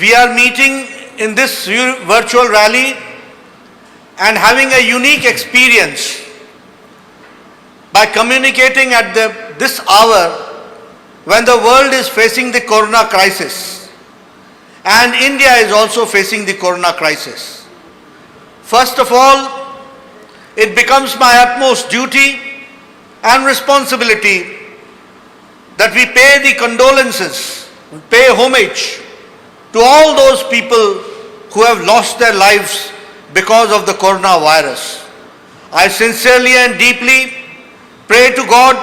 we are meeting in this virtual rally and having a unique experience by communicating at this hour when the world is facing the corona crisis and India is also facing the corona crisis. First of all, it becomes my utmost duty and responsibility that we pay the condolences, pay homage to all those people who have lost their lives because of the coronavirus. I sincerely and deeply pray to God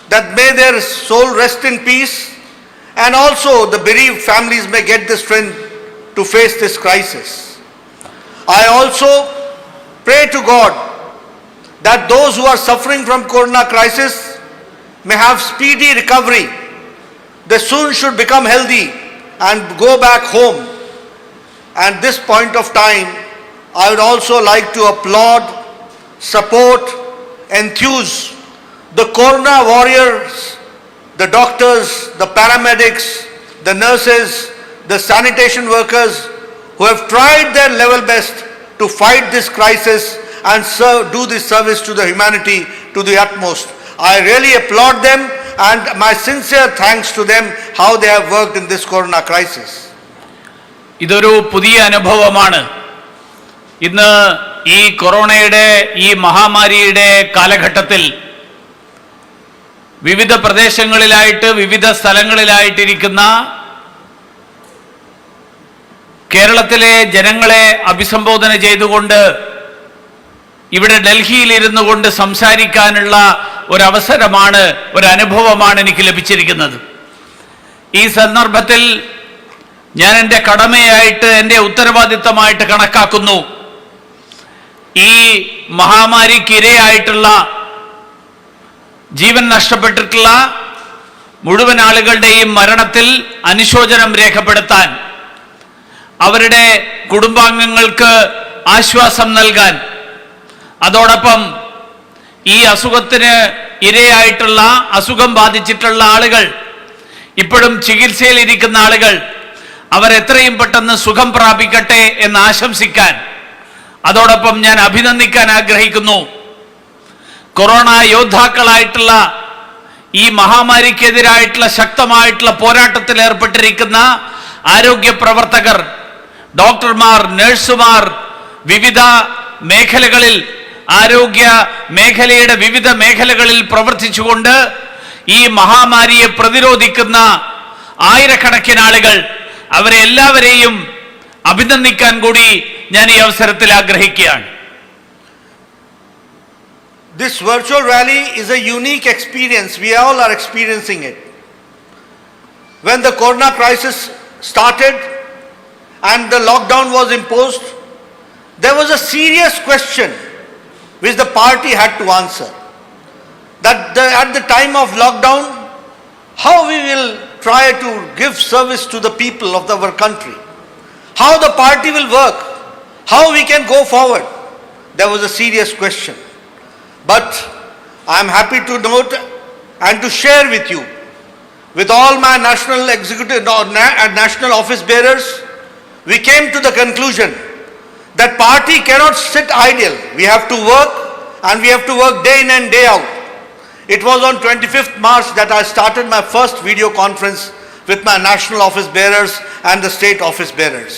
that may their soul rest in peace and also the bereaved families may get the strength to face this crisis. I also pray to God that those who are suffering from corona crisis may have speedy recovery. They soon should become healthy and go back home. At this point of time, I would also like to applaud, support, enthuse the corona warriors, the doctors, the paramedics, the nurses, the sanitation workers who have tried their level best to fight this crisis and do this service to the humanity to the utmost. I really applaud them and my sincere thanks to them how they have worked in this corona crisis. ഇതൊരു പുതിയ അനുഭവമാണ്. ഇന്ന് ഈ കൊറോണയുടെ ഈ മഹാമാരിയുടെ കാലഘട്ടത്തിൽ വിവിധ പ്രദേശങ്ങളിലായിട്ട് വിവിധ സ്ഥലങ്ങളിലായിട്ടിരിക്കുന്ന കേരളത്തിലെ ജനങ്ങളെ അഭിസംബോധന ചെയ്തുകൊണ്ട് ഇവിടെ ഡൽഹിയിൽ ഇരുന്നു കൊണ്ട് സംസാരിക്കാനുള്ള ഒരവസരമാണ്, ഒരനുഭവമാണ് എനിക്ക് ലഭിച്ചിരിക്കുന്നത്. ഈ സന്ദർഭത്തിൽ ഞാൻ എൻ്റെ കടമയായിട്ട്, എൻ്റെ ഉത്തരവാദിത്തമായിട്ട് കണക്കാക്കുന്നു ഈ മഹാമാരിക്കിരയായിട്ടുള്ള, ജീവൻ നഷ്ടപ്പെട്ടിട്ടുള്ള മുഴുവൻ ആളുകളുടെയും മരണത്തിൽ അനുശോചനം രേഖപ്പെടുത്താൻ, അവരുടെ കുടുംബാംഗങ്ങൾക്ക് ആശ്വാസം നൽകാൻ, അതോടൊപ്പം ഈ അസുഖത്തിന് ഇരയായിട്ടുള്ള, അസുഖം ബാധിച്ചിട്ടുള്ള ആളുകൾ, ഇപ്പോഴും ചികിത്സയിലിരിക്കുന്ന ആളുകൾ, അവരെത്രയും പെട്ടെന്ന് സുഖം പ്രാപിക്കട്ടെ എന്ന് ആശംസിക്കാൻ, അതോടൊപ്പം ഞാൻ അഭിനന്ദിക്കാൻ ആഗ്രഹിക്കുന്നു. കൊറോണ യോദ്ധാക്കളായിട്ടുള്ള ഈ മഹാമാരിക്കെതിരായിട്ടുള്ള ശക്തമായിട്ടുള്ള പോരാട്ടത്തിൽ ഏർപ്പെട്ടിരിക്കുന്ന ആരോഗ്യ പ്രവർത്തകർ, ഡോക്ടർമാർ, നഴ്സുമാർ, വിവിധ മേഖലകളിൽ, ആരോഗ്യ മേഖലയുടെ വിവിധ മേഖലകളിൽ പ്രവർത്തിച്ചുകൊണ്ട് ഈ മഹാമാരിയെ പ്രതിരോധിക്കുന്ന ആയിരക്കണക്കിന് ആളുകൾ, അവരെ എല്ലാവരെയും അഭിനന്ദിക്കാൻ കൂടി ഞാൻ ഈ അവസരത്തിൽ ആഗ്രഹിക്കുകയാണ്. This virtual rally is a unique experience. We all are experiencing it. When the corona crisis started and the lockdown was imposed, there was a serious question which the party had to answer. That at the time of lockdown, how we will try to give service to the people of our country, how the party will work, how we can go forward. There was a serious question. But I am happy to note and to share with you, with all my national executive and national office bearers, we came to the conclusion that party cannot sit idle. We have to work, and we have to work day in and day out. It was on 25th March that I started my first video conference with my national office bearers and the state office bearers.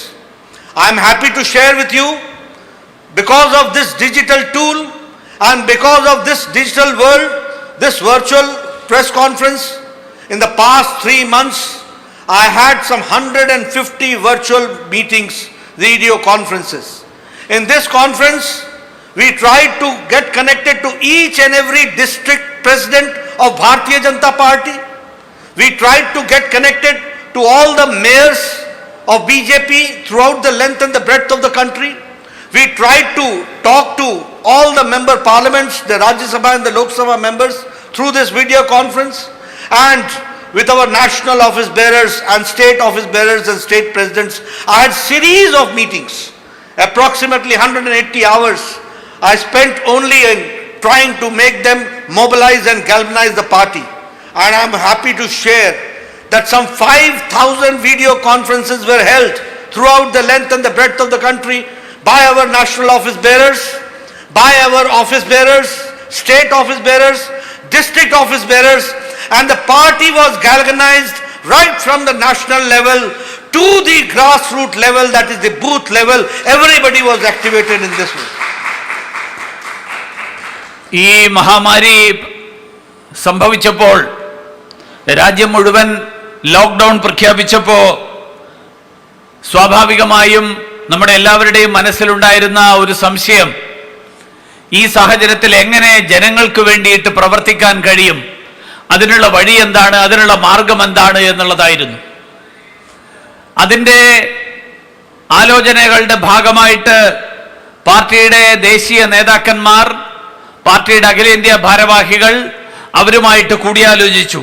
I am happy to share with you, because of this digital tool and because of this digital world, this virtual press conference, in the past 3 months, I had some 150 virtual meetings, video conferences. In this conference, we tried to get connected to each and every district president of Bharatiya Janata Party. We tried to get connected to all the mayors of BJP throughout the length and the breadth of the country. We tried to talk to all the member parliaments, the Rajya Sabha and the Lok Sabha members through this video conference, and with our national office bearers and state office bearers and state presidents. I had series of meetings, approximately 180 hours I spent only in trying to make them mobilize and galvanize the party. And I am happy to share that some 5,000 video conferences were held throughout the length and the breadth of the country by our national office bearers, state office bearers, district office bearers, and the party was galvanized right from the national level to the grassroots level, that is the booth level. Everybody was activated in this way. ഈ മഹാമാരി സംഭവിച്ചപ്പോൾ രാജ്യം മുഴുവൻ lockdown പ്രഖ്യാപിച്ചപ്പോൾ സ്വാഭാവികമായും നമ്മുടെ എല്ലാവരുടെയും മനസ്സിലുണ്ടായിരുന്ന ഒരു സംശയം, ഈ സാഹചര്യത്തിൽ എങ്ങനെ ജനങ്ങൾക്ക് വേണ്ടിയിട്ട് പ്രവർത്തിക്കാൻ കഴിയും, അതിനുള്ള വഴി എന്താണ്, അതിനുള്ള മാർഗം എന്താണ് എന്നുള്ളതായിരുന്നു. അതിൻ്റെ ആലോചനകളുടെ ഭാഗമായിട്ട് പാർട്ടിയുടെ ദേശീയ നേതാക്കന്മാർ, പാർട്ടിയുടെ അഖിലേന്ത്യാ ഭാരവാഹികൾ അവരുമായിട്ട് കൂടിയാലോചിച്ചു.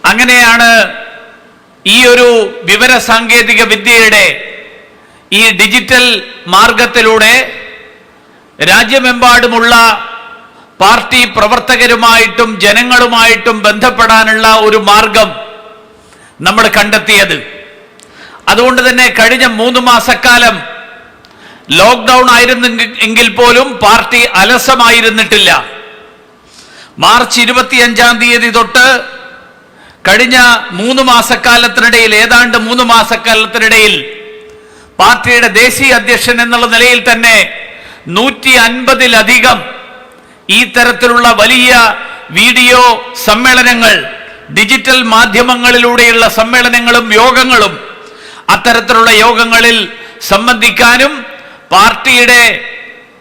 അങ്ങനെയാണ് ഈ ഒരു വിവര സാങ്കേതിക വിദ്യയുടെ ഈ ഡിജിറ്റൽ മാർഗത്തിലൂടെ രാജ്യമെമ്പാടുമുള്ള പാർട്ടി പ്രവർത്തകരുമായിട്ടും ജനങ്ങളുമായിട്ടും ബന്ധപ്പെടാനുള്ള ഒരു മാർഗം നമ്മൾ കണ്ടെത്തിയത്. അതുകൊണ്ട് തന്നെ കഴിഞ്ഞ 3 മാസക്കാലം ലോക്ക്ഡൗൺ ആയിരുന്നെങ്കിൽ പോലും പാർട്ടി അലസമായിരുന്നിട്ടില്ല. മാർച്ച് 25-ാം തീയതി തൊട്ട് കഴിഞ്ഞ 3 മാസക്കാലത്തിനിടയിൽ, ഏതാണ്ട് 3 മാസക്കാലത്തിനിടയിൽ പാർട്ടിയുടെ ദേശീയ അധ്യക്ഷൻ എന്നുള്ള നിലയിൽ തന്നെ 150-ലധികം ഈ തരത്തിലുള്ള വലിയ വീഡിയോ സമ്മേളനങ്ങൾ, ഡിജിറ്റൽ മാധ്യമങ്ങളിലൂടെയുള്ള സമ്മേളനങ്ങളും യോഗങ്ങളും, അത്തരത്തിലുള്ള യോഗങ്ങളിൽ സംബന്ധിക്കാനും പാർട്ടിയുടെ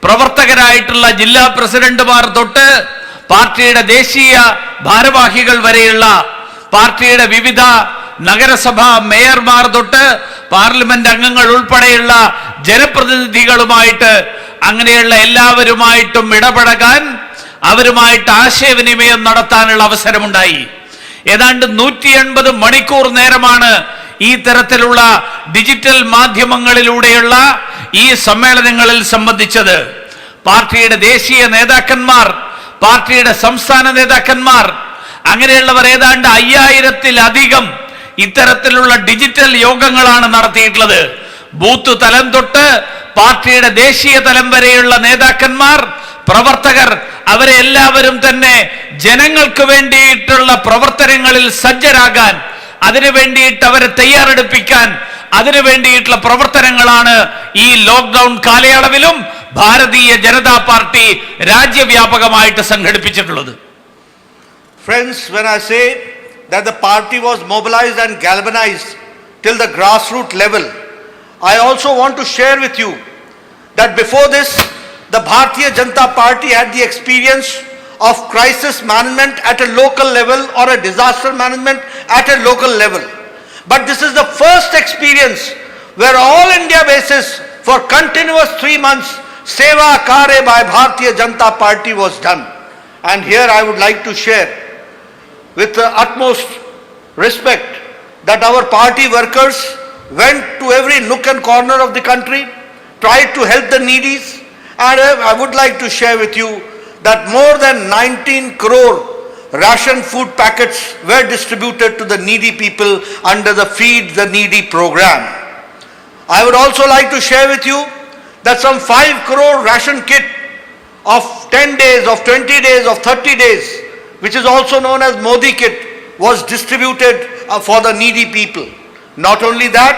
പ്രവർത്തകരായിട്ടുള്ള ജില്ലാ പ്രസിഡന്റുമാർ തൊട്ട് പാർട്ടിയുടെ ദേശീയ ഭാരവാഹികൾ വരെയുള്ള പാർട്ടിയുടെ വിവിധ നഗരസഭാ മേയർമാർ തൊട്ട് പാർലമെന്റ് അംഗങ്ങൾ ഉൾപ്പെടെയുള്ള ജനപ്രതിനിധികളുമായിട്ട്, അങ്ങനെയുള്ള എല്ലാവരുമായിട്ടും ഇടപഴകാൻ, അവരുമായിട്ട് ആശയവിനിമയം നടത്താനുള്ള അവസരമുണ്ടായി. ഏതാണ്ട് 180 മണിക്കൂർ നേരമാണ് ഈ തരത്തിലുള്ള ഡിജിറ്റൽ മാധ്യമങ്ങളിലൂടെയുള്ള ഈ സമ്മേളനങ്ങളിൽ സംബന്ധിച്ചത്. പാർട്ടിയുടെ ദേശീയ നേതാക്കന്മാർ, പാർട്ടിയുടെ സംസ്ഥാന നേതാക്കന്മാർ, അങ്ങനെയുള്ളവർ ഏതാണ്ട് 5000-ലധികം ഇത്തരത്തിലുള്ള ഡിജിറ്റൽ യോഗങ്ങളാണ് നടത്തിയിട്ടുള്ളത്. ബൂത്ത് തലം തൊട്ട് പാർട്ടിയുടെ ദേശീയ തലം വരെയുള്ള നേതാക്കന്മാർ, പ്രവർത്തകർ, അവരെ എല്ലാവരും തന്നെ ജനങ്ങൾക്ക് വേണ്ടിയിട്ടുള്ള പ്രവർത്തനങ്ങളിൽ സജ്ജരാകാൻ, അതിനു വേണ്ടിയിട്ട് അവരെ തയ്യാറെടുപ്പിക്കാൻ, അതിനു വേണ്ടിയിട്ടുള്ള പ്രവർത്തനങ്ങളാണ് ഈ ലോക്ക്ഡൗൺ കാലയളവിലും ഭാരതീയ ജനതാ പാർട്ടി രാജ്യവ്യാപകമായിട്ട് സംഘടിപ്പിച്ചിട്ടുള്ളത്. Friends, when I say that the party was mobilized and galvanized till the grassroots level, I also want to share with you that before this, the Bharatiya Janata Party had the experience of crisis management at a local level or a disaster management at a local level. But this is the first experience where all India basis for continuous 3 months Seva Karya by Bharatiya Janata Party was done. And here I would like to share with the utmost respect that our party workers went to every nook and corner of the country, tried to help the needies, and I would like to share with you that more than 19 crore ration food packets were distributed to the needy people under the Feed the Needy program. I would also like to share with you that some 5 crore ration kit of 10 days, of 20 days, of 30 days, which is also known as Modi kit, was distributed for the needy people. Not only that,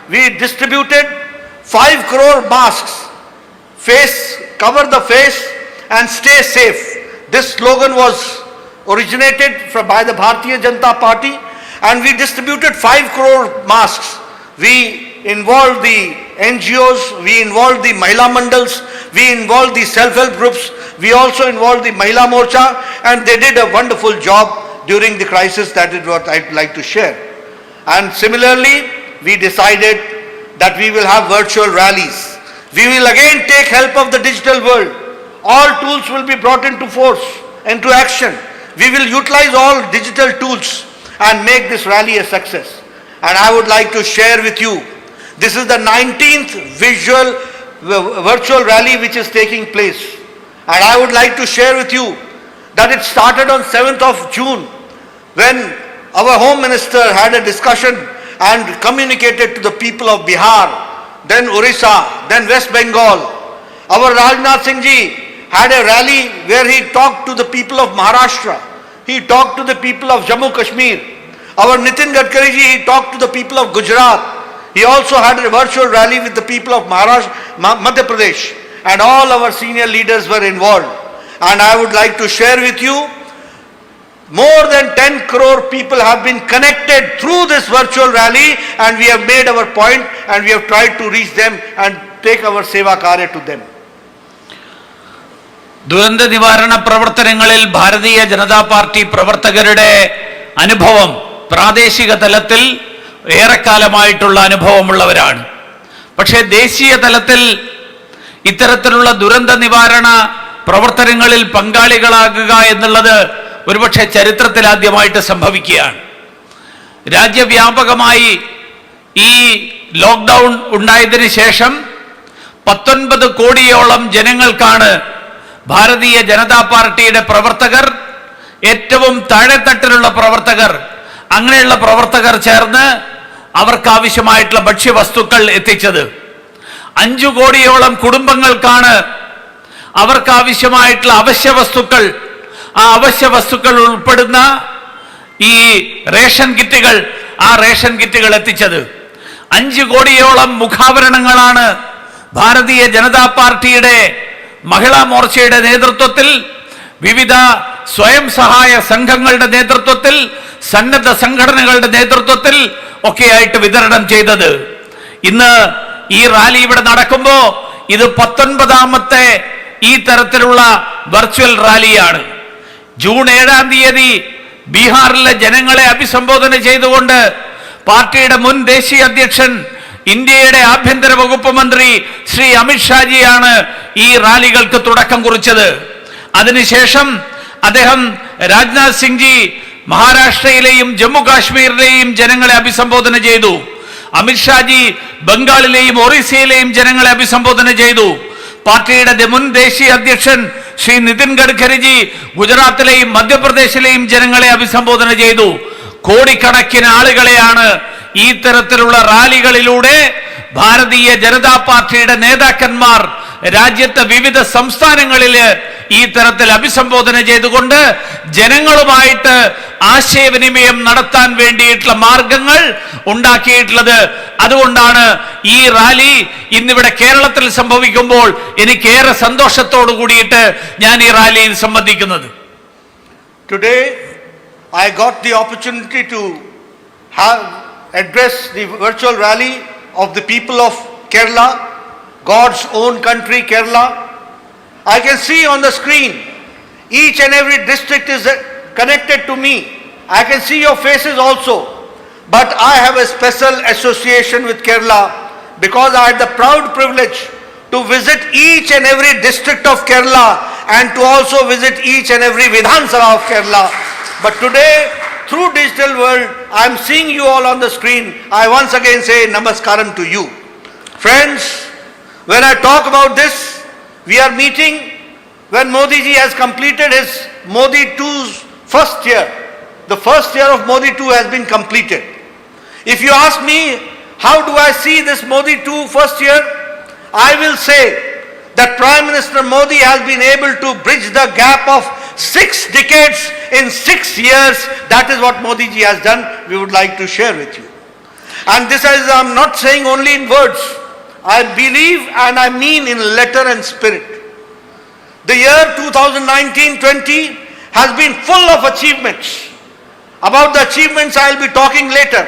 we distributed 5 crore masks, cover the face and stay safe. This slogan was originated by the Bharatiya Janata Party, and we distributed 5 crore masks. We involved the NGOs, we involved the Mahila Mandals, we involved the self-help groups, we also involved the Mahila Morcha, and they did a wonderful job during the crisis. That is what I'd like to share. And similarly, we decided that we will have virtual rallies. We will again take help of the digital world. All tools will be brought into force, into action. We will utilize all digital tools and make this rally a success. And I would like to share with you, this is the 19th virtual rally which is taking place. And I would like to share with you that it started on 7th of June when our Home Minister had a discussion and communicated to the people of Bihar, then Orissa, then West Bengal. Our Rajnath Singh ji had a rally where he talked to the people of Maharashtra. He talked to the people of Jammu Kashmir. Our Nitin Gadkari ji, he talked to the people of Gujarat. He also had a virtual rally with the people of Madhya Pradesh. And all our senior leaders were involved. And I would like to share with you, more than 10 crore people have been connected through this virtual rally, and we have made our point and we have tried to reach them and take our seva karya to them. ദുരന്ത നിവാരണ പ്രവർത്തനങ്ങളിൽ ഭാരതീയ Janata party പ്രവർത്തകരുടെ അനുഭവം പ്രാദേശിക തലത്തിൽ ഏറെക്കാലമായിട്ടുള്ള അനുഭവമുള്ളവരാണ്. പക്ഷേ ദേശീയ തലത്തിൽ ഇത്തരത്തിലുള്ള ദുരന്ത നിവാരണ പ്രവർത്തനങ്ങളിൽ പങ്കാളികളാകുക എന്നുള്ളത് ഒരുപക്ഷെ ചരിത്രത്തിൽ ആദ്യമായിട്ട് സംഭവിക്കുകയാണ്. രാജ്യവ്യാപകമായി ഈ ലോക്ക്ഡൗൺ ഉണ്ടായതിനു ശേഷം 19 കോടിയോളം ജനങ്ങൾക്കാണ് ഭാരതീയ ജനതാ പാർട്ടിയുടെ പ്രവർത്തകർ, ഏറ്റവും താഴെത്തട്ടിലുള്ള പ്രവർത്തകർ, അങ്ങനെയുള്ള പ്രവർത്തകർ ചേർന്ന് അവർക്ക് ആവശ്യമായിട്ടുള്ള ഭക്ഷ്യവസ്തുക്കൾ എത്തിച്ചത്. 5 കോടിയോളം കുടുംബങ്ങൾക്കാണ് അവർക്ക് ആവശ്യമായിട്ടുള്ള അവശ്യ വസ്തുക്കൾ, ആ അവശ്യ വസ്തുക്കൾ ഉൾപ്പെടുന്ന ഈ റേഷൻ കിറ്റുകൾ, ആ റേഷൻ കിറ്റുകൾ എത്തിച്ചത്. 5 കോടിയോളം മുഖാവരണങ്ങളാണ് ഭാരതീയ ജനതാ പാർട്ടിയുടെ മഹിളാ മോർച്ചയുടെ നേതൃത്വത്തിൽ, വിവിധ സ്വയം സഹായ സംഘങ്ങളുടെ നേതൃത്വത്തിൽ, സന്നദ്ധ സംഘടനകളുടെ നേതൃത്വത്തിൽ ഒക്കെയായിട്ട് വിതരണം ചെയ്തത്. ഇന്ന് ഈ റാലി ഇവിടെ നടക്കുമ്പോൾ ഇത് 19ാമത്തെ ഈ തരത്തിലുള്ള വെർച്വൽ റാലിയാണ്. ജൂൺ 7-ാം തീയതി ബീഹാറിലെ ജനങ്ങളെ അഭിസംബോധന ചെയ്തുകൊണ്ട് പാർട്ടിയുടെ മുൻ ദേശീയ അധ്യക്ഷൻ, ഇന്ത്യയുടെ ആഭ്യന്തര വകുപ്പ് മന്ത്രി ശ്രീ അമിത്ഷാജിയാണ് ഈ റാലികൾക്ക് തുടക്കം കുറിച്ചത്. അതിനുശേഷം അദ്ദേഹം രാജ്നാഥ് സിംഗ് ജി മഹാരാഷ്ട്രയിലെയും ജമ്മു കാശ്മീരിലെയും ജനങ്ങളെ അഭിസംബോധന ചെയ്തു. അമിത്ഷാജി ബംഗാളിലെയും ഒറീസയിലെയും ജനങ്ങളെ അഭിസംബോധന ചെയ്തു. പാർട്ടിയുടെ മുൻ ദേശീയ അധ്യക്ഷൻ ശ്രീ നിതിൻ ഗഡ്കരിജി ഗുജറാത്തിലെയും മധ്യപ്രദേശിലെയും ജനങ്ങളെ അഭിസംബോധന ചെയ്തു. കോടിക്കണക്കിന് ആളുകളെയാണ് ഈ തരത്തിലുള്ള റാലികളിലൂടെ ഭാരതീയ ജനതാ പാർട്ടിയുടെ നേതാക്കന്മാർ രാജ്യത്തെ വിവിധ സംസ്ഥാനങ്ങളിൽ ഈ തരത്തിൽ അഭിസംബോധന ചെയ്തുകൊണ്ട് ജനങ്ങളുമായിട്ട് ആശയവിനിമയം നടത്താൻ വേണ്ടിയിട്ടുള്ള മാർഗങ്ങൾ ഉണ്ടാക്കിയിട്ടുള്ളത്. അതുകൊണ്ടാണ് ഈ റാലി ഇന്നിവിടെ കേരളത്തിൽ സംഭവിക്കുമ്പോൾ എനിക്കേറെ സന്തോഷത്തോടു കൂടിയിട്ട് ഞാൻ ഈ റാലിയിൽ സംബന്ധിക്കുന്നത്. Today I got the opportunity to address the virtual rally of the people of Kerala, God's own country, Kerala. I can see on the screen, each and every district is connected to me. I can see your faces also. But I have a special association with Kerala because I had the proud privilege to visit each and every district of Kerala and to also visit each and every Vidhan Sabha of Kerala. But today, through digital world, I am seeing you all on the screen. I once again say namaskaram to you. Friends, when I talk about this, we are meeting when Modi ji has completed his Modi 2's first year. The first year of Modi 2 has been completed. If you ask me, how do I see this Modi 2 first year? I will say that Prime Minister Modi has been able to bridge the gap of 6 decades in 6 years. That is what Modi ji has done. We would like to share with you. And this is, I am not saying only in words. I believe and I mean in letter and spirit. The year 2019-20 has been full of achievements. About the achievements I will be talking later.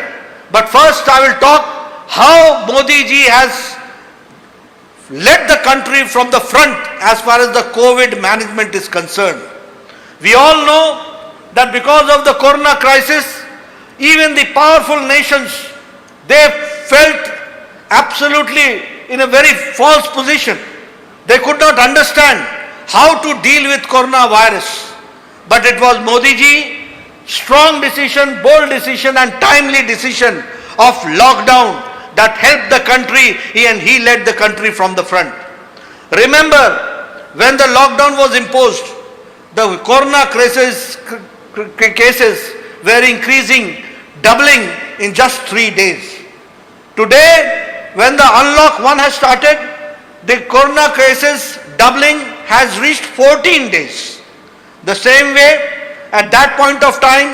But first I will talk how Modi ji has led the country from the front as far as the COVID management is concerned. We all know that because of the corona crisis, even the powerful nations, they felt absolutely in a very false position. They could not understand how to deal with coronavirus. But it was Modi ji, strong decision, bold decision and timely decision of lockdown that helped the country, and he led the country from the front. Remember, when the lockdown was imposed, the corona cases were increasing, doubling in just 3 days. Today, when the unlock 1 has started, the corona cases doubling has reached 14 days. The same way, at that point of time,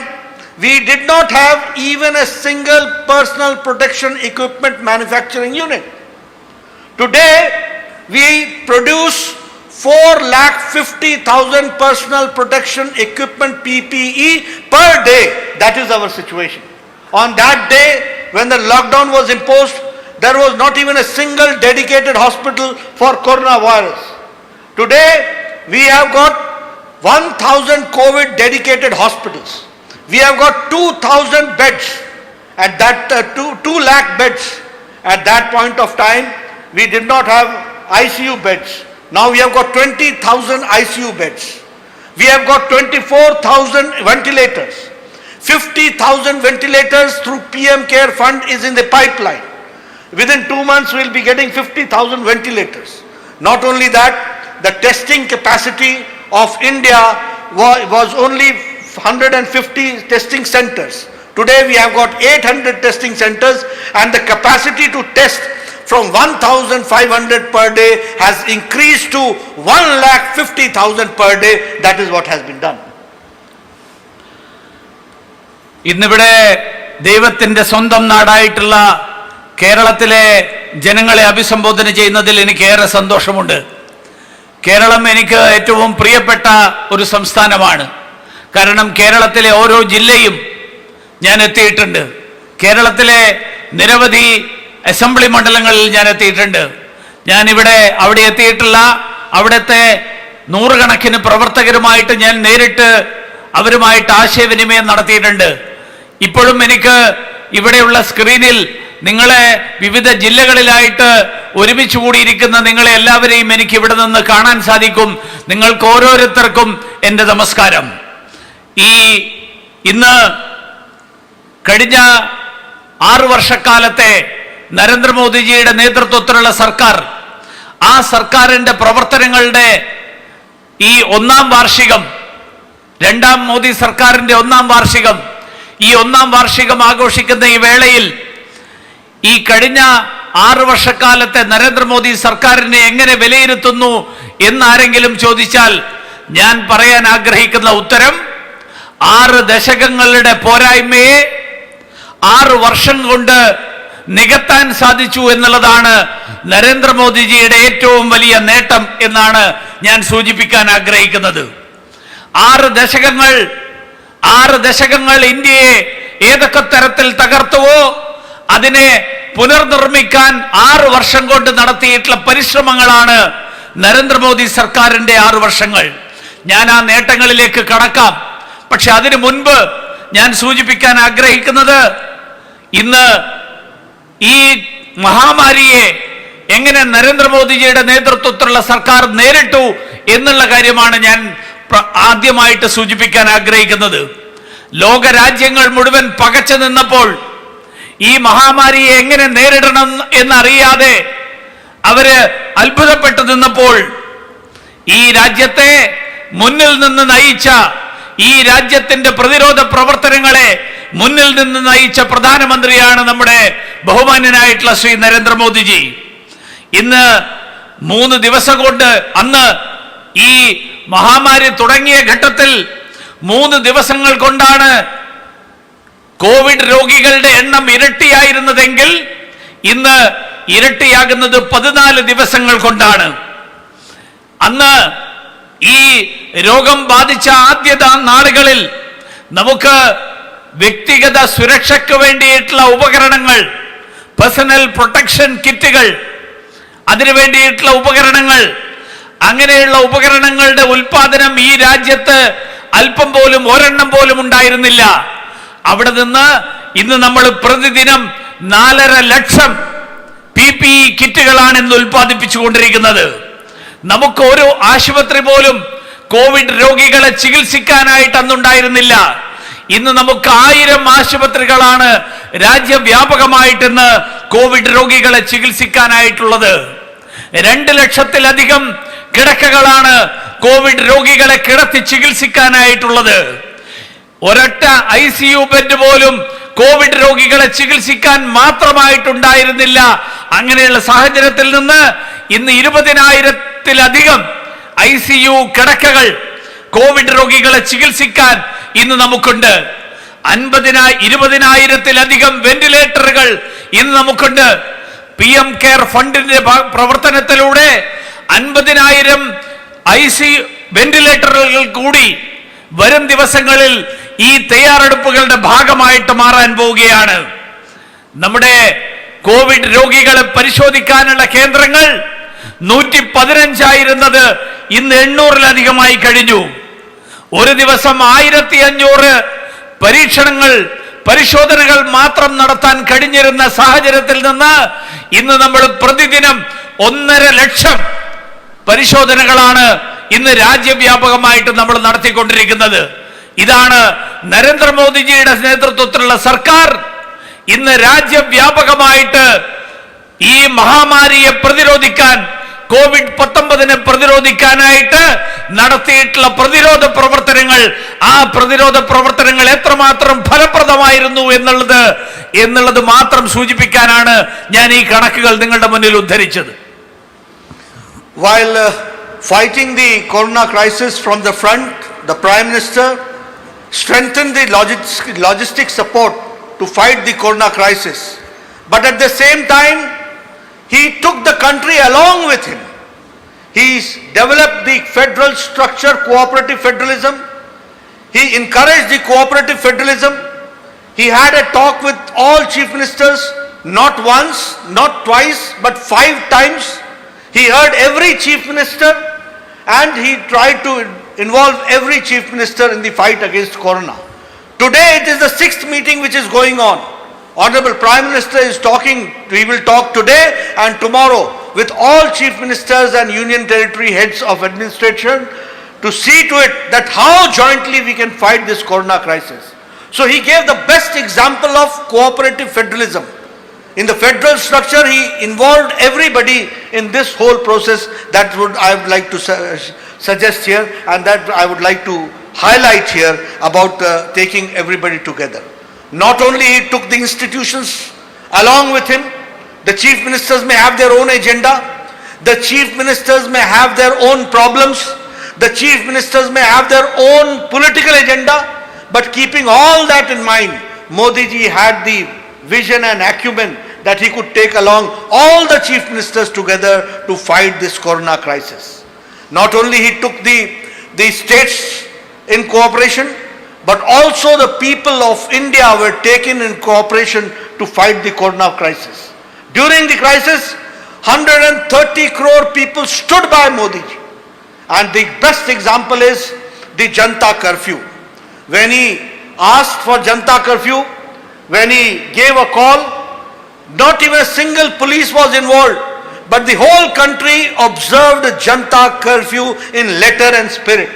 we did not have even a single personal protection equipment manufacturing unit. Today, we produce 450,000 personal protection equipment PPE per day. That is our situation. On that day, when the lockdown was imposed, there was not even a single dedicated hospital for coronavirus. Today, we have got 1,000 COVID dedicated hospitals. We have got 2,000 beds, at that 2 lakh beds. At that point of time, we did not have ICU beds. Now we have got 20,000 ICU beds. We have got 24,000 ventilators. 50,000 ventilators through PM Care Fund is in the pipeline. Within 2 months, we will be getting 50,000 ventilators. Not only that, the testing capacity of India was only 150 testing centers. Today we have got 800 testing centers, and the capacity to test from 1,500 per day has increased to 1,50,000 per day. That is what has been done. ഇന്നിവിടെ ദൈവത്തിൻ്റെ സ്വന്തം നാടായിട്ടുള്ള കേരളത്തിലെ ജനങ്ങളെ അഭിസംബോധന ചെയ്യുന്നതിൽ എനിക്ക് ഏറെ സന്തോഷമുണ്ട്. കേരളം എനിക്ക് ഏറ്റവും പ്രിയപ്പെട്ട ഒരു സംസ്ഥാനമാണ്. കാരണം കേരളത്തിലെ ഓരോ ജില്ലയും ഞാൻ എത്തിയിട്ടുണ്ട്. കേരളത്തിലെ നിരവധി അസംബ്ലി മണ്ഡലങ്ങളിൽ ഞാൻ എത്തിയിട്ടുണ്ട്. ഞാനിവിടെ അവിടെ എത്തിയിട്ടുള്ള അവിടുത്തെ നൂറുകണക്കിന് പ്രവർത്തകരുമായിട്ട് ഞാൻ നേരിട്ട് അവരുമായിട്ട് ആശയവിനിമയം നടത്തിയിട്ടുണ്ട്. ഇപ്പോഴും എനിക്ക് ഇവിടെയുള്ള സ്ക്രീനിൽ നിങ്ങളെ വിവിധ ജില്ലകളിലായിട്ട് ഒരുമിച്ച് കൂടിയിരിക്കുന്ന നിങ്ങളെ എല്ലാവരെയും എനിക്ക് ഇവിടെ നിന്ന് കാണാൻ സാധിക്കും. നിങ്ങൾക്ക് ഓരോരുത്തർക്കും എൻ്റെ നമസ്കാരം. ഇന്ന് കഴിഞ്ഞ 6 വർഷക്കാലത്തെ നരേന്ദ്രമോദിജിയുടെ നേതൃത്വത്തിലുള്ള സർക്കാർ, ആ സർക്കാരിൻ്റെ പ്രവർത്തനങ്ങളുടെ ഈ 1-ാം വാർഷികം, 2-ാം മോദി സർക്കാരിൻ്റെ 1-ാം വാർഷികം, ഈ 1-ാം വാർഷികം ആഘോഷിക്കുന്ന ഈ വേളയിൽ ഈ കഴിഞ്ഞ 6 വർഷക്കാലത്തെ നരേന്ദ്രമോദി സർക്കാരിനെ എങ്ങനെ വിലയിരുത്തുന്നു എന്നാരെങ്കിലും ചോദിച്ചാൽ ഞാൻ പറയാൻ ആഗ്രഹിക്കുന്ന ഉത്തരം, 6 ദശകങ്ങളുടെ പോരായ്മയെ 6 വർഷം കൊണ്ട് നികത്താൻ സാധിച്ചു എന്നുള്ളതാണ് നരേന്ദ്രമോദിജിയുടെ ഏറ്റവും വലിയ നേട്ടം എന്നാണ് ഞാൻ സൂചിപ്പിക്കാൻ ആഗ്രഹിക്കുന്നത്. 6 ദശകങ്ങൾ ഇന്ത്യയെ ഏതൊക്കെ തരത്തിൽ തകർത്തുവോ അതിനെ പുനർനിർമ്മിക്കാൻ 6 വർഷം കൊണ്ട് നടത്തിയിട്ടുള്ള പരിശ്രമങ്ങളാണ് നരേന്ദ്രമോദി സർക്കാരിൻ്റെ 6 വർഷങ്ങൾ. ഞാൻ ആ നേട്ടങ്ങളിലേക്ക് കടക്കാം. പക്ഷെ അതിനു മുൻപ് ഞാൻ സൂചിപ്പിക്കാൻ ആഗ്രഹിക്കുന്നത്, ഇന്ന് ഈ മഹാമാരിയെ എങ്ങനെ നരേന്ദ്രമോദിജിയുടെ നേതൃത്വത്തിലുള്ള സർക്കാർ നേരിട്ടു എന്നുള്ള കാര്യമാണ് ഞാൻ ആദ്യമായിട്ട് സൂചിപ്പിക്കാൻ ആഗ്രഹിക്കുന്നത്. ലോകരാജ്യങ്ങൾ മുഴുവൻ പകച്ചു നിന്നപ്പോൾ ഈ മഹാമാരിയെ എങ്ങനെ നേരിടണം എന്നറിയാതെ അവര് അത്ഭുതപ്പെട്ടു നിന്നപ്പോൾ ഈ രാജ്യത്തെ മുന്നിൽ നിന്ന് നയിച്ച, ഈ രാജ്യത്തിന്റെ പ്രതിരോധ പ്രവർത്തനങ്ങളെ മുന്നിൽ നിന്ന് നയിച്ച പ്രധാനമന്ത്രിയാണ് നമ്മുടെ ബഹുമാന്യനായിട്ടുള്ള ശ്രീ നരേന്ദ്രമോദിജി. ഇന്ന് 3 ദിവസം കൊണ്ട്, അന്ന് ഈ മഹാമാരി തുടങ്ങിയ ഘട്ടത്തിൽ 3 ദിവസങ്ങൾ കൊണ്ടാണ് കോവിഡ് രോഗികളുടെ എണ്ണം ഇരട്ടിയായിരുന്നതെങ്കിൽ ഇന്ന് ഇരട്ടിയാകുന്നത് 14 ദിവസങ്ങൾ കൊണ്ടാണ്. അന്ന് ഈ രോഗം ബാധിച്ച ആദ്യ നാളുകളിൽ നമുക്ക് വ്യക്തിഗത സുരക്ഷയ്ക്ക് വേണ്ടിയിട്ടുള്ള ഉപകരണങ്ങൾ, പേഴ്സണൽ പ്രൊട്ടക്ഷൻ കിറ്റുകൾ, അതിനു വേണ്ടിയിട്ടുള്ള ഉപകരണങ്ങൾ, അങ്ങനെയുള്ള ഉപകരണങ്ങളുടെ ഉൽപാദനം ഈ രാജ്യത്ത് അല്പം പോലും, ഒരെണ്ണം പോലും ഉണ്ടായിരുന്നില്ല. അവിടെ നിന്ന് ഇന്ന് നമ്മൾ പ്രതിദിനം 4.5 ലക്ഷം PPE കിറ്റുകളാണ് ഇന്ന് ഉൽപ്പാദിപ്പിച്ചുകൊണ്ടിരിക്കുന്നത്. നമുക്ക് ഒരു ആശുപത്രി പോലും കോവിഡ് രോഗികളെ ചികിത്സിക്കാനായിട്ട് അന്നുണ്ടായിരുന്നില്ല. ഇന്ന് നമുക്ക് 1000 ആശുപത്രികളാണ് രാജ്യവ്യാപകമായിട്ട് ഇന്ന് കോവിഡ് രോഗികളെ ചികിത്സിക്കാനായിട്ടുള്ളത്. 2 ലക്ഷത്തിലധികം കിടക്കകളാണ് കോവിഡ് രോഗികളെ കിടത്തി ചികിത്സിക്കാനായിട്ടുള്ളത്. ഒരൊറ്റ ICU ബെഡ് പോലും കോവിഡ് രോഗികളെ ചികിത്സിക്കാൻ മാത്രമായിട്ടുണ്ടായിരുന്നില്ല. അങ്ങനെയുള്ള സാഹചര്യത്തിൽ നിന്ന് ഇന്ന് 20,000-ത്തിലധികം ICU കിടക്കകൾ കോവിഡ് രോഗികളെ ചികിത്സിക്കാൻ ഇന്ന് നമുക്കുണ്ട്. 20,000-ത്തിലധികം വെന്റിലേറ്ററുകൾ ഇന്ന് നമുക്കുണ്ട്. PM കെയർ ഫണ്ടിന്റെ പ്രവർത്തനത്തിലൂടെ 50,000 ICU വെന്റിലേറ്ററുകൾ കൂടി വരും ദിവസങ്ങളിൽ ഈ തയ്യാറെടുപ്പുകളുടെ ഭാഗമായിട്ട് മാറാൻ പോവുകയാണ്. നമ്മുടെ കോവിഡ് രോഗികളെ പരിശോധിക്കാനുള്ള കേന്ദ്രങ്ങൾ 115 ആയിരുന്നത് ഇന്ന് 800-ലധികമായി കഴിഞ്ഞു. ഒരു ദിവസം 1500 പരിശോധനകൾ മാത്രം നടത്താൻ കഴിഞ്ഞിരുന്ന സാഹചര്യത്തിൽ നിന്ന് ഇന്ന് നമ്മൾ പ്രതിദിനം 1.5 ലക്ഷം പരിശോധനകളാണ് ഇന്ന് രാജ്യവ്യാപകമായിട്ട് നമ്മൾ നടത്തിക്കൊണ്ടിരിക്കുന്നത്. ഇതാണ് നരേന്ദ്രമോദിജിയുടെ നേതൃത്വത്തിലുള്ള സർക്കാർ ഇന്ന് രാജ്യവ്യാപകമായിട്ട് ഈ മഹാമാരിയെ പ്രതിരോധിക്കാൻ, COVID-19 പ്രതിരോധിക്കാനായിട്ട് നടത്തിയിട്ടുള്ള പ്രതിരോധ പ്രവർത്തനങ്ങൾ, ആ പ്രതിരോധ പ്രവർത്തനങ്ങൾ എത്രമാത്രം ഫലപ്രദമായിരുന്നു എന്നുള്ളത് മാത്രം സൂചിപ്പിക്കാനാണ് ഞാൻ ഈ കണക്കുകൾ നിങ്ങളുടെ മുന്നിൽ ഉദ്ധരിച്ചത്. While fighting the corona crisis from the front, the Prime Minister strengthened the logistic support to fight the corona crisis. But at the same time, he took the country along with him. He developed the federal structure, cooperative federalism. He encouraged the cooperative federalism. He had a talk with all chief ministers, not once, not twice, but 5 times. He heard every chief minister and he tried to involve every chief minister in the fight against corona. Today it is the 6th meeting which is going on. Honorable Prime Minister is talking, we will talk today and tomorrow with all chief ministers and union territory heads of administration to see to it that how jointly we can fight this corona crisis. So he gave the best example of cooperative federalism. In the federal structure, he involved everybody in this whole process. That I would like to suggest here, and that I would like to highlight here about taking everybody together. Not only he took the institutions along with him, the chief ministers may have their own agenda, the chief ministers may have their own problems, the chief ministers may have their own political agenda, but keeping all that in mind, Modi ji had the vision and acumen that he could take along all the chief ministers together to fight this corona crisis. Not only he took the states in cooperation, but also the people of India were taken in cooperation to fight the corona crisis. During the crisis, 130 crore people stood by Modi ji. And the best example is the Janta curfew. When he asked for Janta curfew, when he gave a call, not even a single police was involved, but the whole country observed Janta curfew in letter and spirit.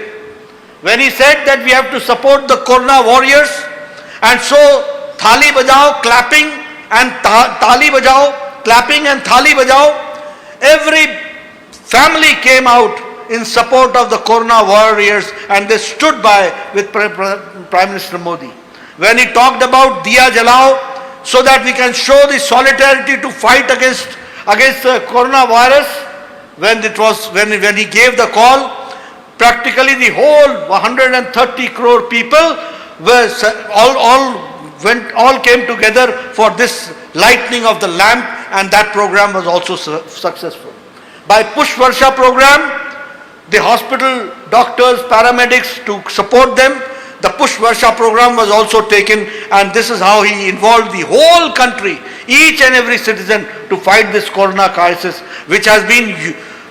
When he said that we have to support the corona warriors, and so Thali Bajao, clapping and Thali Bajao, clapping and Thali Bajao, every family came out in support of the corona warriors and they stood by with Prime Minister Modi. When he talked about Diya Jalao, so that we can show the solidarity to fight against the coronavirus, when he gave the call, practically the whole 130 crore people were all came together for this lightning of the lamp, and that program was also successful. By Push Varsha program, the hospital doctors, paramedics, to support them, the Push Varsha program was also taken, and this is how he involved the whole country, each and every citizen, to fight this corona crisis, which has been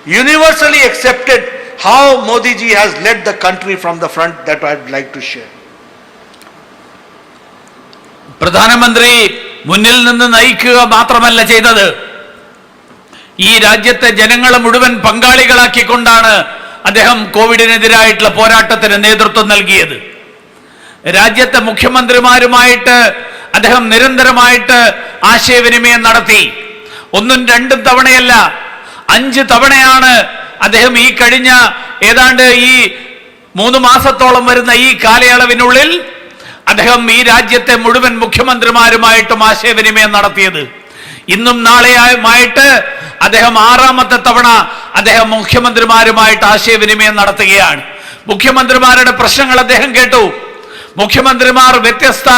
universally accepted. How Modi ji has led the country from the front, that I would like to share. പ്രധാനമന്ത്രി മുന്നിൽ നിന്ന് നയിക്കുക മാത്രമല്ല ചെയ്തത്, ഈ രാജ്യത്തെ ജനങ്ങളെ മുഴുവൻ പങ്കാളികളാക്കിക്കൊണ്ടാണ് അദ്ദേഹം കോവിഡിനെതിരായിട്ടുള്ള പോരാട്ടത്തിന് നേതൃത്വം നൽകിയത്. രാജ്യത്തെ മുഖ്യമന്ത്രിമാരുമായിട്ട് അദ്ദേഹം നിരന്തരമായിട്ട് ആശയവിനിമയം നടത്തി. 1-2 തവണയല്ല, 5 തവണയാണ് അദ്ദേഹം ഈ കഴിഞ്ഞ ഏതാണ്ട് ഈ 3 മാസത്തോളം വരുന്ന ഈ കാലയളവിനുള്ളിൽ അദ്ദേഹം ഈ രാജ്യത്തെ മുഴുവൻ മുഖ്യമന്ത്രിമാരുമായിട്ടും ആശയവിനിമയം നടത്തിയത്. ഇന്നും നാളെയുമായിട്ട് അദ്ദേഹം 6ാമത്തെ തവണ അദ്ദേഹം മുഖ്യമന്ത്രിമാരുമായിട്ട് ആശയവിനിമയം നടത്തുകയാണ്. മുഖ്യമന്ത്രിമാരുടെ പ്രശ്നങ്ങൾ അദ്ദേഹം കേട്ടു. മുഖ്യമന്ത്രിമാർ വ്യത്യസ്ത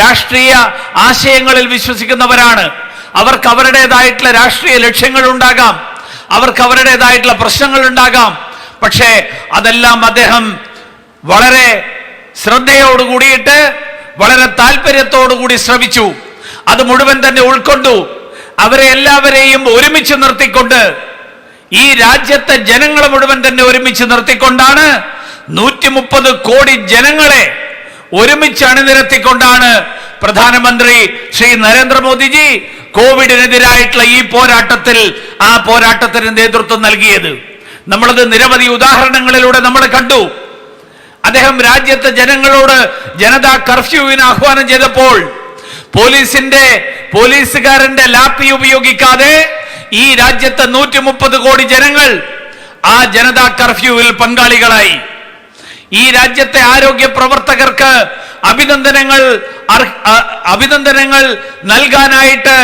രാഷ്ട്രീയ ആശയങ്ങളിൽ വിശ്വസിക്കുന്നവരാണ്. അവർക്ക് അവരുടേതായിട്ടുള്ള രാഷ്ട്രീയ ലക്ഷ്യങ്ങൾ ഉണ്ടാകാം, അവർക്ക് അവരുടേതായിട്ടുള്ള പ്രശ്നങ്ങൾ ഉണ്ടാകാം. പക്ഷേ അതെല്ലാം അദ്ദേഹം വളരെ ശ്രദ്ധയോടുകൂടിയിട്ട് വളരെ താല്പര്യത്തോടുകൂടി ശ്രമിച്ചു. അത് മുഴുവൻ തന്നെ ഉൾക്കൊണ്ടു. അവരെ എല്ലാവരെയും ഒരുമിച്ച് നിർത്തിക്കൊണ്ട്, ഈ രാജ്യത്തെ ജനങ്ങളെ മുഴുവൻ തന്നെ ഒരുമിച്ച് നിർത്തിക്കൊണ്ടാണ് 130 കോടി ജനങ്ങളെ ഒരുമിച്ച് അണിനിരത്തിക്കൊണ്ടാണ് പ്രധാനമന്ത്രി ശ്രീ നരേന്ദ്രമോദിജി കോവിഡിനെതിരായിട്ടുള്ള ഈ പോരാട്ടത്തിൽ ആ പോരാട്ടത്തിന് നേതൃത്വം നൽകിയത്. നമ്മളത് നിരവധി ഉദാഹരണങ്ങളിലൂടെ നമ്മൾ കണ്ടു. അദ്ദേഹം രാജ്യത്തെ ജനങ്ങളോട് ജനതാ കർഫ്യൂവിന് ആഹ്വാനം ചെയ്തപ്പോൾ പോലീസുകാരന്റെ ലാത്തി ഉപയോഗിക്കാതെ ഈ രാജ്യത്തെ 130 കോടി ജനങ്ങൾ ആ ജനതാ കർഫ്യൂവിൽ പങ്കാളികളായി. ഈ രാജ്യത്തെ ആരോഗ്യ പ്രവർത്തകർക്ക് അഭിനന്ദനങ്ങൾ നൽകാനായിട്ട്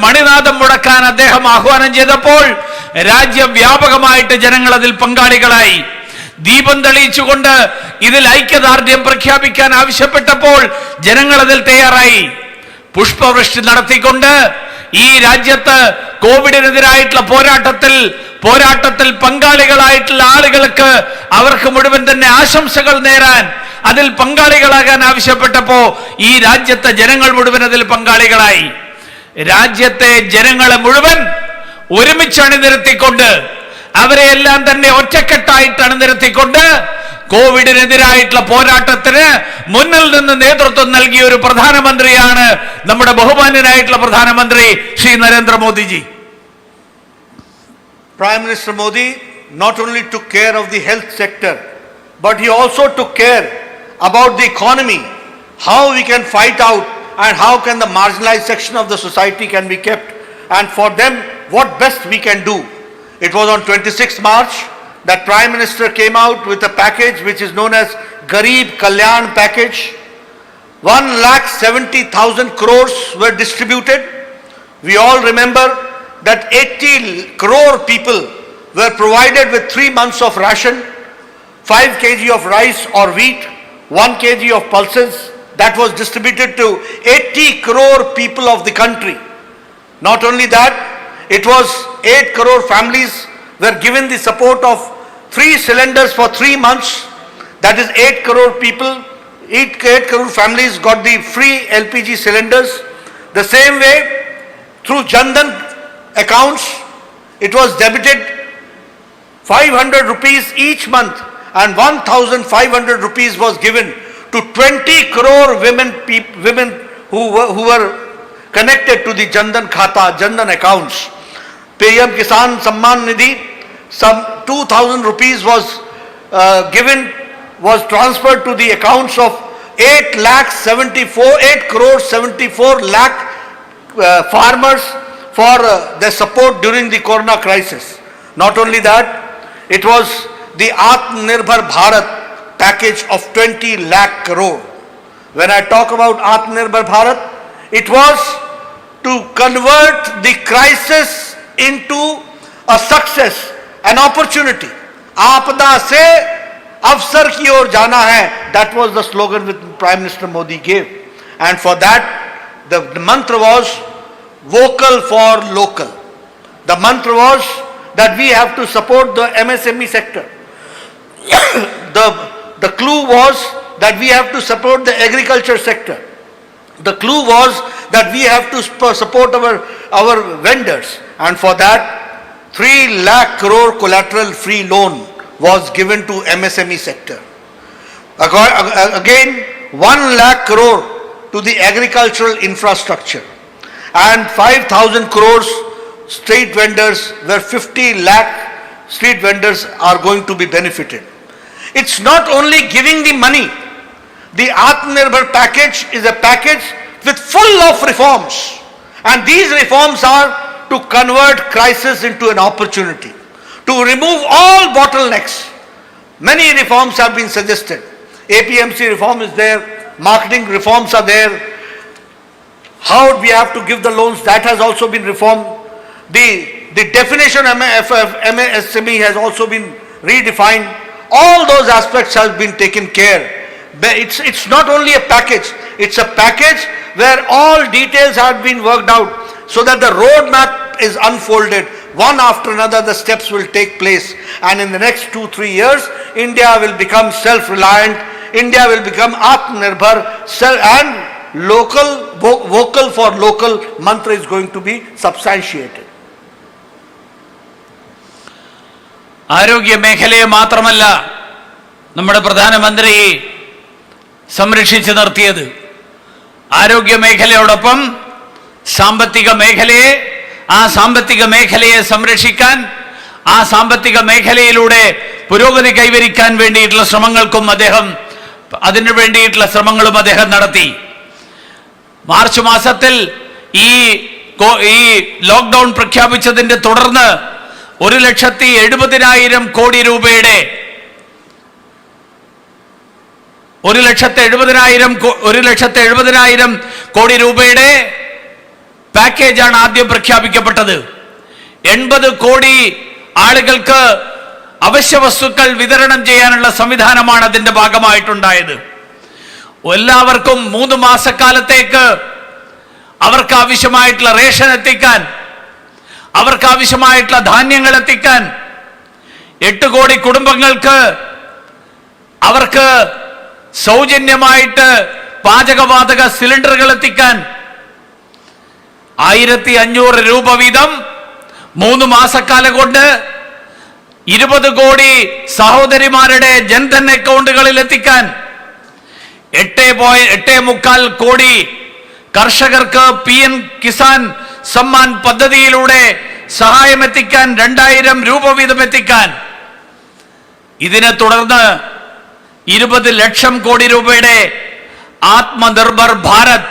മണിനാദം മുഴക്കാൻ അദ്ദേഹം ആഹ്വാനം ചെയ്തപ്പോൾ രാജ്യവ്യാപകമായിട്ട് ജനങ്ങൾ അതിൽ പങ്കാളികളായി. ദീപം തെളിയിച്ചുകൊണ്ട് ഇതിൽ ഐക്യദാർഢ്യം പ്രഖ്യാപിക്കാൻ ആവശ്യപ്പെട്ടപ്പോൾ ജനങ്ങൾ അതിൽ തയ്യാറായി. പുഷ്പവൃഷ്ടി നടത്തിക്കൊണ്ട് ഈ രാജ്യത്ത് കോവിഡിനെതിരായിട്ടുള്ള പോരാട്ടത്തിൽ പങ്കാളികളായിട്ടുള്ള ആളുകൾക്ക് അവർക്ക് മുഴുവൻ തന്നെ ആശംസകൾ നേരാൻ, അതിൽ പങ്കാളികളാകാൻ ആവശ്യപ്പെട്ടപ്പോ ഈ രാജ്യത്തെ ജനങ്ങൾ മുഴുവൻ അതിൽ പങ്കാളികളായി. രാജ്യത്തെ ജനങ്ങളെ മുഴുവൻ ഒരുമിച്ച് അണിനിരത്തിക്കൊണ്ട്, അവരെ എല്ലാം തന്നെ ഒറ്റക്കെട്ടായിട്ട് അണിനിരത്തിക്കൊണ്ട് കോവിഡിനെതിരായിട്ടുള്ള പോരാട്ടത്തിന് മുന്നിൽ നിന്ന് നേതൃത്വം നൽകിയ ഒരു പ്രധാനമന്ത്രിയാണ് നമ്മുടെ ബഹുമാന്യനായിട്ടുള്ള പ്രധാനമന്ത്രി Shri Narendra Modi ji. Prime Minister Modi not only took care of the health sector, but he also took care about the economy, how we can fight out and how can the marginalized section of the society can be kept, and for them what best we can do. It was on 26th March that Prime Minister came out with a package which is known as Garib Kalyan package. 1,70,000 crores were distributed. We all remember that 80 crore people were provided with 3 months of ration, 5 kg of rice or wheat, 1 kg of pulses. That was distributed to 80 crore people of the country. Not only that, it was 8 crore families were given the support of 3 cylinders for 3 months. That is 8 crore people, 8 crore families got the free LPG cylinders. The same way, through Jan Dhan accounts, it was debited 500 rupees each month, and 1,500 rupees was given to 20 crore women who were connected to the Jan Dhan Khata, Jan Dhan accounts. PM Kisan Samman Nidhi, some 2,000 rupees was transferred to the accounts of 8 crore 74 lakh farmers for their support during the corona crisis. Not only that, it was the Atmanirbhar Bharat package of 20 lakh crore. When I talk about Atmanirbhar Bharat, it was to convert the crisis into a success, an opportunity. Aapada se avsar ki or jana hai. That was the slogan which Prime Minister Modi gave. And for that, the mantra was vocal for local. The mantra was that we have to support the MSME sector. The clue was that we have to support the agriculture sector. The clue was that we have to support our vendors, and for that 3 lakh crore collateral free loan was given to MSME sector. Again 1 lakh crore to the agricultural infrastructure, and 5,000 crores street vendors, where 50 lakh street vendors are going to be benefited. It's not only giving the money. The Atmanirbhar package is a package with full of reforms, and these reforms are to convert crisis into an opportunity, to remove all bottlenecks. Many reforms have been suggested. APMC reform is there, marketing reforms are there. How we have to give the loans, that has also been reformed. The definition of MSME has also been redefined. All those aspects have been taken care. But it's not only a package, it's a package where all details have been worked out so that the roadmap is unfolded. One after another the steps will take place, and in the next 2-3 years India will become self-reliant, India will become Atmanirbhar, and local, vocal for local mantra is going to be substantiated. ആരോഗ്യ മേഖലയെ മാത്രമല്ല നമ്മുടെ പ്രധാനമന്ത്രി സംരക്ഷിച്ചു നിർത്തിയത്, ആരോഗ്യ മേഖലയോടൊപ്പം സാമ്പത്തിക മേഖലയെ, ആ സാമ്പത്തിക മേഖലയെ സംരക്ഷിക്കാൻ, ആ സാമ്പത്തിക മേഖലയിലൂടെ പുരോഗതി കൈവരിക്കാൻ വേണ്ടിയിട്ടുള്ള ശ്രമങ്ങൾക്കും അദ്ദേഹം, അതിനു വേണ്ടിയിട്ടുള്ള ശ്രമങ്ങളും അദ്ദേഹം നടത്തി. മാർച്ച് മാസത്തിൽ ഈ ലോക്ക്ഡൌൺ പ്രഖ്യാപിച്ചതിന്റെ തുടർന്ന് 1,70,000 കോടി രൂപയുടെ 1,70,000 കോടി രൂപയുടെ പാക്കേജാണ് ആദ്യം പ്രഖ്യാപിക്കപ്പെട്ടത്. 80 കോടി ആളുകൾക്ക് അവശ്യ വസ്തുക്കൾ വിതരണം ചെയ്യാനുള്ള സംവിധാനമാണ് അതിന്റെ ഭാഗമായിട്ടുണ്ടായത്. എല്ലാവർക്കും 3 മാസക്കാലത്തേക്ക് അവർക്ക് ആവശ്യമായിട്ടുള്ള റേഷൻ എത്തിക്കാൻ, അവർക്ക് ആവശ്യമായിട്ടുള്ള ധാന്യങ്ങൾ എത്തിക്കാൻ, 8 കോടി കുടുംബങ്ങൾക്ക് അവർക്ക് സൗജന്യമായിട്ട് പാചകവാതക സിലിണ്ടറുകൾ എത്തിക്കാൻ 1,500 രൂപ വീതം 3 മാസക്കാലം കൊണ്ട് 20 കോടി സഹോദരിമാരുടെ ജൻധൻ അക്കൗണ്ടുകളിൽ എത്തിക്കാൻ, 8.25 കോടി കർഷകർക്ക് PM കിസാൻ സമ്മാൻ പദ്ധതിയിലൂടെ സഹായം എത്തിക്കാൻ, 2,000 രൂപ വീതം എത്തിക്കാൻ, ഇതിനെ തുടർന്ന് 20 ലക്ഷം കോടി രൂപയുടെ ആത്മനിർഭർ ഭാരത്,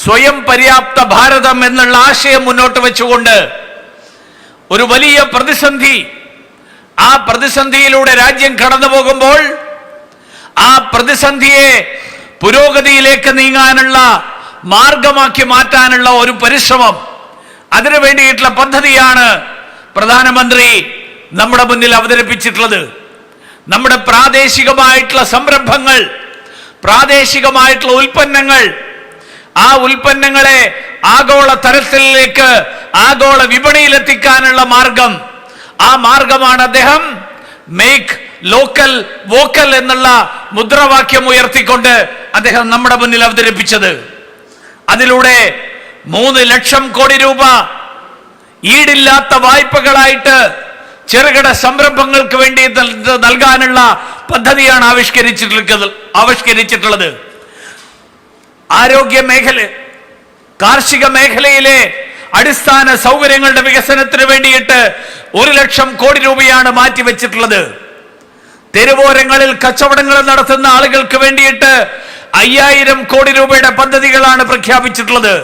സ്വയം പര്യാപ്ത ഭാരതം എന്നുള്ള ആശയം മുന്നോട്ട് വെച്ചുകൊണ്ട് ഒരു വലിയ പ്രതിസന്ധി, ആ പ്രതിസന്ധിയിലൂടെ രാജ്യം കടന്നു പോകുമ്പോൾ ആ പ്രതിസന്ധിയെ പുരോഗതിയിലേക്ക് നീങ്ങാനുള്ള മാർഗമാക്കി മാറ്റാനുള്ള ഒരു പരിശ്രമം, അതിനു വേണ്ടിയിട്ടുള്ള പദ്ധതിയാണ് പ്രധാനമന്ത്രി നമ്മുടെ മുന്നിൽ അവതരിപ്പിച്ചിട്ടുള്ളത്. നമ്മുടെ പ്രാദേശികമായിട്ടുള്ള സംരംഭങ്ങൾ, പ്രാദേശികമായിട്ടുള്ള ഉൽപ്പന്നങ്ങൾ, ആ ഉൽപ്പന്നങ്ങളെ ആഗോള തലത്തിലേക്ക്, ആഗോള വിപണിയിലെത്തിക്കാനുള്ള മാർഗം, ആ മാർഗമാണ് അദ്ദേഹം മേക്ക് ലോക്കൽ വോക്കൽ എന്നുള്ള മുദ്രാവാക്യം ഉയർത്തിക്കൊണ്ട് അദ്ദേഹം നമ്മുടെ മുന്നിൽ അവതരിപ്പിച്ചത്. അതിലൂടെ 3 ലക്ഷം കോടി രൂപ ഈടില്ലാത്ത വായ്പകളായിട്ട് ചെറുകിട സംരംഭങ്ങൾക്ക് വേണ്ടി നൽകാനുള്ള പദ്ധതിയാണ് ആവിഷ്കരിച്ചിട്ടുള്ളത്. ആരോഗ്യ മേഖല, കാർഷിക മേഖലയിലെ അടിസ്ഥാന സൗകര്യങ്ങളുടെ വികസനത്തിന് വേണ്ടിയിട്ട് 1 ലക്ഷം കോടി രൂപയാണ് മാറ്റിവെച്ചിട്ടുള്ളത്. തെരുവോരങ്ങളിൽ കച്ചവടങ്ങൾ നടത്തുന്ന ആളുകൾക്ക് വേണ്ടിയിട്ട് 5,000 കോടി രൂപയുടെ പദ്ധതികളാണ് പ്രഖ്യാപിച്ചിട്ടുള്ളത്.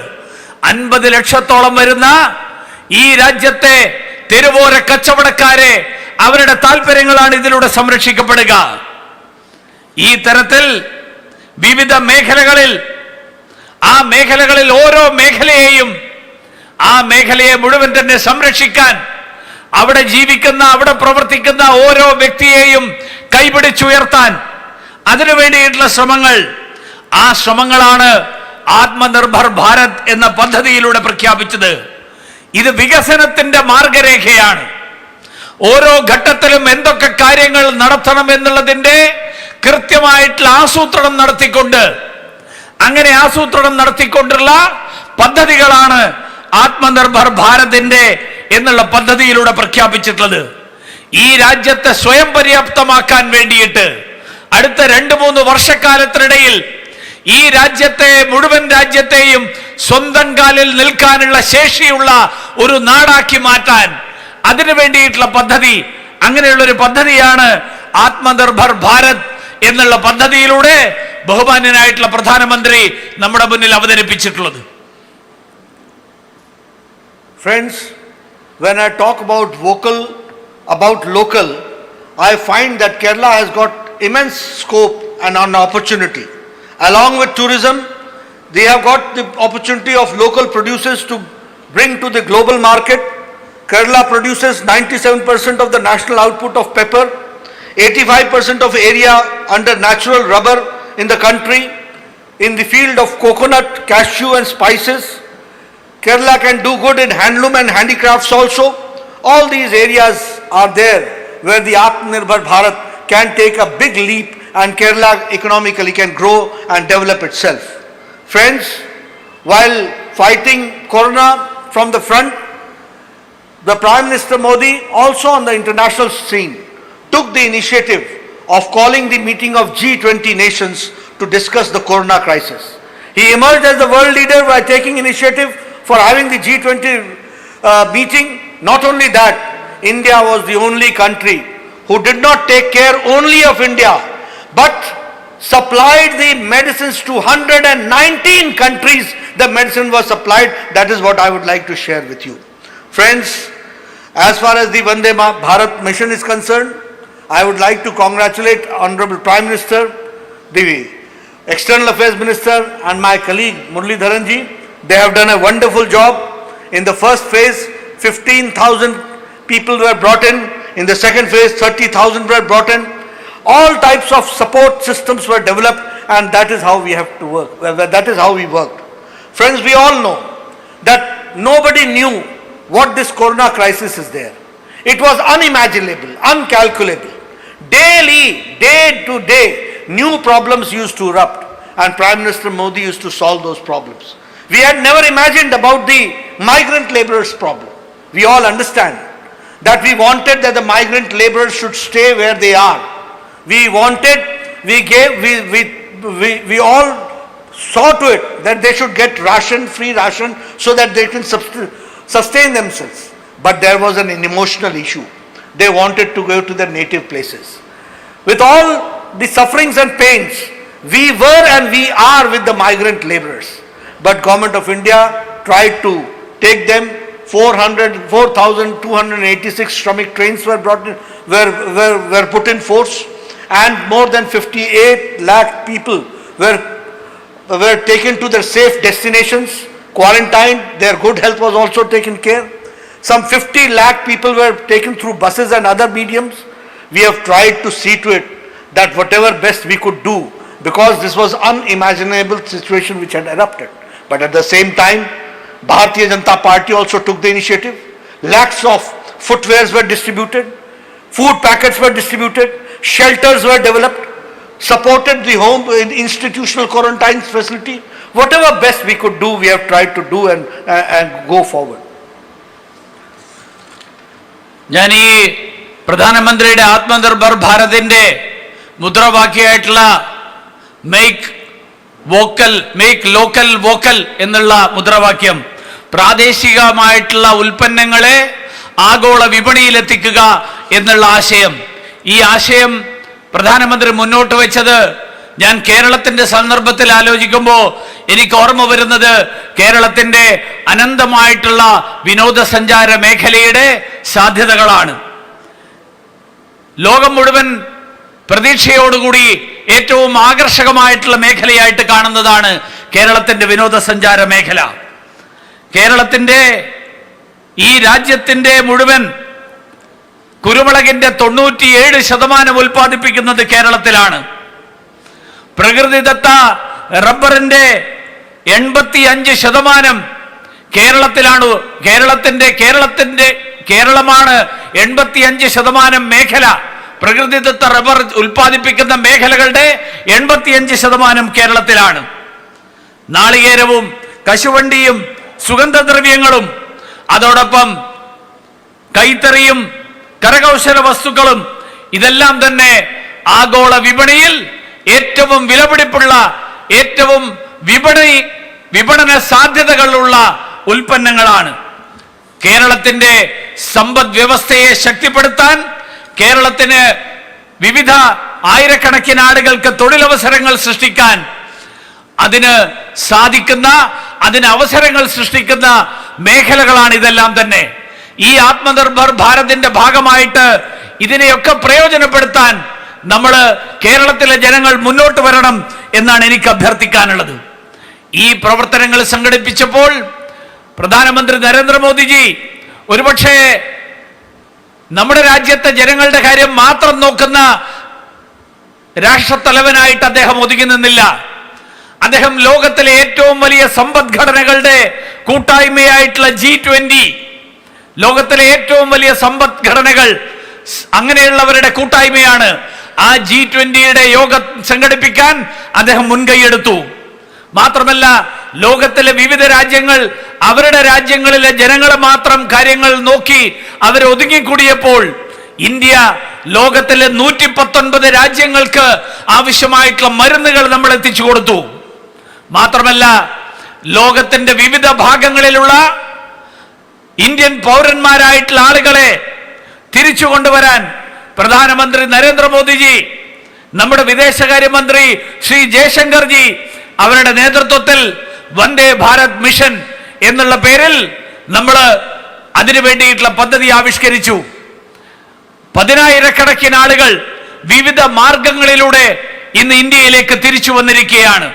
50 ലക്ഷത്തോളം വരുന്ന ഈ രാജ്യത്തെ തെരുവോര കച്ചവടക്കാരെ, അവരുടെ താല്പര്യങ്ങളാണ് ഇതിലൂടെ സംരക്ഷിക്കപ്പെടുക. ഈ തരത്തിൽ വിവിധ മേഖലകളിൽ, ആ മേഖലകളിൽ ഓരോ മേഖലയെയും, ആ മേഖലയെ മുഴുവൻ തന്നെ സംരക്ഷിക്കാൻ, അവിടെ ജീവിക്കുന്ന, അവിടെ പ്രവർത്തിക്കുന്ന ഓരോ വ്യക്തിയെയും കൈപിടിച്ചുയർത്താൻ അതിനു വേണ്ടിയിട്ടുള്ള ശ്രമങ്ങൾ, ആ ശ്രമങ്ങളാണ് ആത്മനിർഭർ ഭാരത് എന്ന പദ്ധതിയിലൂടെ പ്രഖ്യാപിച്ചത്. ഇത് വികസനത്തിന്റെ മാർഗരേഖയാണ്. ഓരോ ഘട്ടത്തിലും എന്തൊക്കെ കാര്യങ്ങൾ നടത്തണം എന്നുള്ളതിന്റെ കൃത്യമായിട്ടുള്ള ആസൂത്രണം നടത്തിക്കൊണ്ട്, അങ്ങനെ ആസൂത്രണം നടത്തിക്കൊണ്ടുള്ള പദ്ധതികളാണ് ആത്മനിർഭർ ഭാരതിന്റെ എന്നുള്ള പദ്ധതിയിലൂടെ പ്രഖ്യാപിച്ചിട്ടുള്ളത്. ഈ രാജ്യത്തെ സ്വയം പര്യാപ്തമാക്കാൻ വേണ്ടിയിട്ട് അടുത്ത 2-3 വർഷക്കാലത്തിനിടയിൽ ഈ രാജ്യത്തെ, മുഴുവൻ രാജ്യത്തെയും സ്വന്തം കാലിൽ നിൽക്കാനുള്ള ശേഷിയുള്ള ഒരു നാടാക്കി മാറ്റാൻ അതിനു വേണ്ടിയിട്ടുള്ള പദ്ധതി, അങ്ങനെയുള്ള ഒരു പദ്ധതിയാണ് ആത്മനിർഭർ ഭാരത് എന്നുള്ള പദ്ധതിയിലൂടെ ബഹുമാന്യനായിട്ടുള്ള പ്രധാനമന്ത്രി നമ്മുടെ മുന്നിൽ അവതരിപ്പിച്ചിട്ടുള്ളത്. Friends, when I talk about vocal, about local, I find that Kerala has got immense scope and an opportunity. Along with tourism, they have got the opportunity of local producers to bring to the global market. Kerala produces 97% of the national output of pepper, 85% of area under natural rubber in the country. In the field of coconut, cashew and spices, Kerala can do good in handloom and handicrafts also. All these areas are there where the Atmanirbhar Bharat can take a big leap and Kerala economically can grow and develop itself. Friends, while fighting Corona from the front, the Prime Minister Modi also on the international scene took the initiative of calling the meeting of G20 nations to discuss the Corona crisis. He emerged as the world leader by taking initiative for having the G20 meeting. Not only that, India was the only country who did not take care only of India, but supplied the medicines to 119 countries. The medicine was supplied. That is what I would like to share with you. Friends, as far as the Vande Bharat mission is concerned, I would like to congratulate Honorable Prime Minister, the External Affairs Minister and my colleague Muralidharan ji. They have done a wonderful job. In the first phase, 15,000 people were brought in. In the second phase, 30,000 were brought in. All types of support systems were developed, and that is how we have to work. That is how we worked. Friends, we all know that nobody knew what this Corona crisis is there. It was unimaginable, uncalculable. Daily, day to day, new problems used to erupt, and Prime Minister Modi used to solve those problems. We had never imagined about the migrant laborers problem. We all understand that we wanted that the migrant laborers should stay where they are. We wanted, we all saw to it that they should get ration, free ration, so that they can sustain themselves. But there was an emotional issue. They wanted to go to their native places. With all the sufferings and pains, we were and we are with the migrant laborers. But Government of India tried to take them. 4,286 Shramik trains were brought in, were put in force, and more than 58 lakh people were taken to their safe destinations, quarantined. Their good health was also taken care. Some 50 lakh people were taken through buses and other mediums. We have tried to see to it that whatever best we could do, because this was unimaginable situation which had erupted. But at the same time, Bharatiya Janata Party also took the initiative. Lakhs of footwears were distributed, food packets were distributed, shelters were developed, supported the home institutional quarantine facility. Whatever best we could do, we have tried to do and go forward. ഞാൻ ഈ പ്രധാനമന്ത്രിയുടെ Atmanirbhar ഭാരതിന്റെ മുദ്രാവാക്യമായിട്ടുള്ള make local vocal എന്നുള്ള മുദ്രാവാക്യം, പ്രാദേശികമായിട്ടുള്ള ഉൽപ്പന്നങ്ങളെ ആഗോള വിപണിയിലെത്തിക്കുക എന്നുള്ള ആശയം, ഈ ആശയം പ്രധാനമന്ത്രി മുന്നോട്ട് വെച്ചത് ഞാൻ കേരളത്തിന്റെ സന്ദർഭത്തിൽ ആലോചിക്കുമ്പോൾ എനിക്ക് ഓർമ്മ വരുന്നത് കേരളത്തിന്റെ അനന്തമായിട്ടുള്ള വിനോദസഞ്ചാര മേഖലയുടെ സാധ്യതകളാണ്. ലോകം മുഴുവൻ പ്രതീക്ഷയോടുകൂടി ഏറ്റവും ആകർഷകമായിട്ടുള്ള മേഖലയായിട്ട് കാണുന്നതാണ് കേരളത്തിന്റെ വിനോദസഞ്ചാര മേഖല. കേരളത്തിന്റെ ഈ രാജ്യത്തിന്റെ മുഴുവൻ കുരുമുളകിന്റെ 97% ഉൽപ്പാദിപ്പിക്കുന്നത് കേരളത്തിലാണ്. പ്രകൃതിദത്ത റബ്ബറിന്റെ 85% കേരളത്തിലാണ്. കേരളമാണ് 85% മേഖല. പ്രകൃതിദത്ത റബ്ബർ ഉൽപ്പാദിപ്പിക്കുന്ന മേഖലകളുടെ 85% കേരളത്തിലാണ്. നാളികേരവും കശുവണ്ടിയും സുഗന്ധദ്രവ്യങ്ങളും അതോടൊപ്പം കൈത്തറിയും കരകൗശല വസ്തുക്കളും ഇതെല്ലാം തന്നെ ആഗോള വിപണിയിൽ ഏറ്റവും വിലപിടിപ്പുള്ള, ഏറ്റവും വിപണന സാധ്യതകളുള്ള ഉൽപ്പന്നങ്ങളാണ്. കേരളത്തിന്റെ സമ്പദ് വ്യവസ്ഥയെ ശക്തിപ്പെടുത്താൻ, കേരളത്തിന് വിവിധ ആയിരക്കണക്കിന് ആളുകൾക്ക് തൊഴിലവസരങ്ങൾ സൃഷ്ടിക്കാൻ അതിന് സാധിക്കുന്ന, അതിന് അവസരങ്ങൾ സൃഷ്ടിക്കുന്ന മേഖലകളാണ് ഇതെല്ലാം തന്നെ. ഈ ആത്മനിർഭർ ഭാരതിന്റെ ഭാഗമായിട്ട് ഇതിനെയൊക്കെ പ്രയോജനപ്പെടുത്താൻ നമ്മൾ കേരളത്തിലെ ജനങ്ങൾ മുന്നോട്ട് വരണം എന്നാണ് എനിക്ക് അഭ്യർത്ഥിക്കാനുള്ളത്. ഈ പ്രവർത്തനങ്ങൾ സംഘടിപ്പിച്ചപ്പോൾ പ്രധാനമന്ത്രി നരേന്ദ്രമോദിജി ഒരുപക്ഷെ നമ്മുടെ രാജ്യത്തെ ജനങ്ങളുടെ കാര്യം മാത്രം നോക്കുന്ന രാഷ്ട്രത്തലവനായിട്ട് അദ്ദേഹം ഒതുങ്ങി നിന്നില്ല. അദ്ദേഹം ലോകത്തിലെ ഏറ്റവും വലിയ സമ്പദ്ഘടനകളുടെ കൂട്ടായ്മയായിട്ടുള്ള G20, ലോകത്തിലെ ഏറ്റവും വലിയ സമ്പദ്ഘടനകൾ അങ്ങനെയുള്ളവരുടെ കൂട്ടായ്മയാണ്. ആ G20യുടെ യോഗം സംഘടിപ്പിക്കാൻ അദ്ദേഹം മുൻകൈയെടുത്തു. മാത്രമല്ല, ലോകത്തിലെ വിവിധ രാജ്യങ്ങൾ അവരുടെ രാജ്യങ്ങളിലെ ജനങ്ങളെ മാത്രം കാര്യങ്ങൾ നോക്കി അവർ ഒതുങ്ങിക്കൂടിയപ്പോൾ ഇന്ത്യ ലോകത്തിലെ 119 രാജ്യങ്ങൾക്ക് ആവശ്യമായിട്ടുള്ള മരുന്നുകൾ നമ്മൾ എത്തിച്ചു കൊടുത്തു. മാത്രമല്ല, ലോകത്തിന്റെ വിവിധ ഭാഗങ്ങളിലുള്ള ഇന്ത്യൻ പൗരന്മാരായിട്ടുള്ള ആളുകളെ തിരിച്ചു കൊണ്ടുവരാൻ പ്രധാനമന്ത്രി നരേന്ദ്രമോദിജി, നമ്മുടെ വിദേശകാര്യമന്ത്രി ശ്രീ ജയശങ്കർജി അവരുടെ നേതൃത്വത്തിൽ വന്ദേ ഭാരത് മിഷൻ എന്നുള്ള പേരിൽ നമ്മൾ അതിനു വേണ്ടിയിട്ടുള്ള പദ്ധതി ആവിഷ്കരിച്ചു. 10,000-കണക്കിന് ആളുകൾ വിവിധ മാർഗങ്ങളിലൂടെ ഇന്ന് ഇന്ത്യയിലേക്ക് തിരിച്ചു വന്നിരിക്കുകയാണ്.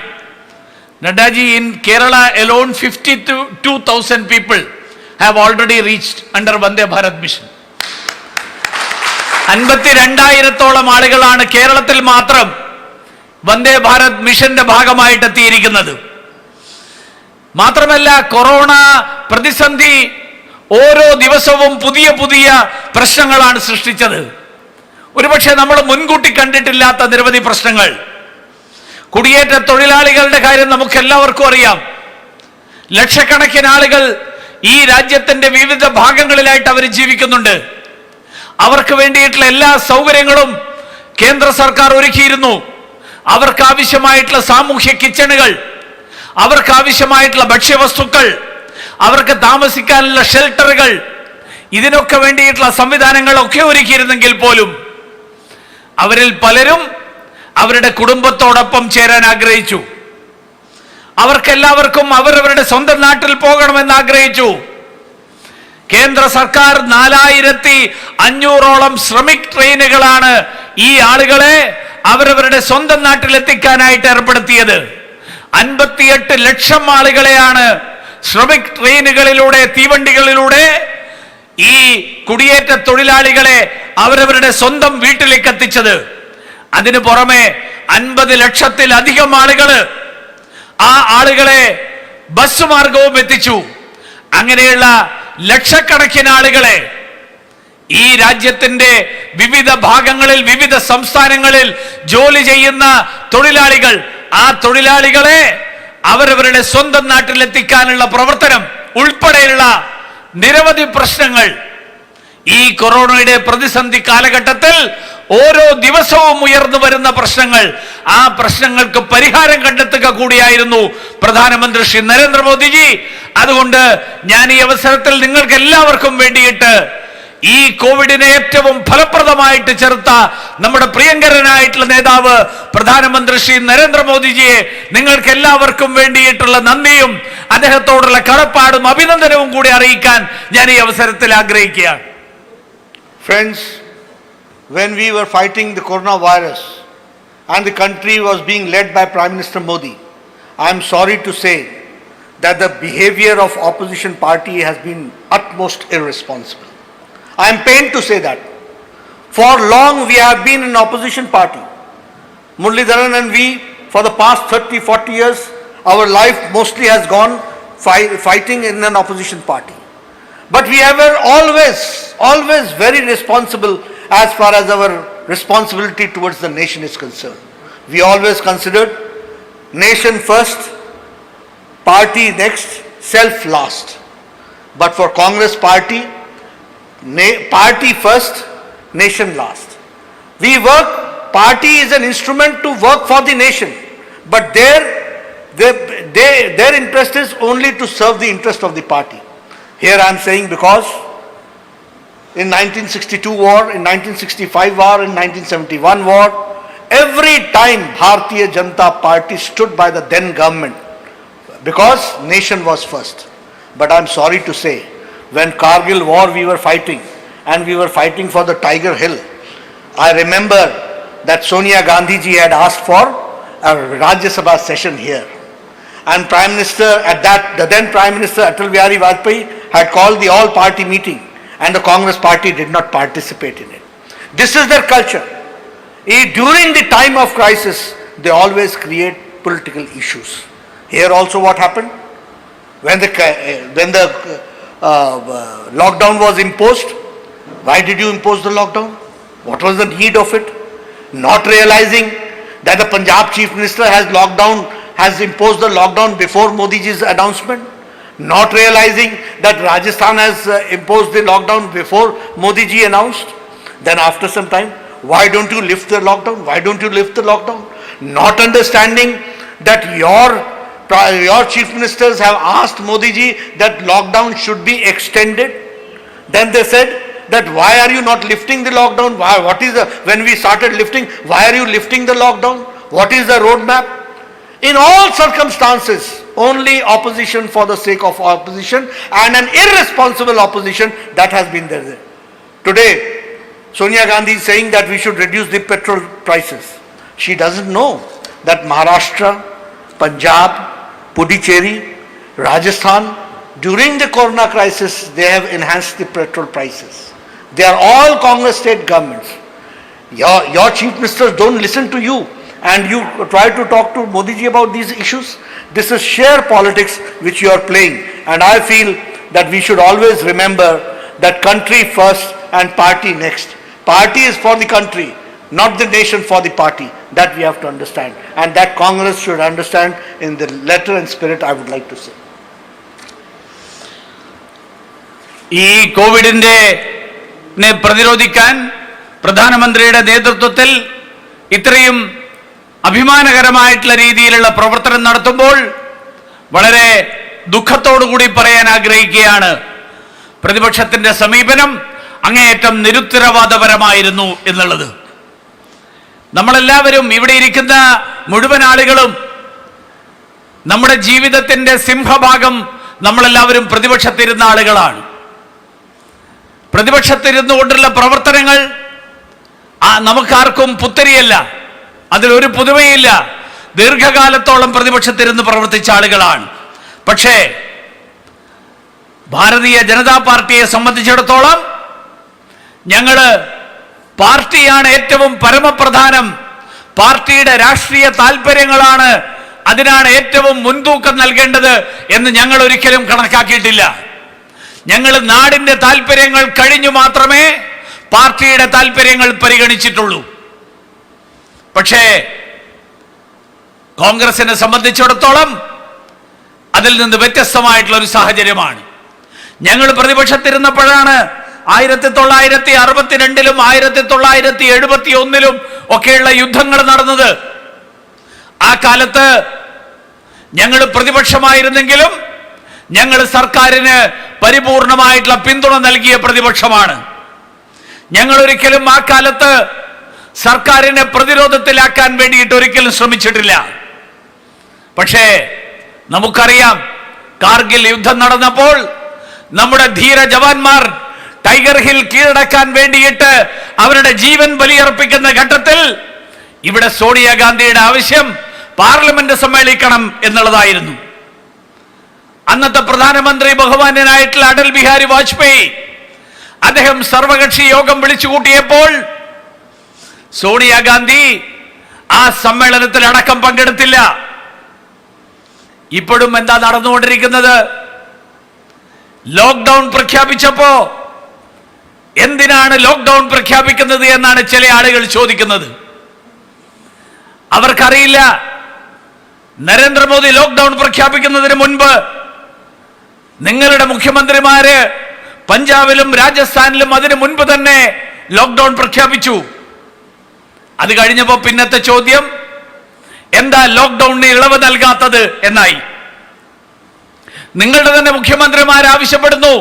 നഡ്ഡാജി, in Kerala alone 52,000 people have already reached under Vande Bharat mission. 52,000-ഓളം ആളുകളാണ് കേരളത്തിൽ മാത്രം വന്ദേ ഭാരത് മിഷന്റെ ഭാഗമായിട്ട് എത്തിയിരിക്കുന്നത്. മാത്രമല്ല, കൊറോണ പ്രതിസന്ധി ഓരോ ദിവസവും പുതിയ പുതിയ പ്രശ്നങ്ങളാണ് സൃഷ്ടിച്ചത്. ഒരുപക്ഷെ നമ്മൾ മുൻകൂട്ടി കണ്ടിട്ടില്ലാത്ത നിരവധി പ്രശ്നങ്ങൾ. കുടിയേറ്റ തൊഴിലാളികളുടെ കാര്യം നമുക്ക് എല്ലാവർക്കും അറിയാം. ലക്ഷക്കണക്കിന് ആളുകൾ ഈ രാജ്യത്തിന്റെ വിവിധ ഭാഗങ്ങളിലായിട്ട് അവർ ജീവിക്കുന്നുണ്ട്. അവർക്ക് വേണ്ടിയിട്ടുള്ള എല്ലാ സൗകര്യങ്ങളും കേന്ദ്ര സർക്കാർ ഒരുക്കിയിരുന്നു. അവർക്ക് ആവശ്യമായിട്ടുള്ള സാമൂഹ്യ കിച്ചണുകൾ, അവർക്ക് ആവശ്യമായിട്ടുള്ള ഭക്ഷ്യവസ്തുക്കൾ, അവർക്ക് താമസിക്കാനുള്ള ഷെൽട്ടറുകൾ, ഇതിനൊക്കെ വേണ്ടിയിട്ടുള്ള സംവിധാനങ്ങളൊക്കെ ഒരുക്കിയിരുന്നെങ്കിൽ പോലും അവരിൽ പലരും അവരുടെ കുടുംബത്തോടൊപ്പം ചേരാൻ ആഗ്രഹിച്ചു. അവർക്കെല്ലാവർക്കും അവരവരുടെ സ്വന്തം നാട്ടിൽ പോകണമെന്ന് ആഗ്രഹിച്ചു. കേന്ദ്ര സർക്കാർ 4,500ഓളം ശ്രമിക് ട്രെയിനുകളാണ് ഈ ആളുകളെ അവരവരുടെ സ്വന്തം നാട്ടിൽ എത്തിക്കാനായിട്ട് ഏർപ്പെടുത്തിയത്. 58 ലക്ഷം ആളുകളെയാണ് ശ്രമിക് ട്രെയിനുകളിലൂടെ, തീവണ്ടികളിലൂടെ ഈ കുടിയേറ്റ തൊഴിലാളികളെ അവരവരുടെ സ്വന്തം വീട്ടിലേക്ക് എത്തിച്ചത്. അതിനു പുറമെ 50 ലക്ഷത്തിലധികം ആളുകൾ ആ ആളുകളെ ബസ് മാർഗവും എത്തിച്ചു. അങ്ങനെയുള്ള ലക്ഷക്കണക്കിന് ആളുകളെ ഈ രാജ്യത്തിന്റെ വിവിധ ഭാഗങ്ങളിൽ, വിവിധ സംസ്ഥാനങ്ങളിൽ ജോലി ചെയ്യുന്ന തൊഴിലാളികൾ, ആ തൊഴിലാളികളെ അവരവരുടെ സ്വന്തം നാട്ടിലെത്തിക്കാനുള്ള പ്രവർത്തനം ഉൾപ്പെടെയുള്ള നിരവധി പ്രശ്നങ്ങൾ ഈ കൊറോണയുടെ പ്രതിസന്ധി കാലഘട്ടത്തിൽ ഓരോ ദിവസവും ഉയർന്നു വരുന്ന പ്രശ്നങ്ങൾ, ആ പ്രശ്നങ്ങൾക്ക് പരിഹാരം കണ്ടെത്തുക കൂടിയായിരുന്നു പ്രധാനമന്ത്രി ശ്രീ നരേന്ദ്രമോദിജി. അതുകൊണ്ട് ഞാൻ ഈ അവസരത്തിൽ നിങ്ങൾക്ക് എല്ലാവർക്കും വേണ്ടിയിട്ട് ഈ കോവിഡിനെ ഏറ്റവും ഫലപ്രദമായിട്ട് ചെറുത്ത നമ്മുടെ പ്രിയങ്കരനായിട്ടുള്ള നേതാവ് പ്രധാനമന്ത്രി ശ്രീ നരേന്ദ്രമോദിജിയെ നിങ്ങൾക്ക് എല്ലാവർക്കും വേണ്ടിയിട്ടുള്ള നന്ദിയും അദ്ദേഹത്തോടുള്ള കടപ്പാടും അഭിനന്ദനവും കൂടി അറിയിക്കാൻ ഞാൻ ഈ അവസരത്തിൽ ആഗ്രഹിക്കുകയാണ്. Friends, when we were fighting the coronavirus and the country was being led by Prime Minister Modi, I am sorry to say that the behavior of opposition party has been utmost irresponsible. I am pained to say that. For long we have been an opposition party. Muralidharan and we, for the past 30-40 years, our life mostly has gone fighting in an opposition party. But we were always very responsible as far as our responsibility towards the nation is concerned. We always considered nation first, party next, self last. But for Congress party, party first, nation last. We work, party is an instrument to work for the nation, but their interest is only to serve the interest of the party. Here I am saying because in 1962 war, in 1965 war, in 1971 war, every time Bharatiya Janata Party stood by the then government because nation was first. But I am sorry to say, when Kargil war we were fighting and we were fighting for the Tiger Hill, I remember that Sonia Gandhi ji had asked for a Rajya Sabha session here. And Prime Minister, the then Prime Minister Atal Bihari Vajpayee had called the all-party meeting, and the Congress party did not participate in it. This is their culture. During the time of crisis, they always create political issues. Here also what happened? When the lockdown was imposed, why did you impose the lockdown? What was the need of it? Not realizing that the Punjab Chief Minister has imposed the lockdown before Modi ji's announcement. Not realizing that Rajasthan has imposed the lockdown before Modi ji announced. Then after some time, why don't you lift the lockdown? Why don't you lift the lockdown? Not understanding that your chief ministers have asked Modi ji that lockdown should be extended. Then they said that why are you not lifting the lockdown? When we started lifting, why are you lifting the lockdown? What is the roadmap? In all circumstances, only opposition for the sake of opposition, and an irresponsible opposition that has been there. Today, Sonia Gandhi is saying that we should reduce the petrol prices. She doesn't know that Maharashtra, Punjab, Puducherry, Rajasthan, during the corona crisis, they have enhanced the petrol prices. They are all Congress state governments. Your chief ministers don't listen to you, and you try to talk to Modi ji about these issues. This is sheer politics which you are playing, and I feel that we should always remember that country first and party next. Party is for the country, not the nation for the party. That we have to understand, and that Congress should understand in the letter and spirit, I would like to say. ഈ കോവിഡിനെ പ്രതിരോധിക്കാൻ പ്രധാനമന്ത്രിയുടെ നേതൃത്വത്തിൽ ഇത്രയും അഭിമാനകരമായിട്ടുള്ള രീതിയിലുള്ള പ്രവർത്തനം നടത്തുമ്പോൾ വളരെ ദുഃഖത്തോടുകൂടി പറയാൻ ആഗ്രഹിക്കുകയാണ്, പ്രതിപക്ഷത്തിന്റെ സമീപനം അങ്ങേയറ്റം നിരുത്തരവാദപരമായിരുന്നു എന്നുള്ളത്. നമ്മളെല്ലാവരും ഇവിടെ ഇരിക്കുന്ന മുഴുവൻ ആളുകളും നമ്മുടെ ജീവിതത്തിന്റെ സിംഹഭാഗം നമ്മളെല്ലാവരും പ്രതിപക്ഷത്തിരുന്ന ആളുകളാണ്. പ്രതിപക്ഷത്തിരുന്നു കൊണ്ടുള്ള പ്രവർത്തനങ്ങൾ നമുക്കാർക്കും പുത്തരിയല്ല, അതിലൊരു പുതുമയില്ല. ദീർഘകാലത്തോളം പ്രതിപക്ഷത്തിരുന്ന് പ്രവർത്തിച്ച ആളുകളാണ്. പക്ഷേ ഭാരതീയ ജനതാ പാർട്ടിയെ സംബന്ധിച്ചിടത്തോളം ഞങ്ങള് പാർട്ടിയാണ് ഏറ്റവും പരമപ്രധാനം, പാർട്ടിയുടെ രാഷ്ട്രീയ താല്പര്യങ്ങളാണ് അതിനാണ് ഏറ്റവും മുൻതൂക്കം നൽകേണ്ടത് എന്ന് ഞങ്ങൾ ഒരിക്കലും കണക്കാക്കിയിട്ടില്ല. ഞങ്ങൾ നാടിന്റെ താല്പര്യങ്ങൾ കഴിഞ്ഞു മാത്രമേ പാർട്ടിയുടെ താല്പര്യങ്ങൾ പരിഗണിച്ചിട്ടുള്ളൂ. പക്ഷേ കോൺഗ്രസിനെ സംബന്ധിച്ചിടത്തോളം അതിൽ നിന്ന് വ്യത്യസ്തമായിട്ടുള്ള ഒരു സാഹചര്യമാണ്. ഞങ്ങൾ പ്രതിപക്ഷത്തിരുന്നപ്പോഴാണ് 1962 1971 ഒക്കെയുള്ള യുദ്ധങ്ങൾ നടന്നത്. ആ കാലത്ത് ഞങ്ങൾ പ്രതിപക്ഷമായിരുന്നെങ്കിലും ഞങ്ങൾ സർക്കാരിന് പരിപൂർണമായിട്ടുള്ള പിന്തുണ നൽകിയ പ്രതിപക്ഷമാണ്. ഞങ്ങൾ ഒരിക്കലും ആ കാലത്ത് സർക്കാരിനെ പ്രതിരോധത്തിലാക്കാൻ വേണ്ടിയിട്ട് ഒരിക്കലും ശ്രമിച്ചിട്ടില്ല. പക്ഷേ നമുക്കറിയാം, കാർഗിൽ യുദ്ധം നടന്നപ്പോൾ നമ്മുടെ ധീര ജവാന്മാർ ടൈഗർ ഹിൽ കീഴടക്കാൻ വേണ്ടിയിട്ട് അവരുടെ ജീവൻ ബലിയർപ്പിക്കുന്ന ഘട്ടത്തിൽ ഇവിടെ സോണിയാഗാന്ധിയുടെ ആവശ്യം പാർലമെന്റ് സമ്മേളിക്കണം എന്നുള്ളതായിരുന്നു. അന്നത്തെ പ്രധാനമന്ത്രി ബഹുമാന്യനായിട്ടുള്ള അടൽ ബിഹാരി വാജ്പേയി അദ്ദേഹം സർവകക്ഷി യോഗം വിളിച്ചുകൂട്ടിയപ്പോൾ സോണിയാഗാന്ധി ആ സമ്മേളനത്തിൽ അടക്കം പങ്കെടുത്തില്ല. ഇപ്പോഴും എന്താ നടന്നുകൊണ്ടിരിക്കുന്നത്? ലോക്ക്ഡൌൺ പ്രഖ്യാപിച്ചപ്പോ എന്തിനാണ് ലോക്ക്ഡൌൺ പ്രഖ്യാപിക്കുന്നത് എന്നാണ് ചില ആളുകൾ ചോദിക്കുന്നത്. അവർക്കറിയില്ല, നരേന്ദ്രമോദി ലോക്ക്ഡൌൺ പ്രഖ്യാപിക്കുന്നതിന് മുൻപ് നിങ്ങളുടെ മുഖ്യമന്ത്രിമാര് പഞ്ചാബിലും രാജസ്ഥാനിലും അതിനു മുൻപ് തന്നെ ലോക്ക്ഡൌൺ പ്രഖ്യാപിച്ചു. അത് കഴിഞ്ഞപ്പോ പിന്നത്തെ ചോദ്യം, എന്താ ലോക്ക്ഡൌണിന് ഇളവ് നൽകാത്തത് എന്നായി. നിങ്ങളുടെ തന്നെ മുഖ്യമന്ത്രിമാർ ആവശ്യപ്പെടുന്നു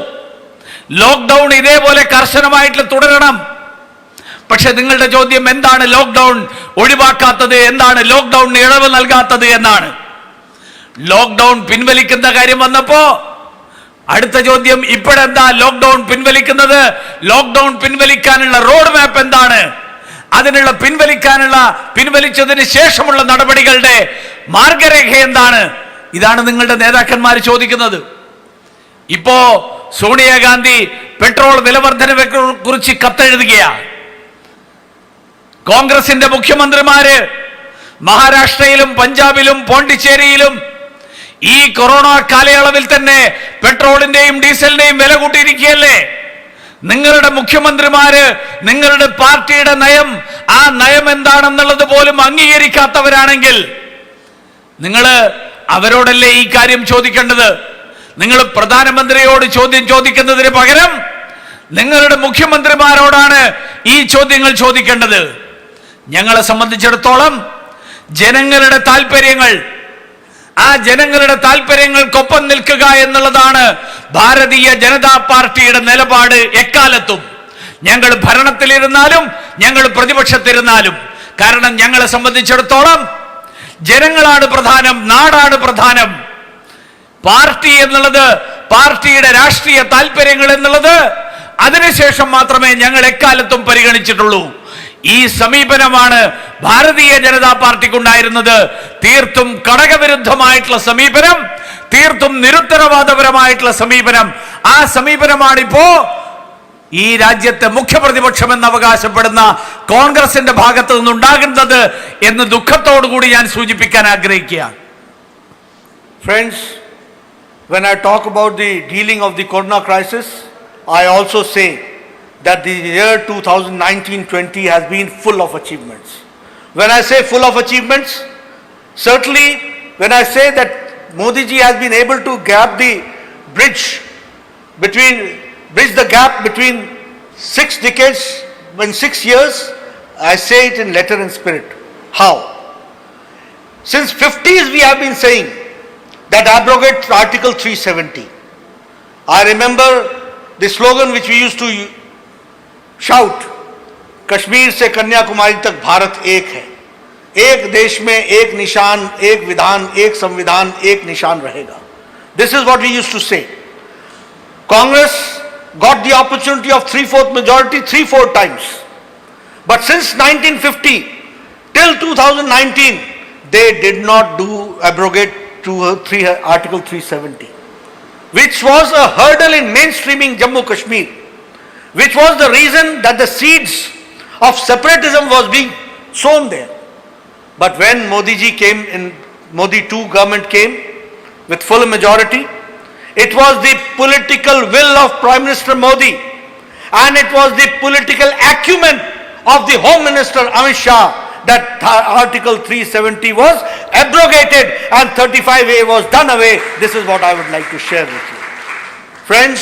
ലോക്ക്ഡൌൺ ഇതേപോലെ കർശനമായിട്ട് തുടരണം. പക്ഷെ നിങ്ങളുടെ ചോദ്യം എന്താണ് ലോക്ക്ഡൌൺ ഒഴിവാക്കാത്തത്, എന്താണ് ലോക്ക്ഡൌണിന് ഇളവ് നൽകാത്തത് എന്നാണ്. ലോക്ക്ഡൌൺ പിൻവലിക്കുന്ന കാര്യം വന്നപ്പോ അടുത്ത ചോദ്യം, ഇപ്പോഴെന്താ ലോക്ക്ഡൌൺ പിൻവലിക്കുന്നത്, ലോക്ക്ഡൌൺ പിൻവലിക്കാനുള്ള റോഡ് മാപ്പ് എന്താണ്? അതിനുള്ള പിൻവലിച്ചതിന് ശേഷമുള്ള നടപടികളുടെ മാർഗരേഖ എന്താണ്? ഇതാണ് നിങ്ങളുടെ നേതാക്കന്മാർ ചോദിക്കുന്നത്. ഇപ്പോ സോണിയാഗാന്ധി പെട്രോൾ വിലവർദ്ധനയെ കുറിച്ച് കത്തെഴുതുകയാണ്. കോൺഗ്രസിന്റെ മുഖ്യമന്ത്രിമാര് മഹാരാഷ്ട്രയിലും പഞ്ചാബിലും പോണ്ടിച്ചേരിയിലും ഈ കൊറോണ കാലയളവിൽ തന്നെ പെട്രോളിന്റെയും ഡീസലിന്റെയും വില കൂട്ടിയിരിക്കുകയല്ലേ? നിങ്ങളുടെ മുഖ്യമന്ത്രിമാര് നിങ്ങളുടെ പാർട്ടിയുടെ നയം, ആ നയം എന്താണെന്നുള്ളത് പോലും അംഗീകരിക്കാത്തവരാണെങ്കിൽ നിങ്ങൾ അവരോടല്ലേ ഈ കാര്യം ചോദിക്കേണ്ടത്? നിങ്ങൾ പ്രധാനമന്ത്രിയോട് ചോദ്യം ചോദിക്കുന്നതിന് പകരം നിങ്ങളുടെ മുഖ്യമന്ത്രിമാരോടാണ് ഈ ചോദ്യങ്ങൾ ചോദിക്കേണ്ടത്. ഞങ്ങളെ സംബന്ധിച്ചിടത്തോളം ജനങ്ങളുടെ താല്പര്യങ്ങൾ, ആ ജനങ്ങളുടെ താല്പര്യങ്ങൾക്കൊപ്പം നിൽക്കുക എന്നുള്ളതാണ് ഭാരതീയ ജനതാ പാർട്ടിയുടെ നിലപാട്. എക്കാലത്തും ഞങ്ങൾ ഭരണത്തിലിരുന്നാലും ഞങ്ങൾ പ്രതിപക്ഷത്തിരുന്നാലും. കാരണം ഞങ്ങളെ സംബന്ധിച്ചിടത്തോളം ജനങ്ങളാണ് പ്രധാനം, നാടാണ് പ്രധാനം. പാർട്ടി എന്നുള്ളത്, പാർട്ടിയുടെ രാഷ്ട്രീയ താല്പര്യങ്ങൾ എന്നുള്ളത് അതിനുശേഷം മാത്രമേ ഞങ്ങൾ എക്കാലത്തും പരിഗണിച്ചിട്ടുള്ളൂ. ഈ സമീപനമാണ് ഭാരതീയ ജനതാ പാർട്ടിക്കുണ്ടായിരുന്നത്. തീർത്തും ഘടകവിരുദ്ധമായിട്ടുള്ള സമീപനം, തീർത്തും നിരുത്തരവാദപരമായിട്ടുള്ള സമീപനം. ആ സമീപനമാണിപ്പോ ഈ രാജ്യത്തെ മുഖ്യപ്രതിപക്ഷം എന്ന് അവകാശപ്പെടുന്ന കോൺഗ്രസിന്റെ ഭാഗത്തു നിന്നുണ്ടാകുന്നത് എന്ന് ദുഃഖത്തോടുകൂടി ഞാൻ സൂചിപ്പിക്കാൻ ആഗ്രഹിക്കുകയാണ്. Friends, when I talk about the dealing of the corona crisis, I also say that the year 2019-20 has been full of achievements. When I say full of achievements, certainly when I say that Modi ji has been able to bridge the gap between 6 decades, in 6 years, I say it in letter and spirit. How? Since 50s we have been saying that abrogate Article 370. I remember the slogan which we used to shout, Kashmir से कन्याकुमारी तक भारत एक है, एक देश में एक निशान, एक विधान, एक संविधान, एक निशान रहेगा. This is what we used to say. Congress got the opportunity of 3/4 majority 3-4 times. But since 1950 till 2019, they did not abrogate Article 370, which was a hurdle in mainstreaming Jammu Kashmir, which was the reason that the seeds of separatism was being sown there. But when Modi ji came in, Modi 2 government came with full majority, it was the political will of Prime Minister Modi and it was the political acumen of the Home Minister Amit Shah that Article 370 was abrogated and 35A was done away. This is what I would like to share with you. Friends,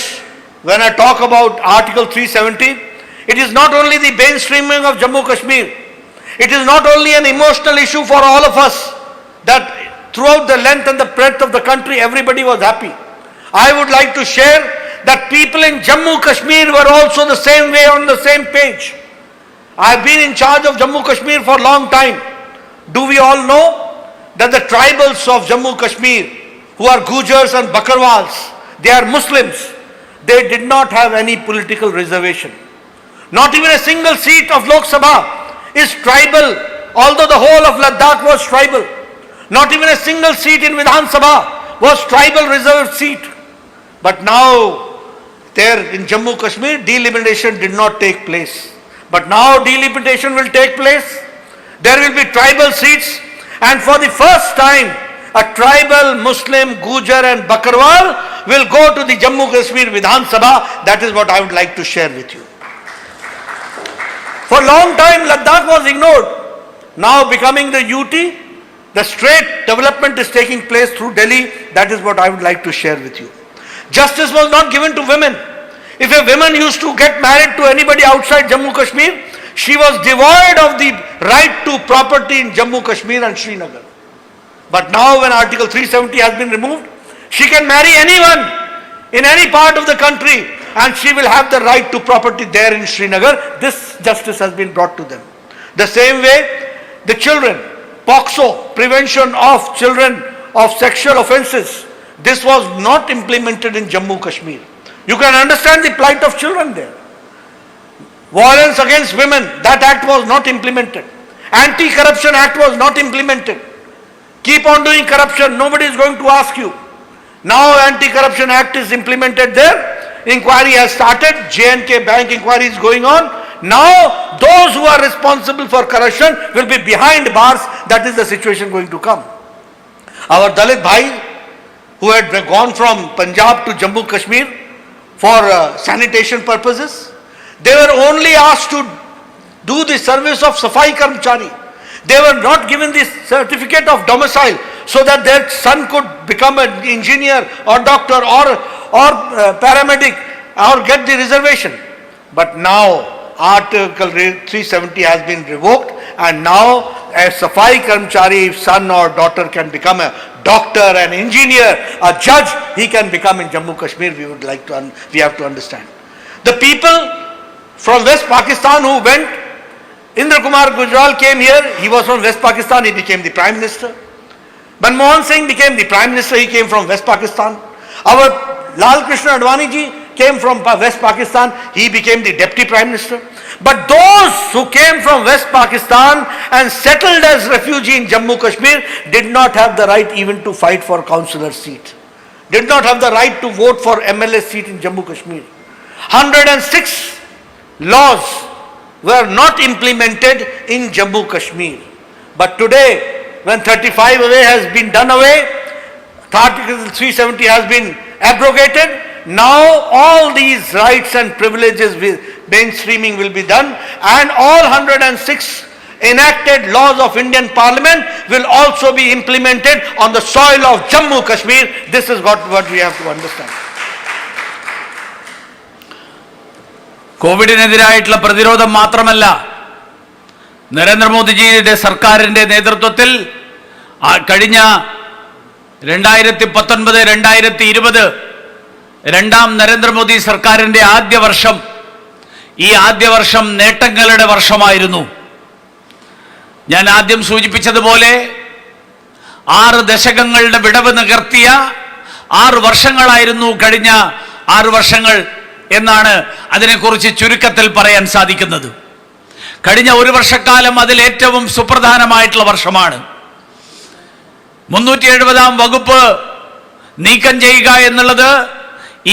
when I talk about Article 370, it is not only the mainstreaming of Jammu Kashmir, it is not only an emotional issue for all of us, that throughout the length and the breadth of the country everybody was happy. I would like to share that people in Jammu Kashmir were also the same way, on the same page. I have been in charge of Jammu Kashmir for a long time. Do we all know that the tribals of Jammu Kashmir, who are Gujars and Bakarwals, they are Muslims. They did not have any political reservation. Not even a single seat of Lok Sabha is tribal, although the whole of Ladakh was tribal. Not even a single seat in Vidhan Sabha was tribal reserved seat. But now, there in Jammu Kashmir, delimitation did not take place. But now delimitation will take place. There will be tribal seats, and for the first time, a tribal Muslim, Gujar and Bakarwal will go to the Jammu Kashmir Vidhan Sabha. That is what I would like to share with you. For a long time, Ladakh was ignored. Now becoming the UT, the straight development is taking place through Delhi. That is what I would like to share with you. Justice was not given to women. If a woman used to get married to anybody outside Jammu Kashmir, she was devoid of the right to property in Jammu Kashmir and Srinagar. But now when Article 370 has been removed, she can marry anyone in any part of the country and she will have the right to property there in Srinagar. This justice has been brought to them. The same way, the children, POCSO, prevention of children of sexual offences, this was not implemented in Jammu Kashmir. You can understand the plight of children there. Violence against women, that act was not implemented. Anti-corruption act was not implemented. Keep on doing corruption, nobody is going to ask you. Now anti-corruption act is implemented there. Inquiry has started, J&K bank inquiry is going on. Now those who are responsible for corruption will be behind bars. That is the situation going to come. Our Dalit Bhai, who had gone from Punjab to Jammu Kashmir for sanitation purposes, they were only asked to do the service of Safai Karmchari. They were not given the certificate of domicile so that their son could become an engineer or doctor or paramedic or get the reservation. But now Article 370 has been revoked, and now a Safai Karmchari son or daughter can become a doctor, an engineer, a judge. He can become in Jammu Kashmir. We have to understand. The people from West Pakistan who went, Indra Kumar Gujral came here. He was from West Pakistan. He became the Prime Minister. Manmohan Singh became the Prime Minister. He came from West Pakistan. Our Lal Krishna Advani ji came from West Pakistan. He became the Deputy Prime Minister. But those who came from West Pakistan and settled as refugee in Jammu Kashmir did not have the right even to fight for councillor seat. Did not have the right to vote for MLA seat in Jammu Kashmir. 106 laws were not implemented in Jammu Kashmir. But today, when 35 away has been done away, Article 370 has been abrogated. Now all these rights and privileges with mainstreaming will be done, and all 106 enacted laws of Indian Parliament will also be implemented on the soil of Jammu Kashmir. This is what we have to understand. കോവിഡിനെതിരായിട്ടുള്ള പ്രതിരോധം മാത്രമല്ല, നരേന്ദ്രമോദിജിയുടെ സർക്കാരിന്റെ നേതൃത്വത്തിൽ കഴിഞ്ഞ 2019-2020 രണ്ടാം നരേന്ദ്രമോദി സർക്കാരിന്റെ ആദ്യ വർഷം, ഈ ആദ്യ വർഷം നേട്ടങ്ങളുടെ വർഷമായിരുന്നു. ഞാൻ ആദ്യം സൂചിപ്പിച്ചതുപോലെ 6 ദശകങ്ങളുടെ വിടവ് നികർത്തിയ 6 വർഷങ്ങളായിരുന്നു കഴിഞ്ഞ 6 വർഷങ്ങൾ എന്നാണ് അതിനെക്കുറിച്ച് ചുരുക്കത്തിൽ പറയാൻ സാധിക്കുന്നത്. കഴിഞ്ഞ ഒരു വർഷക്കാലം അതിൽ ഏറ്റവും സുപ്രധാനമായിട്ടുള്ള വർഷമാണ്. 370-ാം വകുപ്പ് നീക്കം ചെയ്യുക എന്നുള്ളത്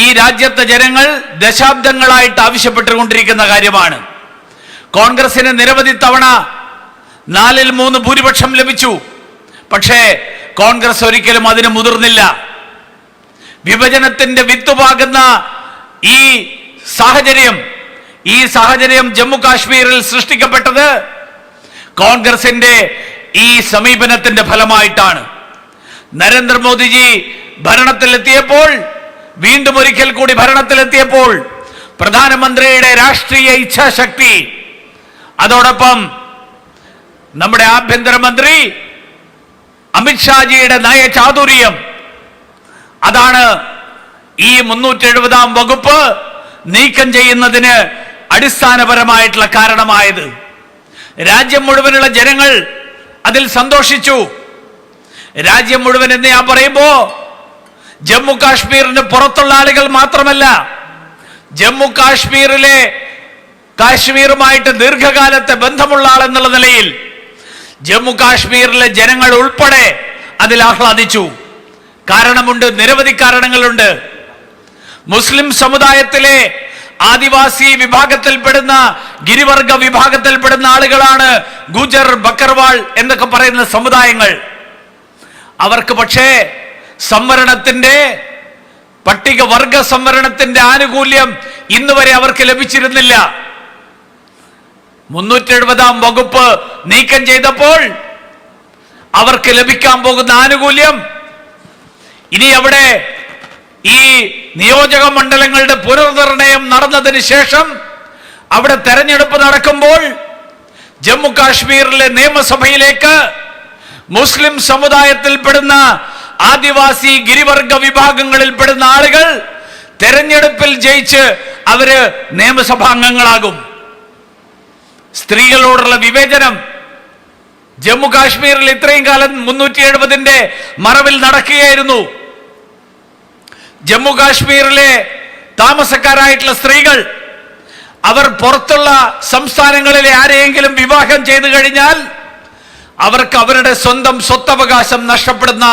ഈ രാജ്യത്തെ ജനങ്ങൾ ദശാബ്ദങ്ങളായിട്ട് ആവശ്യപ്പെട്ടുകൊണ്ടിരിക്കുന്ന കാര്യമാണ്. കോൺഗ്രസിന് നിരവധി തവണ 4-3 ഭൂരിപക്ഷം ലഭിച്ചു. പക്ഷേ കോൺഗ്രസ് ഒരിക്കലും അതിന് മുതിർന്നില്ല. വിഭജനത്തിന്റെ വിത്തുപാകുന്ന ഈ സാഹചര്യം ജമ്മു കാശ്മീരിൽ സൃഷ്ടിക്കപ്പെട്ടത് കോൺഗ്രസിന്റെ ഈ സമീപനത്തിന്റെ ഫലമായിട്ടാണ്. നരേന്ദ്രമോദിജി ഭരണത്തിലെത്തിയപ്പോൾ, വീണ്ടും ഒരിക്കൽ കൂടി ഭരണത്തിലെത്തിയപ്പോൾ പ്രധാനമന്ത്രിയുടെ രാഷ്ട്രീയ ഇച്ഛാശക്തി, അതോടൊപ്പം നമ്മുടെ ആഭ്യന്തരമന്ത്രി അമിത്ഷാജിയുടെ നയചാതുര്യം, അതാണ് ഈ 370-ാം വകുപ്പ് നീക്കം ചെയ്യുന്നതിന് അടിസ്ഥാനപരമായിട്ടുള്ള കാരണമായത്. രാജ്യം മുഴുവനുള്ള ജനങ്ങൾ അതിൽ സന്തോഷിച്ചു. രാജ്യം മുഴുവൻ എന്ന് ഞാൻ പറയുമ്പോ ജമ്മു കാശ്മീരിന് പുറത്തുള്ള ആളുകൾ മാത്രമല്ല, ജമ്മു കാശ്മീരുമായിട്ട് ദീർഘകാലത്തെ ബന്ധമുള്ള ആളെന്നുള്ള നിലയിൽ ജമ്മു കാശ്മീരിലെ ജനങ്ങൾ ഉൾപ്പെടെ അതിൽ ആഹ്ലാദിച്ചു. കാരണമുണ്ട്, നിരവധി കാരണങ്ങളുണ്ട്. മുസ്ലിം സമുദായത്തിലെ ആദിവാസി വിഭാഗത്തിൽപ്പെടുന്ന, ഗിരിവർഗ വിഭാഗത്തിൽപ്പെടുന്ന ആളുകളാണ് ഗുജർ, ബക്കർവാൾ എന്നൊക്കെ പറയുന്ന സമുദായങ്ങൾ. അവർക്ക് പക്ഷേ സംവരണത്തിന്റെ, പട്ടികവർഗ സംവരണത്തിന്റെ ആനുകൂല്യം ഇന്ന് വരെ അവർക്ക് ലഭിച്ചിരുന്നില്ല. 370-ാം വകുപ്പ് നീക്കം ചെയ്തപ്പോൾ അവർക്ക് ലഭിക്കാൻ പോകുന്ന ആനുകൂല്യം, ഇനി അവിടെ ഈ നിയോജക മണ്ഡലങ്ങളുടെ പുനർനിർണയം നടന്നതിന് ശേഷം അവിടെ തെരഞ്ഞെടുപ്പ് നടക്കുമ്പോൾ ജമ്മു കാശ്മീരിലെ നിയമസഭയിലേക്ക് മുസ്ലിം സമുദായത്തിൽപ്പെടുന്ന ആദിവാസി ഗിരിവർഗ വിഭാഗങ്ങളിൽപ്പെടുന്ന ആളുകൾ തെരഞ്ഞെടുപ്പിൽ ജയിച്ച് അവര് നിയമസഭാംഗങ്ങളാകും. സ്ത്രീകളോടുള്ള വിവേചനം ജമ്മു കാശ്മീരിൽ ഇത്രയും കാലം 370-ന്റെ മറവിൽ നടക്കുകയായിരുന്നു. ജമ്മു കാശ്മീരിലെ താമസക്കാരായിട്ടുള്ള സ്ത്രീകൾ അവർ പുറത്തുള്ള സംസ്ഥാനങ്ങളിലെ ആരെയെങ്കിലും വിവാഹം ചെയ്തു കഴിഞ്ഞാൽ അവർക്ക് അവരുടെ സ്വന്തം സ്വത്തവകാശം നഷ്ടപ്പെടുന്ന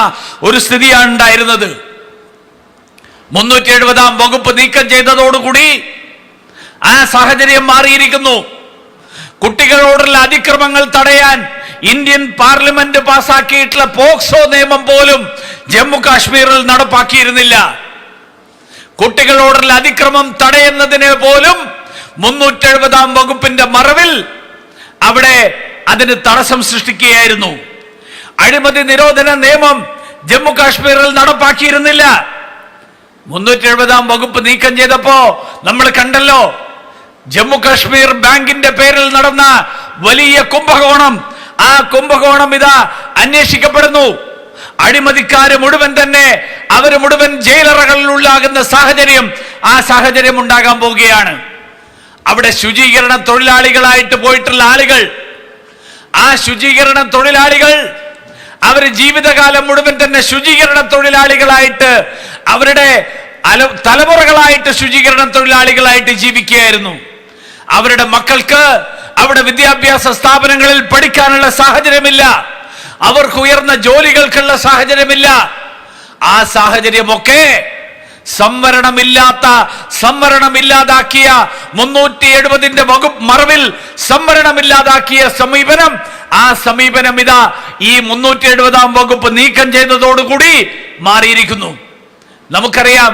ഒരു സ്ഥിതിയാണ് ഉണ്ടായിരുന്നത്. 370 വകുപ്പ് നീക്കം ചെയ്തതോടുകൂടി ആ സാഹചര്യം മാറിയിരിക്കുന്നു. കുട്ടികളോടുള്ള അതിക്രമങ്ങൾ തടയാൻ ഇന്ത്യൻ പാർലമെന്റ് പാസാക്കിയിട്ടുള്ള പോക്സോ നിയമം പോലും ജമ്മു കാശ്മീരിൽ നടപ്പാക്കിയിരുന്നില്ല. കുട്ടികളോടുള്ള അതിക്രമം തടയുന്നതിന് പോലും 370 വകുപ്പിന്റെ മറവിൽ അവിടെ അതിന് തടസ്സം സൃഷ്ടിക്കുകയായിരുന്നു. അഴിമതി നിരോധന നിയമം ജമ്മു കാശ്മീരിൽ നടപ്പാക്കിയിരുന്നില്ല. 370 വകുപ്പ് നീക്കം ചെയ്തപ്പോ നമ്മൾ കണ്ടല്ലോ, ജമ്മു കാശ്മീർ ബാങ്കിന്റെ പേരിൽ നടന്ന വലിയ കുംഭകോണം. ആ കുംഭകോണം ഇതാ അന്വേഷിക്കപ്പെടുന്നു. അഴിമതിക്കാര് മുഴുവൻ തന്നെ അവര് മുഴുവൻ ജയിലറകളിൽ ഉള്ളാകുന്ന സാഹചര്യം, ആ സാഹചര്യം ഉണ്ടാകാൻ പോവുകയാണ്. അവിടെ ശുചീകരണ തൊഴിലാളികളായിട്ട് പോയിട്ടുള്ള ആളുകൾ, ആ ശുചീകരണ തൊഴിലാളികൾ അവര് ജീവിതകാലം മുഴുവൻ തന്നെ ശുചീകരണ തൊഴിലാളികളായിട്ട് അവരുടെ തലമുറകളായിട്ട് ശുചീകരണ തൊഴിലാളികളായിട്ട് ജീവിക്കുകയായിരുന്നു. അവരുടെ മക്കൾക്ക് അവിടെ വിദ്യാഭ്യാസ സ്ഥാപനങ്ങളിൽ പഠിക്കാനുള്ള സാഹചര്യമില്ല, അവർക്ക് ഉയർന്ന ജോലികൾക്കുള്ള സാഹചര്യമില്ല. ആ സാഹചര്യമൊക്കെ സംവരണമില്ലാതാക്കിയ 370 വകുപ്പ് മറവിൽ സംവരണമില്ലാതാക്കിയ സമീപനം, ആ സമീപനം ഇതാ ഈ 370 വകുപ്പ് നീക്കം ചെയ്തതോടുകൂടി മാറിയിരിക്കുന്നു. നമുക്കറിയാം,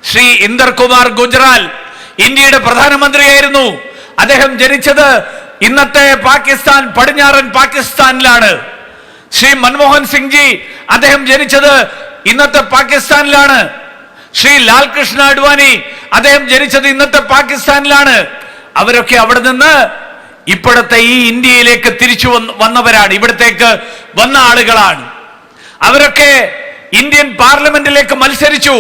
ശ്രീ ഇന്ദർ കുമാർ ഗുജ്റാൽ ഇന്ത്യയുടെ പ്രധാനമന്ത്രിയായിരുന്നു. അദ്ദേഹം ജനിച്ചത് ഇന്നത്തെ പാകിസ്ഥാൻ, പടിഞ്ഞാറൻ പാകിസ്ഥാനിലാണ്. ശ്രീ മൻമോഹൻ സിംഗ് ജി അദ്ദേഹം ജനിച്ചത് ഇന്നത്തെ പാകിസ്ഥാനിലാണ്. ശ്രീ ലാൽ കൃഷ്ണ അഡ്വാനി അദ്ദേഹം ജനിച്ചത് ഇന്നത്തെ പാകിസ്ഥാനിലാണ്. അവരൊക്കെ അവിടെ നിന്ന് ഇപ്പോഴത്തെ ഈ ഇന്ത്യയിലേക്ക് തിരിച്ചു വന്നവരാണ്, ഇവിടത്തേക്ക് വന്ന ആളുകളാണ്. അവരൊക്കെ ഇന്ത്യൻ പാർലമെന്റിലേക്ക് മത്സരിച്ചു,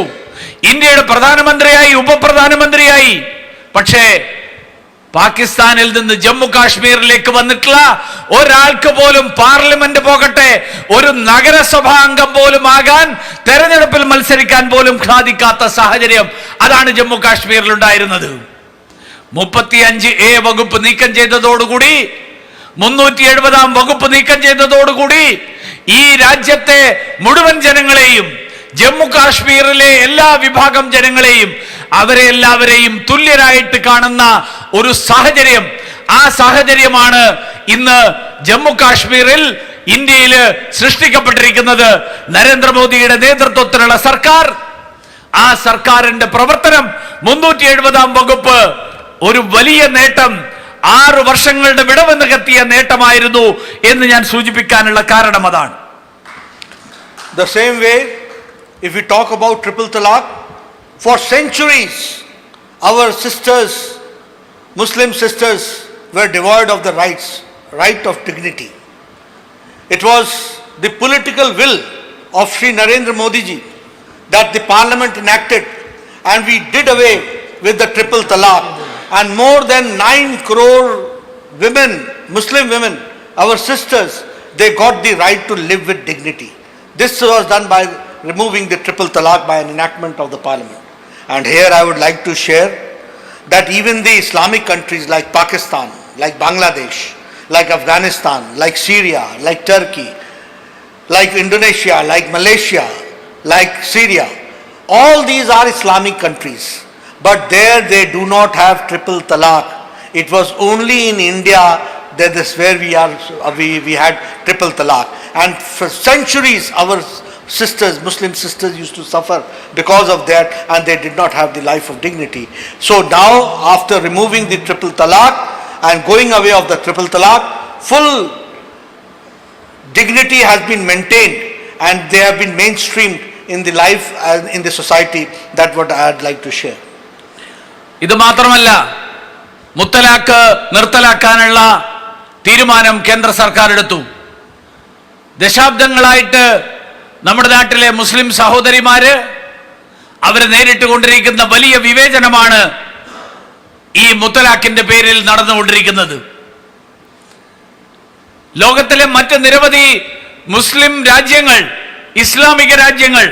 ഇന്ത്യയുടെ പ്രധാനമന്ത്രിയായി, ഉപപ്രധാനമന്ത്രിയായി. പക്ഷേ പാകിസ്ഥാനിൽ നിന്ന് ജമ്മു കാശ്മീരിലേക്ക് വന്നിട്ടുള്ള ഒരാൾക്ക് പോലും പാർലമെന്റ് പോകട്ടെ, ഒരു നഗരസഭാ അംഗം പോലും ആകാൻ, തെരഞ്ഞെടുപ്പിൽ മത്സരിക്കാൻ പോലും സാധിക്കാത്ത സാഹചര്യം, അതാണ് ജമ്മു കാശ്മീരിൽ ഉണ്ടായിരുന്നത്. 35A വകുപ്പ് നീക്കം ചെയ്തതോടുകൂടി, 370 വകുപ്പ് നീക്കം ചെയ്തതോടുകൂടി ഈ രാജ്യത്തെ മുഴുവൻ ജനങ്ങളെയും, ജമ്മു കാശ്മീരിലെ എല്ലാ വിഭാഗം ജനങ്ങളെയും, അവരെ എല്ലാവരെയും തുല്യരായിട്ട് കാണുന്ന ഒരു സാഹചര്യം, ആ സാഹചര്യമാണ് ഇന്ന് ജമ്മു കാശ്മീരിൽ ഇന്ത്യയിൽ സൃഷ്ടിക്കപ്പെട്ടിരിക്കുന്നത്. നരേന്ദ്രമോദിയുടെ നേതൃത്വത്തിലുള്ള സർക്കാർ, ആ സർക്കാരിന്റെ പ്രവർത്തനം, 370 വകുപ്പ് ഒരു വലിയ നേട്ടം, 6 വർഷങ്ങളുടെ വിടവ് നികത്തിയ നേട്ടമായിരുന്നു എന്ന് ഞാൻ സൂചിപ്പിക്കാനുള്ള കാരണം അതാണ്. The same way, if we talk about triple talaq, for centuries our sisters, Muslim sisters, were devoid of the right of dignity. It was the political will of Shri Narendra Modi ji that the parliament enacted, and we did away with the triple talaq, and more than 9 crore women, Muslim women, our sisters, they got the right to live with dignity. This was done by removing the triple talaq by an enactment of the parliament. And here I would like to share that even the Islamic countries like Pakistan, like Bangladesh, like Afghanistan, like Syria, like Turkey, like Indonesia, like Malaysia, like Syria, all these are Islamic countries. But there they do not have triple talaq. It was only in India that is where we had triple talaq. And for centuries our sisters, Muslim sisters, used to suffer because of that, and they did not have the life of dignity. So now, after removing the triple talaq and going away of the triple talaq, full dignity has been maintained, and they have been mainstreamed in the life and in the society. That's what I'd like to share. ഇത് മാത്രമല്ല, മുത്തലാഖ് നിർത്തലാക്കാനുള്ള തീരുമാനം കേന്ദ്ര സർക്കാർ എടുത്തു. ദശാബ്ദങ്ങളായിട്ട് നമ്മുടെ നാട്ടിലെ മുസ്ലിം സഹോദരിമാര് അവർ നേരിട്ട് കൊണ്ടിരിക്കുന്ന വലിയ വിവേചനമാണ് ഈ മുത്തലാഖിന്റെ പേരിൽ നടന്നുകൊണ്ടിരിക്കുന്നത്. ലോകത്തിലെ മറ്റ് നിരവധി മുസ്ലിം രാജ്യങ്ങൾ, ഇസ്ലാമിക രാജ്യങ്ങൾ,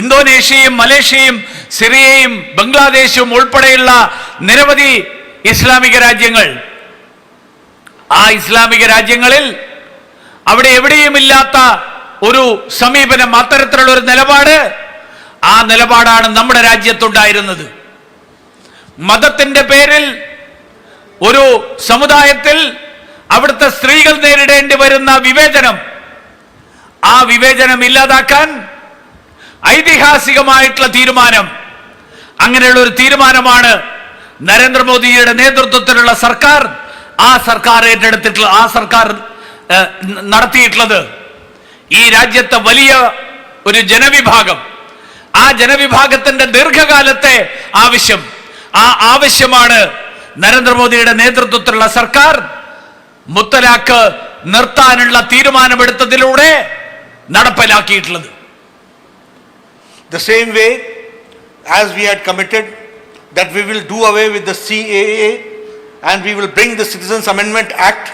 ഇന്തോനേഷ്യയും മലേഷ്യയും സിറിയയും ബംഗ്ലാദേശും ഉൾപ്പെടെയുള്ള നിരവധി ഇസ്ലാമിക രാജ്യങ്ങൾ. ആ ഇസ്ലാമിക രാജ്യങ്ങളിൽ അവിടെ എവിടെയുമില്ലാത്ത ഒരു സമീപനം, അത്തരത്തിലുള്ള ഒരു നിലപാട്, ആ നിലപാടാണ് നമ്മുടെ രാജ്യത്തുണ്ടായിരുന്നത്. മതത്തിന്റെ പേരിൽ ഒരു സമുദായത്തിൽ അവിടുത്തെ സ്ത്രീകൾ നേരിടേണ്ടി വരുന്ന വിവേചനം, ആ വിവേചനം ഇല്ലാതാക്കാൻ ഐതിഹാസികമായിട്ടുള്ള തീരുമാനം, അങ്ങനെയുള്ള ഒരു തീരുമാനമാണ് നരേന്ദ്രമോദിയുടെ നേതൃത്വത്തിലുള്ള സർക്കാർ, ആ സർക്കാർ ഏറ്റെടുത്തിട്ടുള്ള, ആ സർക്കാർ നടത്തിയിട്ടുള്ളത്. ഈ രാജ്യത്തെ വലിയ ഒരു ജനവിഭാഗം, ആ ജനവിഭാഗത്തിന്റെ ദീർഘകാലത്തെ ആവശ്യം, ആ ആവശ്യമാണ് നരേന്ദ്രമോദിയുടെ നേതൃത്വത്തിലുള്ള സർക്കാർ മുത്തലാഖ് നിർത്താനുള്ള തീരുമാനമെടുത്തതിലൂടെ നടപ്പിലാക്കിയിട്ടുള്ളത്. The same way as we had committed that we will do away with the CAA and we will bring the Citizens Amendment Act.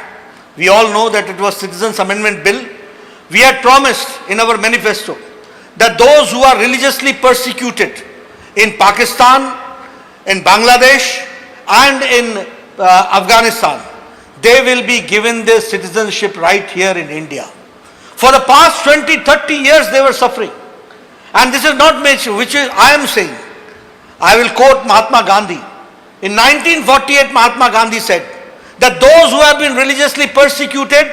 We all know that it was Citizens Amendment Bill. We had promised in our manifesto that those who are religiously persecuted in Pakistan, in Bangladesh and in Afghanistan, they will be given their citizenship right here in India. For the past 20-30 years they were suffering. And this is not which is I am saying. I will quote Mahatma Gandhi. In 1948, Mahatma Gandhi said that those who have been religiously persecuted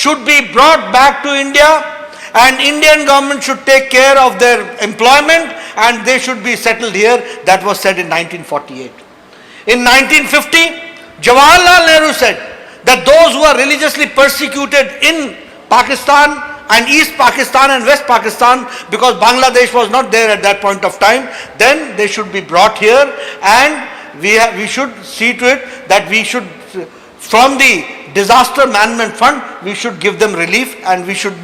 should be brought back to India, and Indian government should take care of their employment and they should be settled here. That was said in 1948. In 1950, Jawaharlal Nehru said that those who are religiously persecuted in Pakistan and East Pakistan and West Pakistan, because Bangladesh was not there at that point of time, then they should be brought here, and we should see to it that we should, from the disaster management fund, we should give them relief, and we should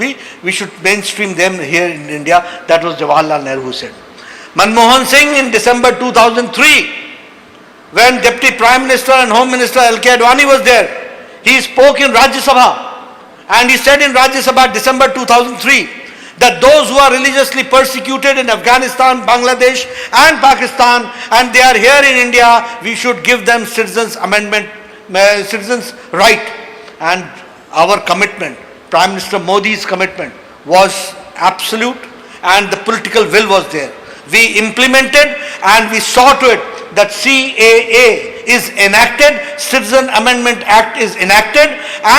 mainstream them here in India. That was Jawaharlal Nehru who said. Manmohan Singh in December 2003, when Deputy Prime Minister and Home Minister L.K. Advani was there, he spoke in Rajya Sabha, and he said in Rajya Sabha December 2003 that those who are religiously persecuted in Afghanistan, Bangladesh and Pakistan, and they are here in India, we should give them citizens right. And our commitment, Prime Minister Modi's commitment, was absolute, and the political will was there. We implemented and we saw to it that CAA is enacted, Citizen Amendment Act is enacted,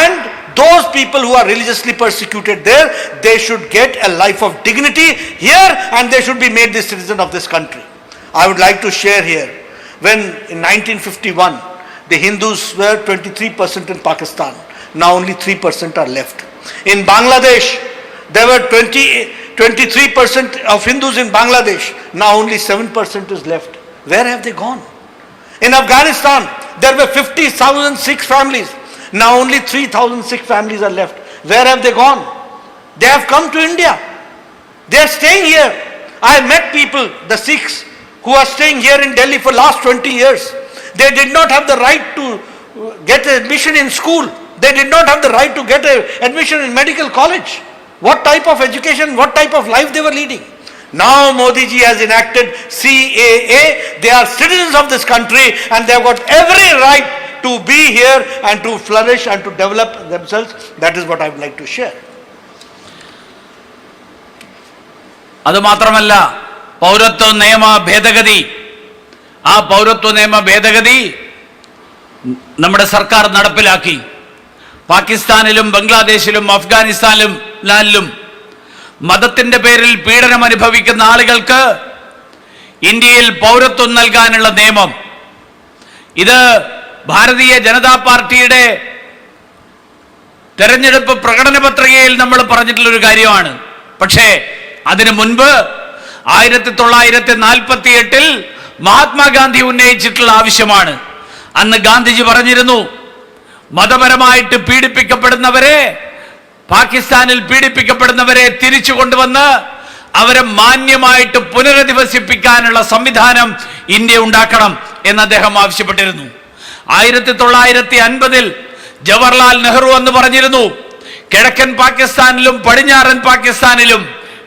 and those people who are religiously persecuted there, they should get a life of dignity here, and they should be made the citizen of this country. I would like to share here, when in 1951, the Hindus were 23% in Pakistan, now only 3% are left. In Bangladesh, there were 23% of Hindus in Bangladesh, now only 7% is left. Where have they gone? In Afghanistan, there were 50,000 Sikh families. Now only 3,006 families are left. Where have they gone? They have come to India. They are staying here. I have met people, the Sikhs, who are staying here in Delhi for last 20 years. They did not have the right to get admission in school. They did not have the right to get admission in medical college. What type of education, what type of life they were leading? Now Modi ji has enacted CAA. They are citizens of this country, and they have got every right to be here and to flourish and to develop themselves. That is what I would like to share. അത് മാത്രമല്ല, പൗരത്വ നിയമ ഭേദഗതി, ആ പൗരത്വ നിയമ ഭേദഗതി നമ്മുടെ സർക്കാർ നടപ്പിലാക്കി. പാകിസ്ഥാനിലും ബംഗ്ലാദേശിലും അഫ്ഗാനിസ്ഥാനിലും മതത്തിന്റെ പേരിൽ പീഡനം അനുഭവിക്കുന്ന ആളുകൾക്ക് ഇന്ത്യയിൽ പൗരത്വം നൽകാനുള്ള നിയമം, ഇത് ഭാരതീയ ജനതാ പാർട്ടിയുടെ തെരഞ്ഞെടുപ്പ് പ്രകടന പത്രികയിൽ നമ്മൾ പറഞ്ഞിട്ടുള്ളൊരു കാര്യമാണ്. പക്ഷേ അതിനു മുൻപ് 1948 മഹാത്മാഗാന്ധി ഉന്നയിച്ചിട്ടുള്ള ആവശ്യമാണ്. അന്ന് ഗാന്ധിജി പറഞ്ഞിരുന്നു, മതപരമായിട്ട് പീഡിപ്പിക്കപ്പെടുന്നവരെ, പാകിസ്ഥാനിൽ പീഡിപ്പിക്കപ്പെടുന്നവരെ തിരിച്ചു കൊണ്ടുവന്ന് അവരെ മാന്യമായിട്ട് പുനരധിവസിപ്പിക്കാനുള്ള സംവിധാനം ഇന്ത്യ ഉണ്ടാക്കണം എന്ന് അദ്ദേഹം ആവശ്യപ്പെട്ടിരുന്നു. 1950 ജവഹർലാൽ നെഹ്റു എന്ന് പറഞ്ഞിരുന്നു, കിഴക്കൻ പാകിസ്ഥാനിലും പടിഞ്ഞാറൻ പാകിസ്ഥാനിലും,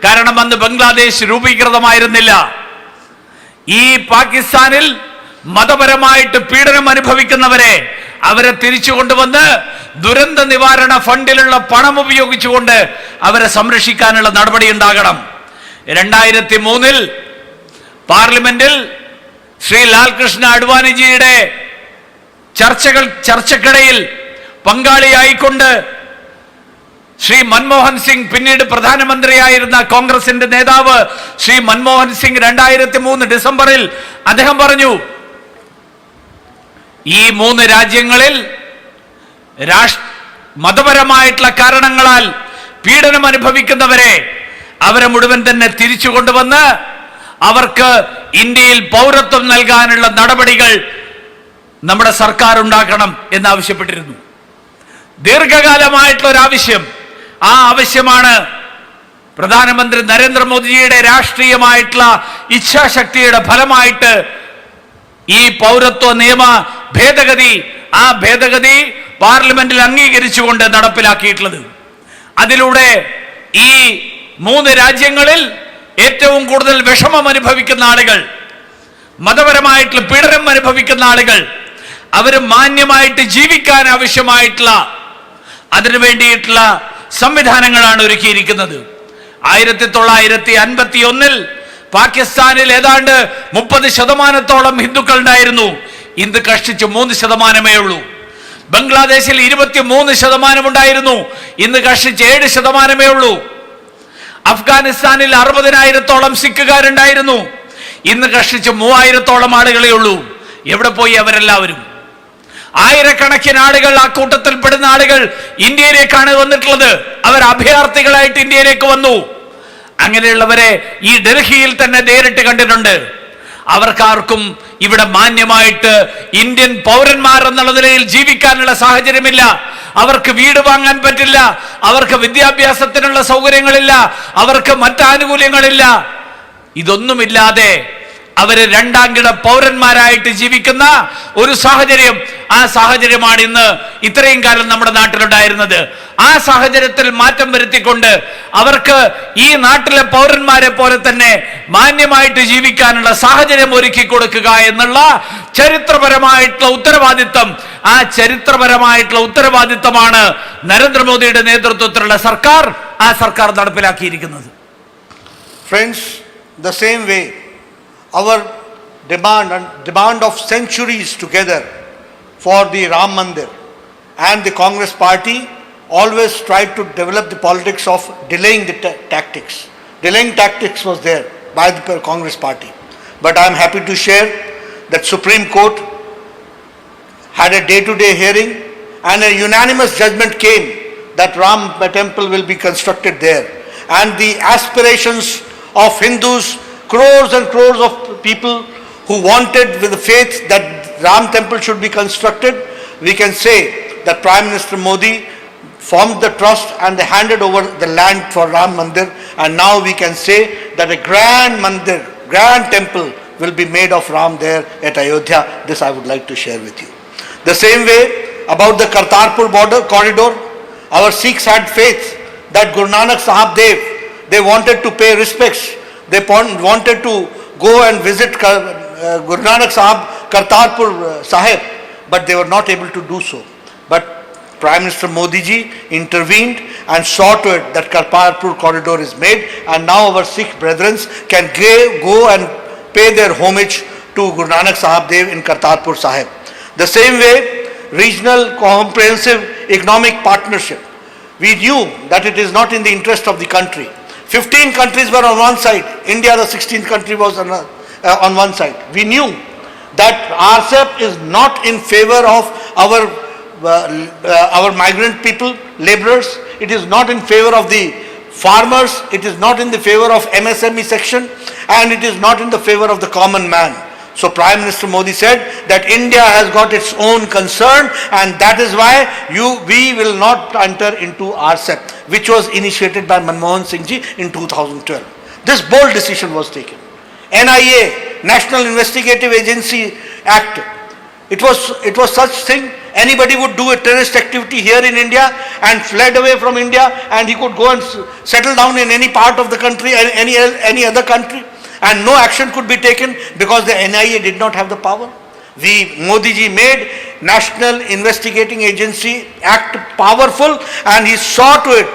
കാരണം അന്ന് ബംഗ്ലാദേശ് രൂപീകൃതമായിരുന്നില്ല, ഈ പാകിസ്ഥാനിൽ മതപരമായിട്ട് പീഡനം അനുഭവിക്കുന്നവരെ അവരെ തിരിച്ചു കൊണ്ടുവന്ന് ദുരന്ത നിവാരണ ഫണ്ടിലുള്ള പണം ഉപയോഗിച്ചുകൊണ്ട് അവരെ സംരക്ഷിക്കാനുള്ള നടപടി ഉണ്ടാകണം. 2003 പാർലമെന്റിൽ ശ്രീ ലാൽകൃഷ്ണ അഡ്വാനിജിയുടെ ചർച്ചക്കിടയിൽ പങ്കാളിയായിക്കൊണ്ട് ശ്രീ മൻമോഹൻ സിംഗ്, പിന്നീട് പ്രധാനമന്ത്രിയായിരുന്ന കോൺഗ്രസിന്റെ നേതാവ് ശ്രീ മൻമോഹൻ സിംഗ് 2003 ഡിസംബറിൽ അദ്ദേഹം പറഞ്ഞു, ഈ 3 രാജ്യങ്ങളിൽ മതപരമായിട്ടുള്ള കാരണങ്ങളാൽ പീഡനം അനുഭവിക്കുന്നവരെ അവരെ മുഴുവൻ തന്നെ തിരിച്ചു കൊണ്ടുവന്ന് അവർക്ക് ഇന്ത്യയിൽ പൗരത്വം നൽകാനുള്ള നടപടികൾ നമ്മുടെ സർക്കാർ ഉണ്ടാക്കണം എന്നാവശ്യപ്പെട്ടിരുന്നു. ദീർഘകാലമായിട്ടുള്ള ഒരു ആവശ്യം. ആ ആവശ്യമാണ് പ്രധാനമന്ത്രി നരേന്ദ്രമോദിജിയുടെ രാഷ്ട്രീയമായിട്ടുള്ള ഇച്ഛാശക്തിയുടെ ഫലമായിട്ട് ഈ പൗരത്വ നിയമ ഭേദഗതി, ആ ഭേദഗതി പാർലമെന്റിൽ അംഗീകരിച്ചുകൊണ്ട് നടപ്പിലാക്കിയിട്ടുള്ളത്. അതിലൂടെ ഈ 3 രാജ്യങ്ങളിൽ ഏറ്റവും കൂടുതൽ വിഷമം അനുഭവിക്കുന്ന ആളുകൾ, മതപരമായിട്ടുള്ള പീഡനം അനുഭവിക്കുന്ന ആളുകൾ, അവർ മാന്യമായിട്ട് ജീവിക്കാൻ ആവശ്യമായിട്ടുള്ള അതിനു വേണ്ടിയിട്ടുള്ള സംവിധാനങ്ങളാണ് ഒരുക്കിയിരിക്കുന്നത്. 1951 പാകിസ്ഥാനിൽ ഏതാണ്ട് 30% ഹിന്ദുക്കൾ ഉണ്ടായിരുന്നു. ഇന്ന് കഷ്ടിച്ച് 3% ഉള്ളൂ. ബംഗ്ലാദേശിൽ 23% ഉണ്ടായിരുന്നു. ഇന്ന് കഷ്ടിച്ച് 7% ഉള്ളൂ. അഫ്ഗാനിസ്ഥാനിൽ 60,000 സിഖുകാരുണ്ടായിരുന്നു. ഇന്ന് കഷ്ടിച്ച് 3000 ആളുകളേ ഉള്ളൂ. എവിടെ പോയി അവരെല്ലാവരും? ആയിരക്കണക്കിന് ആളുകൾ, ആ കൂട്ടത്തിൽ പെടുന്ന ആളുകൾ ഇന്ത്യയിലേക്കാണ് വന്നിട്ടുള്ളത്. അവർ അഭയാർത്ഥികളായിട്ട് ഇന്ത്യയിലേക്ക് വന്നു. അങ്ങനെയുള്ളവരെ ഈ ഡൽഹിയിൽ തന്നെ നേരിട്ട് കണ്ടിട്ടുണ്ട്. അവർക്കാർക്കും ഇവിടെ മാന്യമായിട്ട് ഇന്ത്യൻ പൗരന്മാർ എന്നുള്ള നിലയിൽ ജീവിക്കാനുള്ള സാഹചര്യമില്ല. അവർക്ക് വീട് വാങ്ങാൻ പറ്റില്ല, അവർക്ക് വിദ്യാഭ്യാസത്തിനുള്ള സൗകര്യങ്ങളില്ല, അവർക്ക് മറ്റാനുകൂല്യങ്ങളില്ല. ഇതൊന്നുമില്ലാതെ അവര് 2ാം കിട പൗരന്മാരായിട്ട് ജീവിക്കുന്ന ഒരു സാഹചര്യം, ആ സാഹചര്യമാണ് ഇന്ന് ഇത്രയും കാലം നമ്മുടെ നാട്ടിലുണ്ടായിരുന്നത്. ആ സാഹചര്യത്തിൽ മാറ്റം വരുത്തിക്കൊണ്ട് അവർക്ക് ഈ നാട്ടിലെ പൗരന്മാരെ പോലെ തന്നെ മാന്യമായിട്ട് ജീവിക്കാനുള്ള സാഹചര്യം ഒരുക്കി കൊടുക്കുക എന്നുള്ള ചരിത്രപരമായിട്ടുള്ള ഉത്തരവാദിത്തം, ആ ചരിത്രപരമായിട്ടുള്ള ഉത്തരവാദിത്തമാണ് നരേന്ദ്രമോദിയുടെ നേതൃത്വത്തിലുള്ള സർക്കാർ, ആ സർക്കാർ നടപ്പിലാക്കിയിരിക്കുന്നത്. Friends, the same way our demand of centuries together for the Ram Mandir and the Congress party always tried to develop the politics of delaying the tactics. Delaying tactics was there by the Congress party. But I am happy to share that Supreme Court had a day-to-day hearing and a unanimous judgment came that Ram temple will be constructed there. And the aspirations of Hindus, crores and crores of people who wanted with the faith that Ram temple should be constructed, we can say that Prime Minister Modi formed the trust and they handed over the land for Ram Mandir, and now we can say that a grand mandir, grand temple will be made of Ram there at Ayodhya. This I would like to share with you. The same way about the Kartarpur border corridor, our Sikhs had faith that Guru Nanak Sahib Dev, they wanted to pay respects. They wanted to go and visit Guru Nanak Sahib, Kartarpur Sahib, but they were not able to do so. But Prime Minister Modi ji intervened and saw to it that Kartarpur corridor is made, and now our Sikh brethren can go and pay their homage to Guru Nanak Sahib Dev in Kartarpur Sahib. The same way, regional comprehensive economic partnership. We knew that it is not in the interest of the country. 15 countries were on one side. India, the 16th country, was on one side. We knew that RCEP is not in favor of our migrant people, laborers. It is not in favor of the farmers. It is not in the favor of MSME section, and it is not in the favor of the common man. So Prime Minister Modi said that India has got its own concern, and that is why we will not enter into RCEP, which was initiated by Manmohan Singh ji in 2012. This bold decision was taken. NIA, National Investigative Agency Act. It was such thing. Anybody would do a terrorist activity here in India and fled away from India, and he could go and settle down in any part of the country, any other country, and no action could be taken because the NIA did not have the power. Modi ji made National Investigating Agency Act powerful, and he saw to it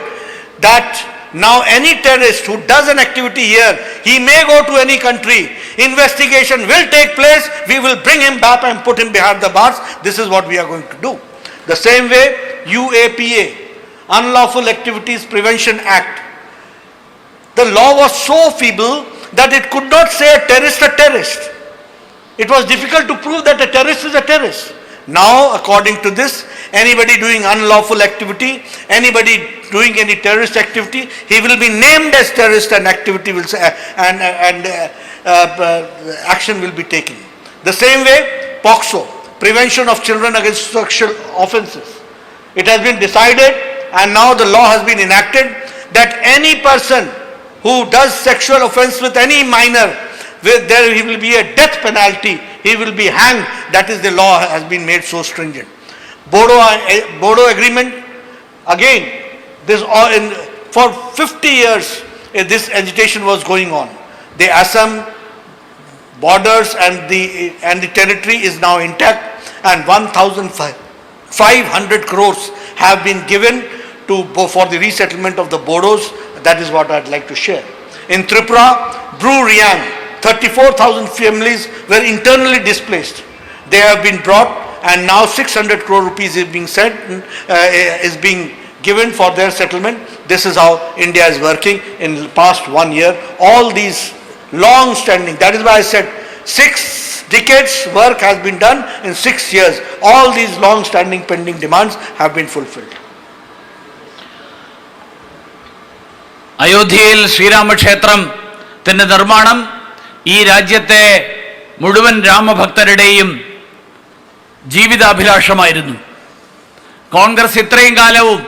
that now any terrorist who does an activity here, he may go to any country, investigation will take place, we will bring him back and put him behind the bars. This is what we are going to do. The same way, UAPA, Unlawful Activities Prevention Act. The law was so feeble that it could not say a terrorist. It was difficult to prove that a terrorist is a terrorist. Now, according to this, anybody doing unlawful activity, anybody doing any terrorist activity, he will be named as terrorist, and activity will say, action will be taken. The same way, POCSO, Prevention of Children Against Sexual Offences. It has been decided, and now the law has been enacted, that any person who does sexual offense with any minor, there he will be a death penalty, he will be hanged. That is, the law has been made so stringent. Bodo agreement, again, for 50 years this agitation was going on. The Assam borders and the territory is now intact, and 1,500 crores have been given for the resettlement of the Bodos. That is what I'd like to share. In Tripura, Bru Riang, 34,000 families were internally displaced. They have been brought, and now 600 crore rupees is being given for their settlement. This is how India is working in the past 1 year. All these long-standing, that is why I said 6 decades work has been done in 6 years. All these long-standing pending demands have been fulfilled. അയോധ്യയിൽ ശ്രീരാമക്ഷേത്രത്തിന്റെ നിർമ്മാണം ഈ രാജ്യത്തെ മുഴുവൻ രാമഭക്തരുടെയും ജീവിതാഭിലാഷമായിരുന്നു. കോൺഗ്രസ് ഇത്രയും കാലവും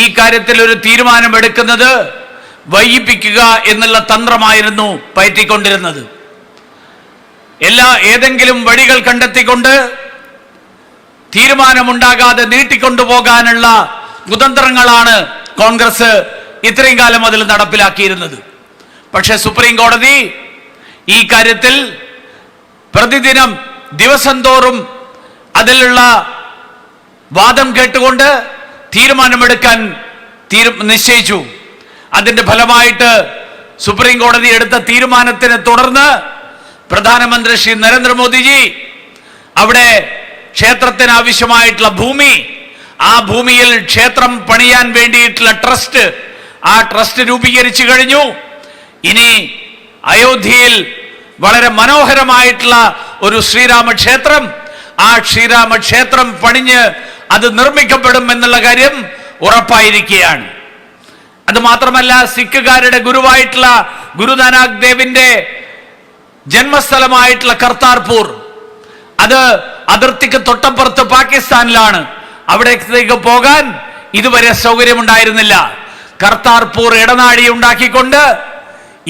ഈ കാര്യത്തിൽ ഒരു തീരുമാനമെടുക്കുന്നത് വൈകിപ്പിക്കുക എന്നുള്ള തന്ത്രമായിരുന്നു പയറ്റിക്കൊണ്ടിരുന്നത്. ഏതെങ്കിലും വഴികൾ കണ്ടെത്തിക്കൊണ്ട് തീരുമാനമുണ്ടാകാതെ നീട്ടിക്കൊണ്ടുപോകാനുള്ള കുതന്ത്രങ്ങളാണ് കോൺഗ്രസ് ഇത്രയും കാലം അതിൽ നടപ്പിലാക്കിയിരുന്നത്. പക്ഷേ സുപ്രീം കോടതി ഈ കാര്യത്തിൽ പ്രതിദിനം ദിവസം തോറും അതിലുള്ള വാദം കേട്ടുകൊണ്ട് തീരുമാനമെടുക്കാൻ നിശ്ചയിച്ചു. അതിന്റെ ഫലമായിട്ട് സുപ്രീം കോടതി എടുത്ത തീരുമാനത്തിനെ തുടർന്ന് പ്രധാനമന്ത്രി ശ്രീ നരേന്ദ്രമോദിജി അവിടെ ക്ഷേത്രത്തിന് ആവശ്യമായിട്ടുള്ള ഭൂമി, ആ ഭൂമിയിൽ ക്ഷേത്രം പണിയാൻ വേണ്ടിയിട്ടുള്ള ആ ട്രസ്റ്റ് രൂപീകരിച്ചു കഴിഞ്ഞു. ഇനി അയോധ്യയിൽ വളരെ മനോഹരമായിട്ടുള്ള ഒരു ശ്രീരാമക്ഷേത്രം, ആ ശ്രീരാമക്ഷേത്രം പണിഞ്ഞ് അത് നിർമ്മിക്കപ്പെടും എന്നുള്ള കാര്യം ഉറപ്പായിരിക്കുകയാണ്. അത് മാത്രമല്ല, സിഖുകാരുടെ ഗുരുവായിട്ടുള്ള ഗുരുനാനാക്ക് ദേവിന്റെ ജന്മസ്ഥലമായിട്ടുള്ള കർത്താർപൂർ, അത് അതിർത്തിക്ക് തൊട്ടപ്പുറത്ത് പാകിസ്ഥാനിലാണ്. അവിടേക്ക് പോകാൻ ഇതുവരെ സൗകര്യമുണ്ടായിരുന്നില്ല. കർത്താർപൂർ ഇടനാഴി ഉണ്ടാക്കിക്കൊണ്ട്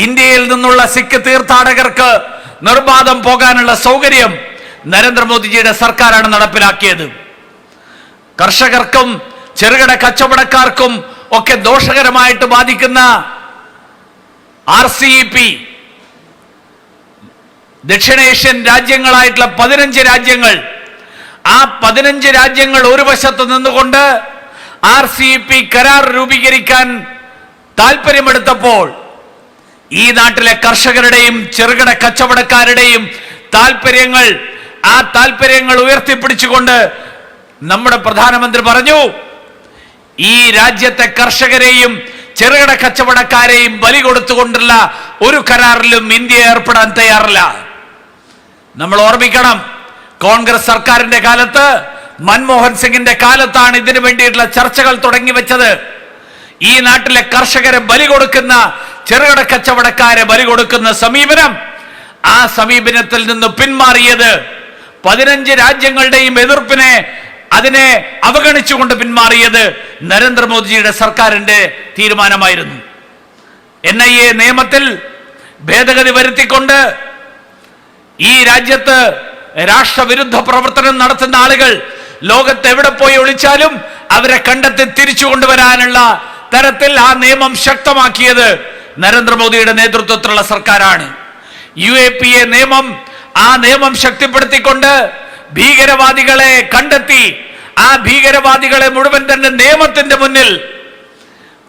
ഇന്ത്യയിൽ നിന്നുള്ള സിഖ് തീർത്ഥാടകർക്ക് നിർബാധം പോകാനുള്ള സൗകര്യം നരേന്ദ്രമോദിജിയുടെ സർക്കാരാണ് നടപ്പിലാക്കിയത്. കർഷകർക്കും ചെറുകിട കച്ചവടക്കാർക്കും ഒക്കെ ദോഷകരമായിട്ട് ബാധിക്കുന്ന RCEP, ദക്ഷിണേഷ്യൻ രാജ്യങ്ങളായിട്ടുള്ള 15 രാജ്യങ്ങൾ, ആ 15 രാജ്യങ്ങൾ ഒരു വശത്ത് നിന്നുകൊണ്ട് RCEP കരാർ രൂപീകരിക്കാൻ താല്പര്യമെടുത്തപ്പോൾ ഈ നാട്ടിലെ കർഷകരുടെയും ചെറുകിട കച്ചവടക്കാരുടെയും താല്പര്യങ്ങൾ ഉയർത്തിപ്പിടിച്ചുകൊണ്ട് നമ്മുടെ പ്രധാനമന്ത്രി പറഞ്ഞു, ഈ രാജ്യത്തെ കർഷകരെയും ചെറുകിട കച്ചവടക്കാരെയും ബലി കൊടുത്തുകൊണ്ടുള്ള ഒരു കരാറിലും ഇന്ത്യ ഏർപ്പെടാൻ തയ്യാറല്ല. നമ്മൾ ഓർമ്മിക്കണം, കോൺഗ്രസ് സർക്കാരിന്റെ കാലത്ത്, മൻമോഹൻ സിംഗിന്റെ കാലത്താണ് ഇതിനു വേണ്ടിയിട്ടുള്ള ചർച്ചകൾ തുടങ്ങി വെച്ചത്. ഈ നാട്ടിലെ കർഷകരെ ബലി കൊടുക്കുന്ന, ചെറുകിട കച്ചവടക്കാരെ ബലി കൊടുക്കുന്ന സമീപനം, ആ സമീപനത്തിൽ നിന്ന് പിന്മാറിയത് 15 രാജ്യങ്ങളുടെയും എതിർപ്പിനെ, അതിനെ അവഗണിച്ചുകൊണ്ട് പിന്മാറിയത് നരേന്ദ്രമോദിജിയുടെ സർക്കാരിന്റെ തീരുമാനമായിരുന്നു. NIA നിയമത്തിൽ ഭേദഗതി വരുത്തിക്കൊണ്ട് ഈ രാജ്യത്ത് രാഷ്ട്രവിരുദ്ധ പ്രവർത്തനം നടത്തുന്ന ആളുകൾ ലോകത്ത് എവിടെ പോയി ഒളിച്ചാലും അവരെ കണ്ടെത്തി തിരിച്ചു കൊണ്ടുവരാനുള്ള തരത്തിൽ ആ നിയമം ശക്തമാക്കിയത് നരേന്ദ്രമോദിയുടെ നേതൃത്വത്തിലുള്ള സർക്കാരാണ്. UAPA നിയമം ആ നിയമം ശക്തിപ്പെടുത്തിക്കൊണ്ട് ഭീകരവാദികളെ കണ്ടെത്തി ആ ഭീകരവാദികളെ മുഴുവൻ തന്നെ നിയമത്തിന്റെ മുന്നിൽ,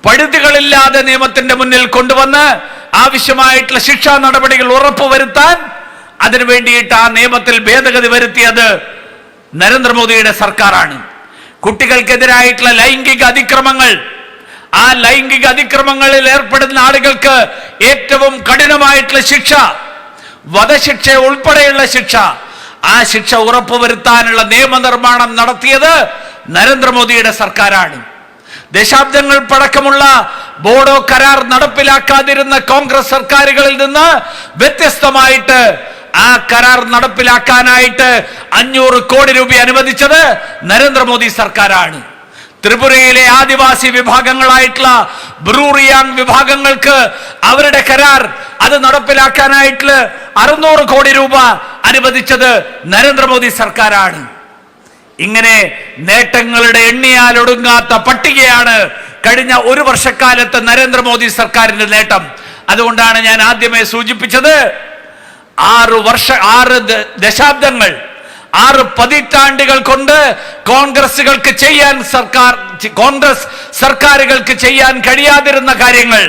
പഴുതുകളില്ലാതെ നിയമത്തിന്റെ മുന്നിൽ കൊണ്ടുവന്ന് ആവശ്യമായിട്ടുള്ള ശിക്ഷാ നടപടികൾ ഉറപ്പുവരുത്താൻ അതിനു വേണ്ടിയിട്ട് ആ നിയമത്തിൽ ഭേദഗതി വരുത്തിയത് നരേന്ദ്രമോദിയുടെ സർക്കാരാണ്. കുട്ടികൾക്കെതിരായിട്ടുള്ള ലൈംഗിക അതിക്രമങ്ങൾ, ആ ലൈംഗിക അതിക്രമങ്ങളിൽ ഏർപ്പെടുന്ന ആളുകൾക്ക് ഏറ്റവും കഠിനമായിട്ടുള്ള ശിക്ഷ, വധശിക്ഷ ഉൾപ്പെടെയുള്ള ശിക്ഷ, ആ ശിക്ഷ ഉറപ്പുവരുത്താനുള്ള നിയമനിർമ്മാണം നടത്തിയത് നരേന്ദ്രമോദിയുടെ സർക്കാരാണ്. ദശാബ്ദങ്ങൾ പഴക്കമുള്ള ബോഡോ കരാർ നടപ്പിലാക്കാതിരുന്ന കോൺഗ്രസ് സർക്കാരുകളിൽ നിന്ന് വ്യത്യസ്തമായിട്ട് ആ കരാർ നടപ്പിലാക്കാനായിട്ട് 500 കോടി രൂപ അനുവദിച്ചത് നരേന്ദ്രമോദി സർക്കാരാണ്. ത്രിപുരയിലെ ആദിവാസി വിഭാഗങ്ങളായിട്ടുള്ള ബ്രൂറിയാങ് വിഭാഗങ്ങൾക്ക് അവരുടെ കരാർ അത് നടപ്പിലാക്കാനായിട്ട് 600 കോടി രൂപ അനുവദിച്ചത് നരേന്ദ്രമോദി സർക്കാരാണ്. ഇങ്ങനെ നേട്ടങ്ങളുടെ എണ്ണിയാൽ ഒടുങ്ങാത്ത പട്ടികയാണ് കഴിഞ്ഞ ഒരു വർഷക്കാലത്ത് നരേന്ദ്രമോദി സർക്കാരിന്റെ നേട്ടം. അതുകൊണ്ടാണ് ഞാൻ ആദ്യമേ സൂചിപ്പിച്ചത്, 6 ദശാബ്ദങ്ങൾ, 6 പതിറ്റാണ്ടുകൾ കൊണ്ട് കോൺഗ്രസ് സർക്കാരുകൾക്ക് ചെയ്യാൻ കഴിയാതിരുന്ന കാര്യങ്ങൾ,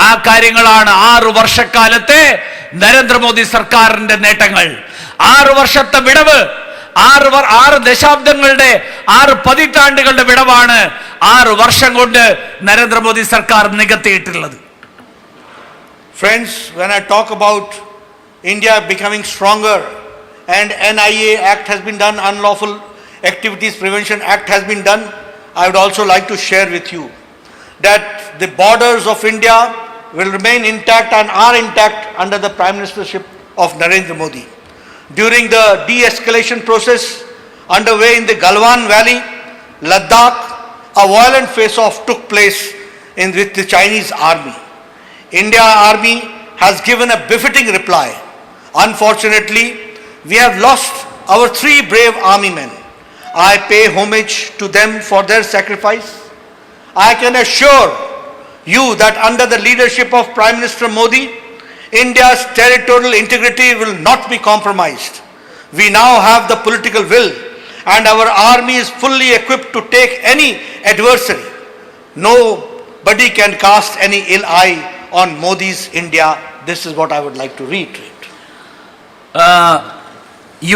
ആ കാര്യങ്ങളാണ് 6 വർഷക്കാലത്തെ നരേന്ദ്രമോദി സർക്കാരിന്റെ നേട്ടങ്ങൾ. 6 വർഷത്തെ വിടവ്, 6 ദശാബ്ദങ്ങളുടെ 6 പതിറ്റാണ്ടുകളുടെ വിടവാണ് 6 വർഷം കൊണ്ട് നരേന്ദ്രമോദി സർക്കാർ നികത്തിയിട്ടുള്ളത്. Friends, when I talk about India becoming stronger and NIA Act has been done, Unlawful Activities Prevention Act has been done, I would also like to share with you that the borders of India will remain intact and are intact under the Prime Ministership of Narendra Modi. During the de-escalation process underway in the Galwan Valley, Ladakh, a violent face-off took place with the Chinese army. India Army has given a befitting reply. Unfortunately, we have lost our 3 brave army men. I pay homage to them for their sacrifice. I can assure you that under the leadership of Prime Minister Modi, India's territorial integrity will not be compromised. We now have the political will and our army is fully equipped to take any adversary. Nobody can cast any ill eye on Modi's India. This is what I would like to reiterate.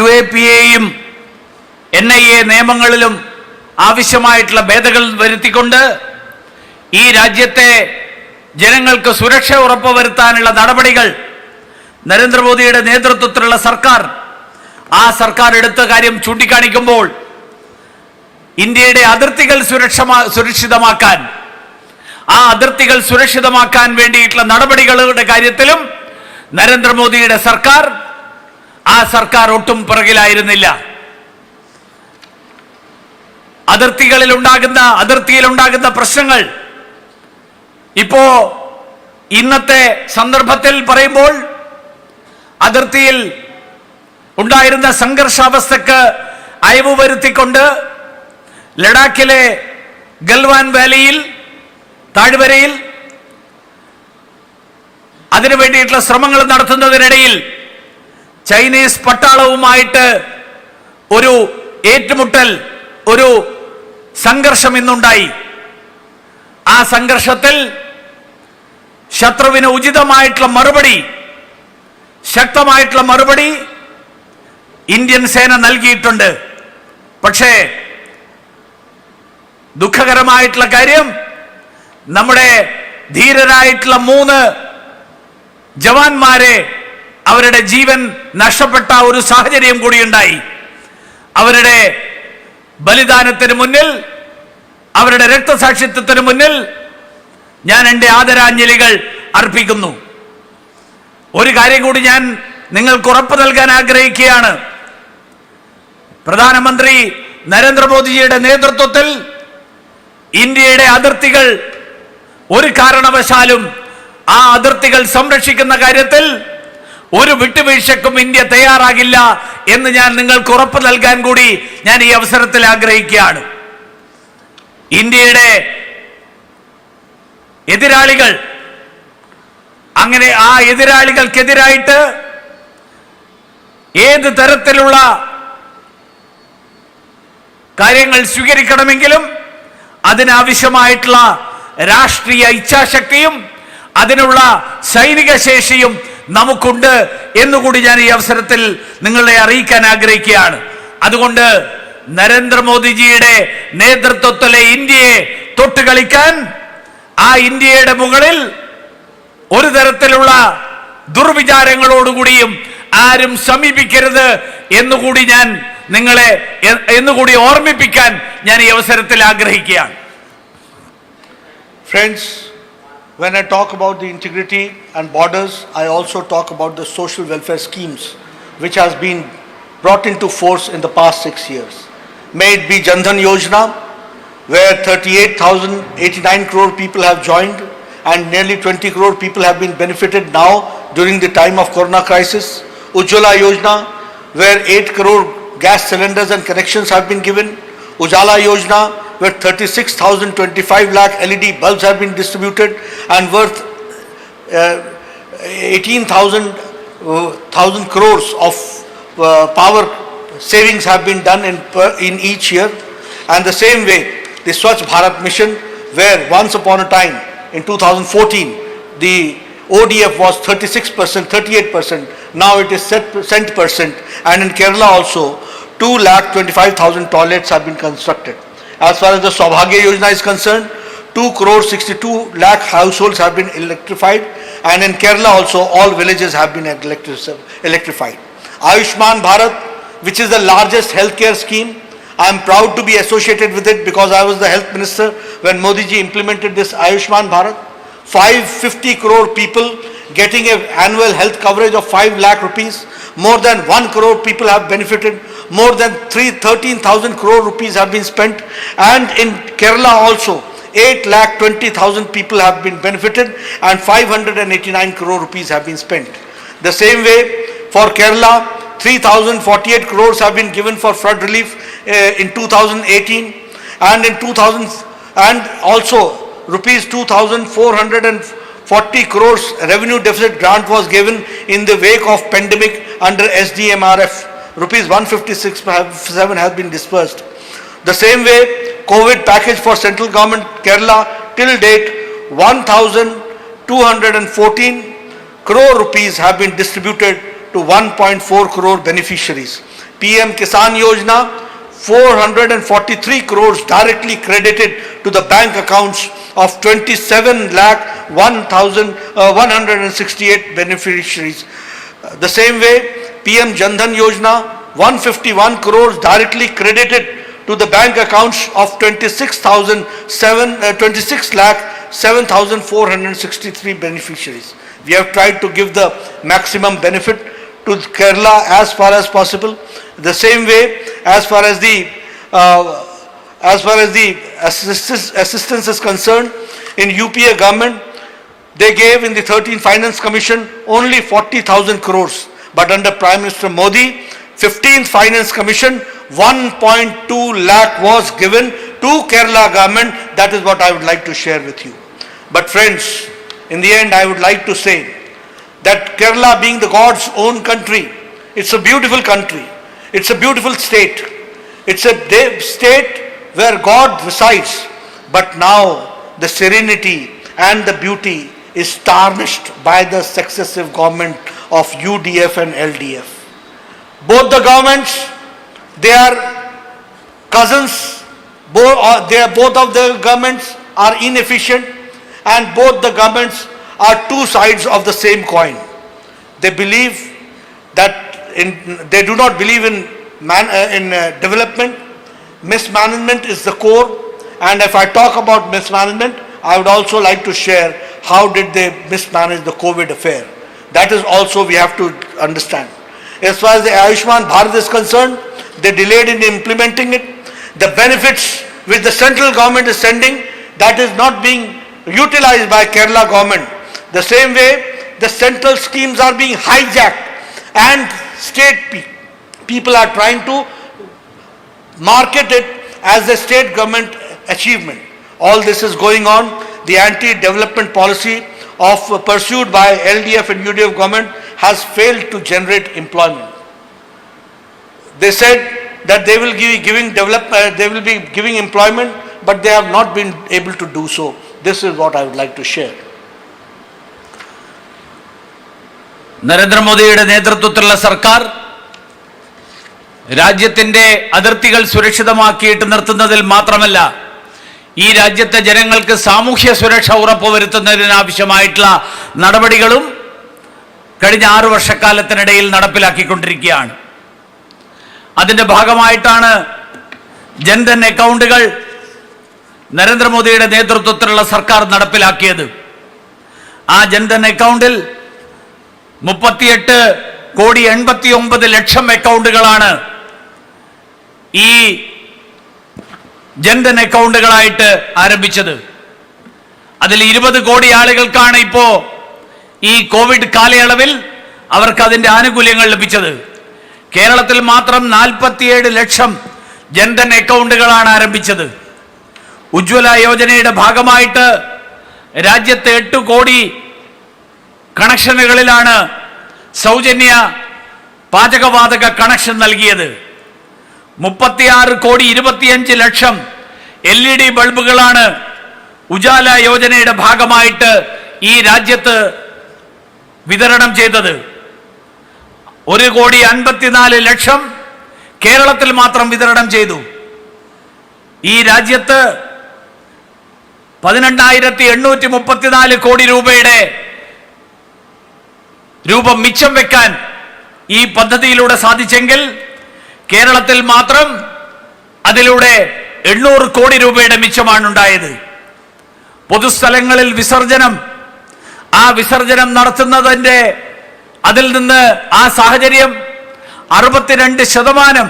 UAPAയും NIA നിയമങ്ങളിലും ആവശ്യമായിട്ടുള്ള ഭേദഗതികൾ വരുത്തിക്കൊണ്ട് ഈ രാജ്യത്തെ ജനങ്ങൾക്ക് സുരക്ഷ ഉറപ്പുവരുത്താനുള്ള നടപടികൾ നരേന്ദ്രമോദിയുടെ നേതൃത്വത്തിലുള്ള ആ സർക്കാർ എടുത്ത കാര്യം ചൂണ്ടിക്കാണിക്കുമ്പോൾ, ഇന്ത്യയുടെ അതിർത്തികൾ സുരക്ഷിതമാക്കാൻ, ആ അതിർത്തികൾ സുരക്ഷിതമാക്കാൻ വേണ്ടിയിട്ടുള്ള നടപടികളുടെ കാര്യത്തിലും നരേന്ദ്രമോദിയുടെ സർക്കാർ ഒട്ടും പിറകിലായിരുന്നില്ല. അതിർത്തിയിലുണ്ടാകുന്ന പ്രശ്നങ്ങൾ ഇപ്പോ ഇന്നത്തെ സന്ദർഭത്തിൽ പറയുമ്പോൾ, അതിർത്തിയിൽ ഉണ്ടായിരുന്ന സംഘർഷാവസ്ഥക്ക് അയവ് വരുത്തിക്കൊണ്ട് ലഡാക്കിലെ ഗൽവാൻ വാലിയിൽ, താഴ്വരയിൽ അതിനു വേണ്ടിയിട്ടുള്ള ശ്രമങ്ങൾ നടത്തുന്നതിനിടയിൽ ചൈനീസ് പട്ടാളവുമായിട്ട് ഒരു ഏറ്റുമുട്ടൽ, ഒരു സംഘർഷം ഇന്നുണ്ടായി. ആ സംഘർഷത്തിൽ ശത്രുവിന് ഉചിതമായിട്ടുള്ള മറുപടി, ശക്തമായിട്ടുള്ള മറുപടി ഇന്ത്യൻ സേന നൽകിയിട്ടുണ്ട്. പക്ഷേ ദുഃഖകരമായിട്ടുള്ള കാര്യം, നമ്മുടെ ധീരരായിട്ടുള്ള 3 ജവാന്മാരെ അവരുടെ ജീവൻ നഷ്ടപ്പെട്ട ഒരു സാഹചര്യം കൂടിയുണ്ടായി. അവരുടെ ബലിദാനത്തിന് മുന്നിൽ, അവരുടെ രക്തസാക്ഷിത്വത്തിന് മുന്നിൽ ഞാൻ എൻ്റെ ആദരാഞ്ജലികൾ അർപ്പിക്കുന്നു. ഒരു കാര്യം കൂടി ഞാൻ നിങ്ങൾക്ക് ഉറപ്പ് നൽകാൻ ആഗ്രഹിക്കുകയാണ്. പ്രധാനമന്ത്രി നരേന്ദ്രമോദിജിയുടെ നേതൃത്വത്തിൽ ഇന്ത്യയുടെ അതിർത്തികൾ ഒരു കാരണവശാലും, ആ അതിർത്തികൾ സംരക്ഷിക്കുന്ന കാര്യത്തിൽ ഒരു വിട്ടുവീഴ്ചക്കും ഇന്ത്യ തയ്യാറാകില്ല എന്ന് ഞാൻ നിങ്ങൾക്ക് ഉറപ്പ് നൽകാൻ കൂടി ഞാൻ ഈ അവസരത്തിൽ ആഗ്രഹിക്കുകയാണ്. ഇന്ത്യയുടെ എതിരാളികൾ, അങ്ങനെ ആ എതിരാളികൾക്കെതിരായിട്ട് ഏത് തരത്തിലുള്ള കാര്യങ്ങൾ സ്വീകരിക്കണമെങ്കിലും അതിനാവശ്യമായിട്ടുള്ള രാഷ്ട്രീയ ഇച്ഛാശക്തിയും അതിനുള്ള സൈനിക ശേഷിയും നമുക്കുണ്ട് എന്നുകൂടി ഞാൻ ഈ അവസരത്തിൽ നിങ്ങളെ അറിയിക്കാൻ ആഗ്രഹിക്കുകയാണ്. അതുകൊണ്ട് നരേന്ദ്രമോദിജിയുടെ നേതൃത്വത്തിലെ ഇന്ത്യയെ തൊട്ടുകളിക്കാൻ, ആ ഇന്ത്യയുടെ മുകളിൽ ഒരു തരത്തിലുള്ള ദുർവിചാരങ്ങളോടുകൂടിയും ആരും സമീപിക്കരുത് എന്നുകൂടി ഞാൻ നിങ്ങളെ ഓർമ്മിപ്പിക്കാൻ ഞാൻ ഈ അവസരത്തിൽ ആഗ്രഹിക്കുകയാണ്. Friends, when I talk about the integrity and borders, I also talk about the social welfare schemes which has been brought into force in the past 6 years. May it be Jan Dhan Yojana, where 38,089 crore people have joined and nearly 20 crore people have been benefited now during the time of Corona crisis. Ujjwala Yojana, where 8 crore gas cylinders and connections have been given. Ujala Yojana, where 36,025 lakh LED bulbs have been distributed and worth 18,000 crores of power savings have been done in each year. And the same way, the Swachh Bharat mission, where once upon a time in 2014 the ODF was 36%, 38%, now it is 100%, and in Kerala also 2,25,000 toilets have been constructed. As far as the Saubhagya Yojana is concerned, 2 crore 62 lakh households have been electrified, and in Kerala also all villages have been electrified. Ayushman Bharat, which is the largest healthcare scheme, I am proud to be associated with it because I was the health minister when Modi ji implemented this Ayushman Bharat. 550 crore people getting an annual health coverage of 5 lakh rupees. More than 1 crore people have benefited. More than 13,000 crore rupees have been spent. And in Kerala also, 8,20,000 people have been benefited and 589 crore rupees have been spent. The same way for Kerala, 3,048 crores have been given for flood relief in 2018, and in 2000 and also rupees 2,440 crores revenue deficit grant was given in the wake of pandemic under SDMRF. Rupees 156.7 has been dispersed. The same way, COVID package for central government Kerala till date 1,214 crore rupees have been distributed to 1.4 crore beneficiaries. PM Kisan Yojana, 443 crores directly credited to the bank accounts of 27,01,168 beneficiaries. The same way, PM Jan Dhan Yojana, 151 crores directly credited to the bank accounts of 26,07,463 beneficiaries. We have tried to give the maximum benefit to Kerala as far as possible. The same way, as far as the assistance is concerned, in UPA government, they gave in the 13th Finance Commission only 40,000 crores. But under Prime Minister Modi, 15th Finance Commission, 1.2 lakh was given to Kerala government. That is what I would like to share with you. But friends, in the end, I would like to say that Kerala, being the God's own country, it's a beautiful country. It's a beautiful state. It's a state where God resides. But now the serenity and the beauty is tarnished by the successive government of UDF and LDF. Both the governments, they are cousins. Both of the governments are inefficient, and both the governments are two sides of the same coin. They believe that they do not believe in development. Mismanagement is the core, and if I talk about mismanagement, I would also like to share how did they mismanage the COVID affair. That is also we have to understand. As far as the Ayushman Bharat is concerned, they delayed in implementing it. The benefits which the central government is sending, that is not being utilized by Kerala government. The same way, the central schemes are being hijacked and state people are trying to market it as a state government achievement. All this is going on. The anti-development policy pursued by LDF and UDF government has failed to generate employment. They said that they will be giving employment, but they have not been able to do so. This is what I would like to share. നരേന്ദ്രമോദിയുടെ നേതൃത്വത്തിലുള്ള സർക്കാർ രാജ്യത്തിന്റെ അതിർത്തികൾ സുരക്ഷിതമാക്കിയിട്ട് നിർത്തുന്നതിൽ മാത്രമല്ല, ഈ രാജ്യത്തെ ജനങ്ങൾക്ക് സാമൂഹ്യ സുരക്ഷ ഉറപ്പുവരുത്തുന്നതിനാവശ്യമായിട്ടുള്ള നടപടികളും കഴിഞ്ഞ 6 വർഷക്കാലത്തിനിടയിൽ നടപ്പിലാക്കിക്കൊണ്ടിരിക്കുകയാണ്. അതിന്റെ ഭാഗമായിട്ടാണ് ജൻധൻ അക്കൗണ്ടുകൾ നരേന്ദ്രമോദിയുടെ നേതൃത്വത്തിലുള്ള സർക്കാർ നടപ്പിലാക്കിയത്. ആ ജൻധൻ അക്കൗണ്ടിൽ 38,89,00,000 അക്കൗണ്ടുകളാണ് ഈ ജൻധൻ അക്കൗണ്ടുകളായിട്ട് ആരംഭിച്ചത്. അതിൽ 20 കോടി ആളുകൾക്കാണ് ഇപ്പോ ഈ കോവിഡ് കാലയളവിൽ അവർക്ക് അതിന്റെ ആനുകൂല്യങ്ങൾ ലഭിച്ചത്. കേരളത്തിൽ മാത്രം 47 ലക്ഷം ജൻധൻ അക്കൗണ്ടുകളാണ് ആരംഭിച്ചത്. ഉജ്ജ്വല യോജനയുടെ ഭാഗമായിട്ട് രാജ്യത്തെ 8 കോടി കണക്ഷനുകളിലാണ് സൗജന്യ പാചകവാതക കണക്ഷൻ നൽകിയത്. 36,25,00,000 LED ബൾബുകളാണ് ഉജാല യോജനയുടെ ഭാഗമായിട്ട് ഈ രാജ്യത്ത് വിതരണം ചെയ്തത്. 1,54,00,000 കേരളത്തിൽ മാത്രം വിതരണം ചെയ്തു. ഈ രാജ്യത്ത് 12,834 കോടി രൂപയുടെ മിച്ചം വെക്കാൻ ഈ പദ്ധതിയിലൂടെ സാധിച്ചെങ്കിൽ കേരളത്തിൽ മാത്രം അതിലൂടെ 800 കോടി രൂപയുടെ മിച്ചമാണ് ഉണ്ടായത്. പൊതുസ്ഥലങ്ങളിൽ ആ വിസർജനം നടത്തുന്നതിന്റെ അതിൽ നിന്ന് ആ സാഹചര്യം 62%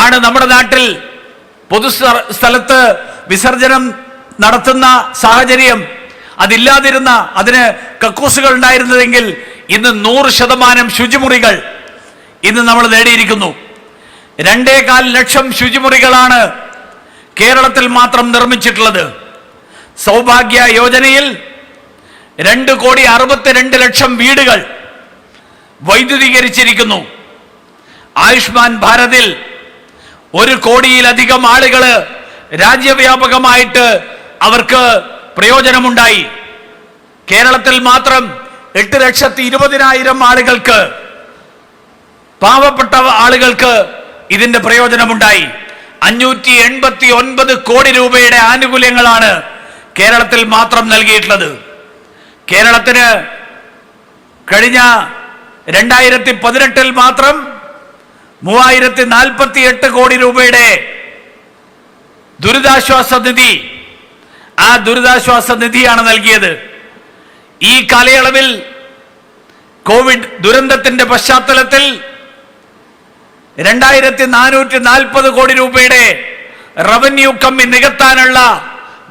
ആണ് നമ്മുടെ നാട്ടിൽ പൊതുസ്ഥലത്ത് വിസർജനം നടത്തുന്ന സാഹചര്യം. അതില്ലാതിരുന്ന, അതിന് കക്കൂസുകൾ ഉണ്ടായിരുന്നതെങ്കിൽ ഇന്ന് 100% ശുചിമുറികൾ ഇന്ന് നമ്മൾ നേടിയിരിക്കുന്നു. 2.25 ലക്ഷം ശുചിമുറികളാണ് കേരളത്തിൽ മാത്രം നിർമ്മിച്ചിട്ടുള്ളത്. സൗഭാഗ്യ യോജനയിൽ 2,62,00,000 വീടുകൾ വൈദ്യുതീകരിച്ചിരിക്കുന്നു. ആയുഷ്മാൻ ഭാരതിൽ 1 കോടിയിലധികം ആളുകൾ രാജ്യവ്യാപകമായിട്ട് അവർക്ക് പ്രയോജനമുണ്ടായി. കേരളത്തിൽ മാത്രം 8,20,000 ആളുകൾക്ക്, പാവപ്പെട്ട ആളുകൾക്ക് ഇതിന്റെ പ്രയോജനമുണ്ടായി. 589 കോടി രൂപയുടെ ആനുകൂല്യങ്ങളാണ് കേരളത്തിൽ മാത്രം നൽകിയിട്ടുള്ളത്. കേരളത്തിന് കഴിഞ്ഞ 2018 മാത്രം 3,048 കോടി രൂപയുടെ ദുരിതാശ്വാസ നിധി, ആ ദുരിതാശ്വാസ നിധിയാണ് നൽകിയത്. ഈ കാലയളവിൽ കോവിഡ് ദുരന്തത്തിന്റെ പശ്ചാത്തലത്തിൽ 2,440 കോടി രൂപയുടെ റവന്യൂ കമ്മി നികത്താനുള്ള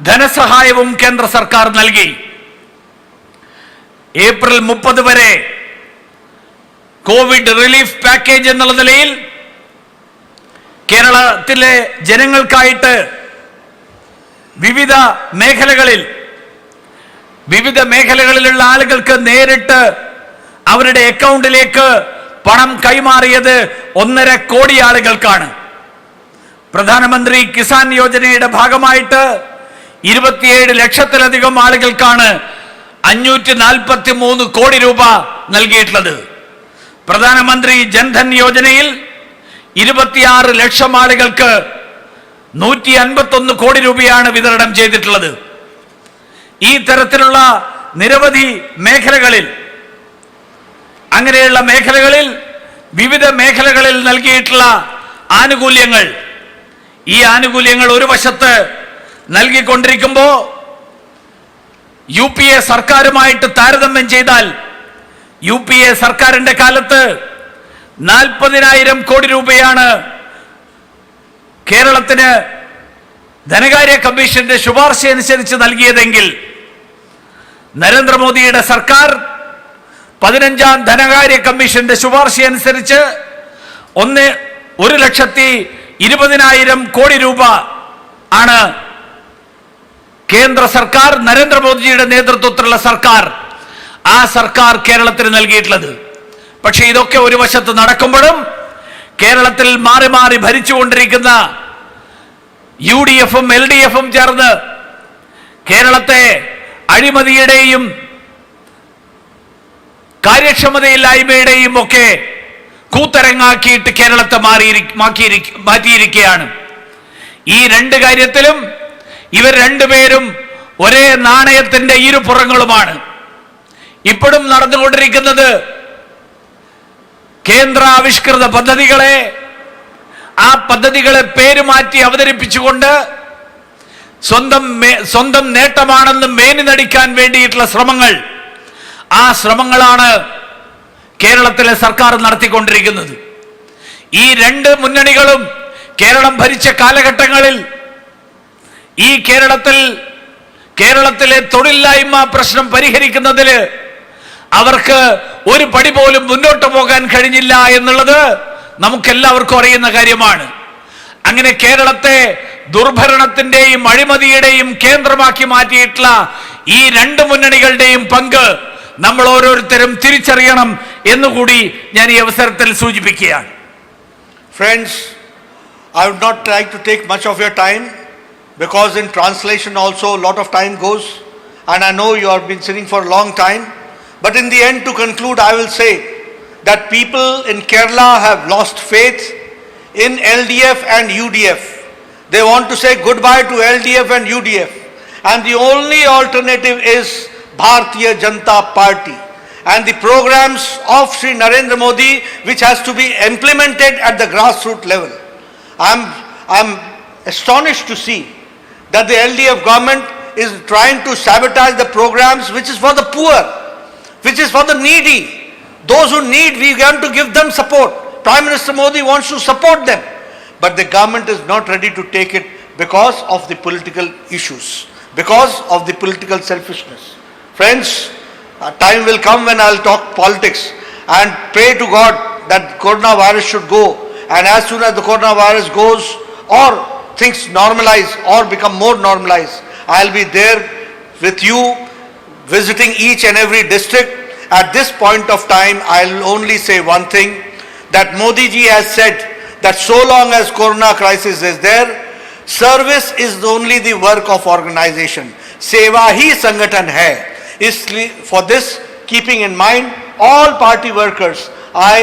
ധനസഹായവും കേന്ദ്ര സർക്കാർ നൽകി. ഏപ്രിൽ 30 വരെ കോവിഡ് റിലീഫ് പാക്കേജ് എന്നുള്ള നിലയിൽ കേരളത്തിലെ ജനങ്ങൾക്കായിട്ട് വിവിധ മേഖലകളിലുള്ള ആളുകൾക്ക് നേരിട്ട് അവരുടെ അക്കൗണ്ടിലേക്ക് പണം കൈമാറിയത് 1.5 കോടി ആളുകൾക്കാണ്. പ്രധാനമന്ത്രി കിസാൻ യോജനയുടെ ഭാഗമായിട്ട് 27 ലക്ഷത്തിലധികം ആളുകൾക്കാണ് 543 കോടി രൂപ നൽകിയിട്ടുള്ളത്. പ്രധാനമന്ത്രി ജൻധൻ യോജനയിൽ 26 ലക്ഷം ആളുകൾക്ക് 151 കോടി രൂപയാണ് വിതരണം ചെയ്തിട്ടുള്ളത്. ഈ തരത്തിലുള്ള നിരവധി മേഖലകളിൽ, അങ്ങനെയുള്ള മേഖലകളിൽ വിവിധ മേഖലകളിൽ നൽകിയിട്ടുള്ള ആനുകൂല്യങ്ങൾ, ഈ ആനുകൂല്യങ്ങൾ ഒരു വശത്ത് നൽകിക്കൊണ്ടിരിക്കുമ്പോൾ UPA സർക്കാരുമായിട്ട് താരതമ്യം ചെയ്താൽ UPA സർക്കാരിന്റെ കാലത്ത് 40,000 കോടി രൂപയാണ് കേരളത്തിന് ധനകാര്യ കമ്മീഷന്റെ ശുപാർശ അനുസരിച്ച് നൽകിയതെങ്കിൽ നരേന്ദ്രമോദിയുടെ സർക്കാർ 15ാം ധനകാര്യ കമ്മീഷന്റെ ശുപാർശ അനുസരിച്ച് 1,20,000 കോടി രൂപ ആണ് കേന്ദ്ര സർക്കാർ, നരേന്ദ്രമോദിയുടെ നേതൃത്വത്തിലുള്ള സർക്കാർ, ആ സർക്കാർ കേരളത്തിന് നൽകിയിട്ടുള്ളത്. പക്ഷെ ഇതൊക്കെ ഒരു വശത്ത് നടക്കുമ്പോഴും കേരളത്തിൽ മാറി മാറി ഭരിച്ചുകൊണ്ടിരിക്കുന്ന UDF-ഉം LDF-ഉം ചേർന്ന് കേരളത്തെ അഴിമതിയുടെയും കാര്യക്ഷമതയില്ലായ്മയുടെയും ഒക്കെ കൂത്തരങ്ങാക്കിയിട്ട് കേരളത്തെ മാറ്റിയിരിക്കുകയാണ്. ഈ രണ്ട് കാര്യത്തിലും ഇവർ രണ്ടുപേരും ഒരേ നാണയത്തിന്റെ ഇരുപുറങ്ങളുമാണ്. ഇപ്പോഴും നടന്നുകൊണ്ടിരിക്കുന്നത് കേന്ദ്ര ആവിഷ്കൃത പദ്ധതികളെ, ആ പദ്ധതികളെ പേരുമാറ്റി അവതരിപ്പിച്ചുകൊണ്ട് സ്വന്തം നേട്ടമാണെന്ന് മേനി നടിക്കാൻ വേണ്ടിയിട്ടുള്ള ശ്രമങ്ങൾ, ആ ശ്രമങ്ങളാണ് കേരളത്തിലെ സർക്കാർ നടത്തിക്കൊണ്ടിരിക്കുന്നത്. ഈ രണ്ട് മുന്നണികളും കേരളം ഭരിച്ച കാലഘട്ടങ്ങളിൽ ഈ കേരളത്തിലെ തൊഴിലില്ലായ്മ പ്രശ്നം പരിഹരിക്കുന്നതിൽ അവർക്ക് ഒരു പടി പോലും മുന്നോട്ട് പോകാൻ കഴിഞ്ഞില്ല എന്നുള്ളത് നമുക്കെല്ലാവർക്കും അറിയുന്ന കാര്യമാണ്. അങ്ങനെ കേരളത്തെ ദുർഭരണത്തിന്റെയും അഴിമതിയുടെയും കേന്ദ്രമാക്കി മാറ്റിയിട്ടുള്ള ഈ രണ്ട് മുന്നണികളുടെയും പങ്ക് നമ്മൾ ഓരോരുത്തരും തിരിച്ചറിയണം എന്നുകൂടി ഞാൻ ഈ അവസരത്തിൽ സൂചിപ്പിക്കുകയാണ്. Friends, I would not like to take much of your time because in translation also a lot of time goes, and I know you have been sitting for a long time. But in the end, to conclude, I will say that people in Kerala have lost faith in LDF and UDF. They want to say goodbye to LDF and UDF. And the only alternative is Bharatiya Janata Party. And the programs of Sri Narendra Modi, which has to be implemented at the grassroots level. I'm astonished to see that the LDF government is trying to sabotage the programs which is for the poor, which is for the needy. Those who need, we want to give them support. Prime Minister Modi wants to support them. But the government is not ready to take it because of the political issues, because of the political selfishness. Friends, a time will come when I'll talk politics and pray to God that coronavirus should go. And as soon as the coronavirus goes or things normalize or become more normalized, I'll be there with you, visiting each and every district. At this point of time, I'll only say one thing, that Modi ji has said that so long as corona crisis is there, service is only the work of organization. Seva hi sangathan hai. For this, keeping in mind all party workers, I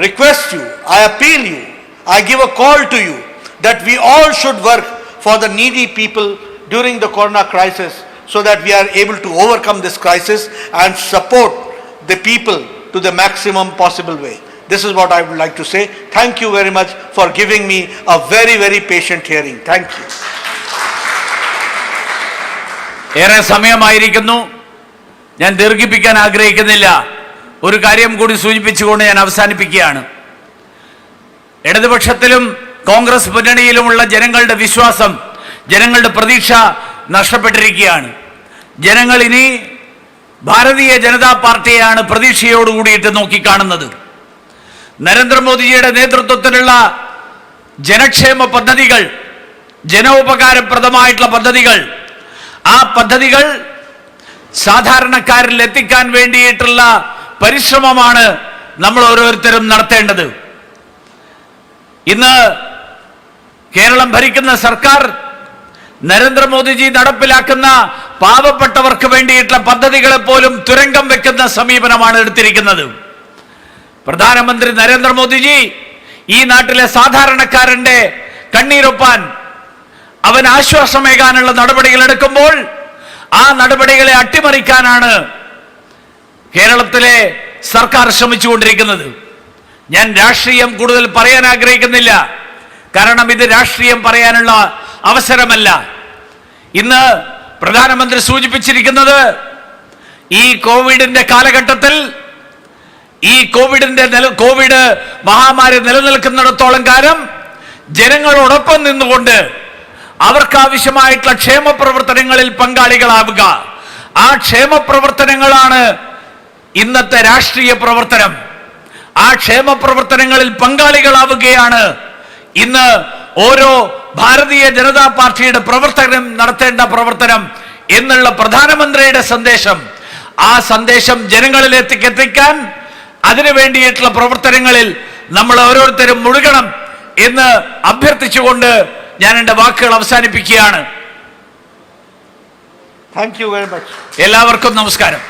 request you, I appeal you, I give a call to you that we all should work for the needy people during the corona crisis so that we are able to overcome this crisis and support the people to the maximum possible way. This is what I would like to say. Thank you very much for giving me a very, very patient hearing. Thank you. ഏറെ സമയമായിരിക്കുന്നു, ഞാൻ ദീർഘിപ്പിക്കാൻ ആഗ്രഹിക്കുന്നില്ല. ഒരു കാര്യം കൂടി സൂചിപ്പിച്ചുകൊണ്ട് ഞാൻ അവസാനിപ്പിക്കുകയാണ്. ഇടതുപക്ഷത്തിലും കോൺഗ്രസ് മുന്നണിയിലുമുള്ള ജനങ്ങളുടെ വിശ്വാസം, ജനങ്ങളുടെ പ്രതീക്ഷ നഷ്ടപ്പെട്ടിരിക്കുകയാണ്. ജനങ്ങൾ ഇനി ഭാരതീയ ജനതാ പാർട്ടിയെയാണ് പ്രതീക്ഷയോടുകൂടിയിട്ട് നോക്കിക്കാണുന്നത്. നരേന്ദ്രമോദിജിയുടെ നേതൃത്വത്തിലുള്ള ജനക്ഷേമ പദ്ധതികൾ, ജനോപകാരപ്രദമായിട്ടുള്ള പദ്ധതികൾ, ആ പദ്ധതികൾ സാധാരണക്കാരിൽ എത്തിക്കാൻ വേണ്ടിയിട്ടുള്ള പരിശ്രമമാണ് നമ്മൾ ഓരോരുത്തരും നടത്തേണ്ടത്. ഇന്ന് കേരളം ഭരിക്കുന്ന സർക്കാർ നരേന്ദ്രമോദിജി നടപ്പിലാക്കുന്ന പാവപ്പെട്ടവർക്ക് വേണ്ടിയിട്ടുള്ള പദ്ധതികളെ പോലും തുരങ്കം വെക്കുന്ന സമീപനമാണ് എടുത്തിരിക്കുന്നത്. പ്രധാനമന്ത്രി നരേന്ദ്രമോദിജി ഈ നാട്ടിലെ സാധാരണക്കാരന്റെ കണ്ണീരൊപ്പാൻ, അവൻ ആശ്വാസമേകാനുള്ള നടപടികൾ എടുക്കുമ്പോൾ ആ നടപടികളെ അട്ടിമറിക്കാനാണ് കേരളത്തിലെ സർക്കാർ ശ്രമിച്ചുകൊണ്ടിരിക്കുന്നത്. ഞാൻ രാഷ്ട്രീയം കൂടുതൽ പറയാൻ ആഗ്രഹിക്കുന്നില്ല, കാരണം ഇത് രാഷ്ട്രീയം പറയാനുള്ള അവസരമല്ല. ഇന്ന് പ്രധാനമന്ത്രി സൂചിപ്പിച്ചിരിക്കുന്നത്, ഈ കോവിഡിന്റെ കാലഘട്ടത്തിൽ, ഈ കോവിഡ് മഹാമാരി നിലനിൽക്കുന്നിടത്തോളം കാലം ജനങ്ങളോടൊപ്പം നിന്നുകൊണ്ട് അവർക്കാവശ്യമായിട്ടുള്ള ക്ഷേമ പ്രവർത്തനങ്ങളിൽ പങ്കാളികളാവുക. ആ ക്ഷേമ പ്രവർത്തനങ്ങളാണ് ഇന്നത്തെ രാഷ്ട്രീയ പ്രവർത്തനം. ആ ക്ഷേമ പ്രവർത്തനങ്ങളിൽ പങ്കാളികളാവുകയാണ് ഇന്ന് ഓരോ ഭാരതീയ ജനതാ പാർട്ടിയുടെ പ്രവർത്തനം നടത്തേണ്ട പ്രവർത്തനം എന്നുള്ള പ്രധാനമന്ത്രിയുടെ സന്ദേശം. ആ സന്ദേശം ജനങ്ങളിലേക്ക് എത്തിക്കാൻ അതിനു വേണ്ടിയിട്ടുള്ള പ്രവർത്തനങ്ങളിൽ നമ്മൾ ഓരോരുത്തരും മുഴുകണം എന്ന് അഭ്യർത്ഥിച്ചുകൊണ്ട് ഞാൻ എൻ്റെ വാക്കുകൾ അവസാനിപ്പിക്കുകയാണ്. Thank you very much. എല്ലാവർക്കും നമസ്കാരം.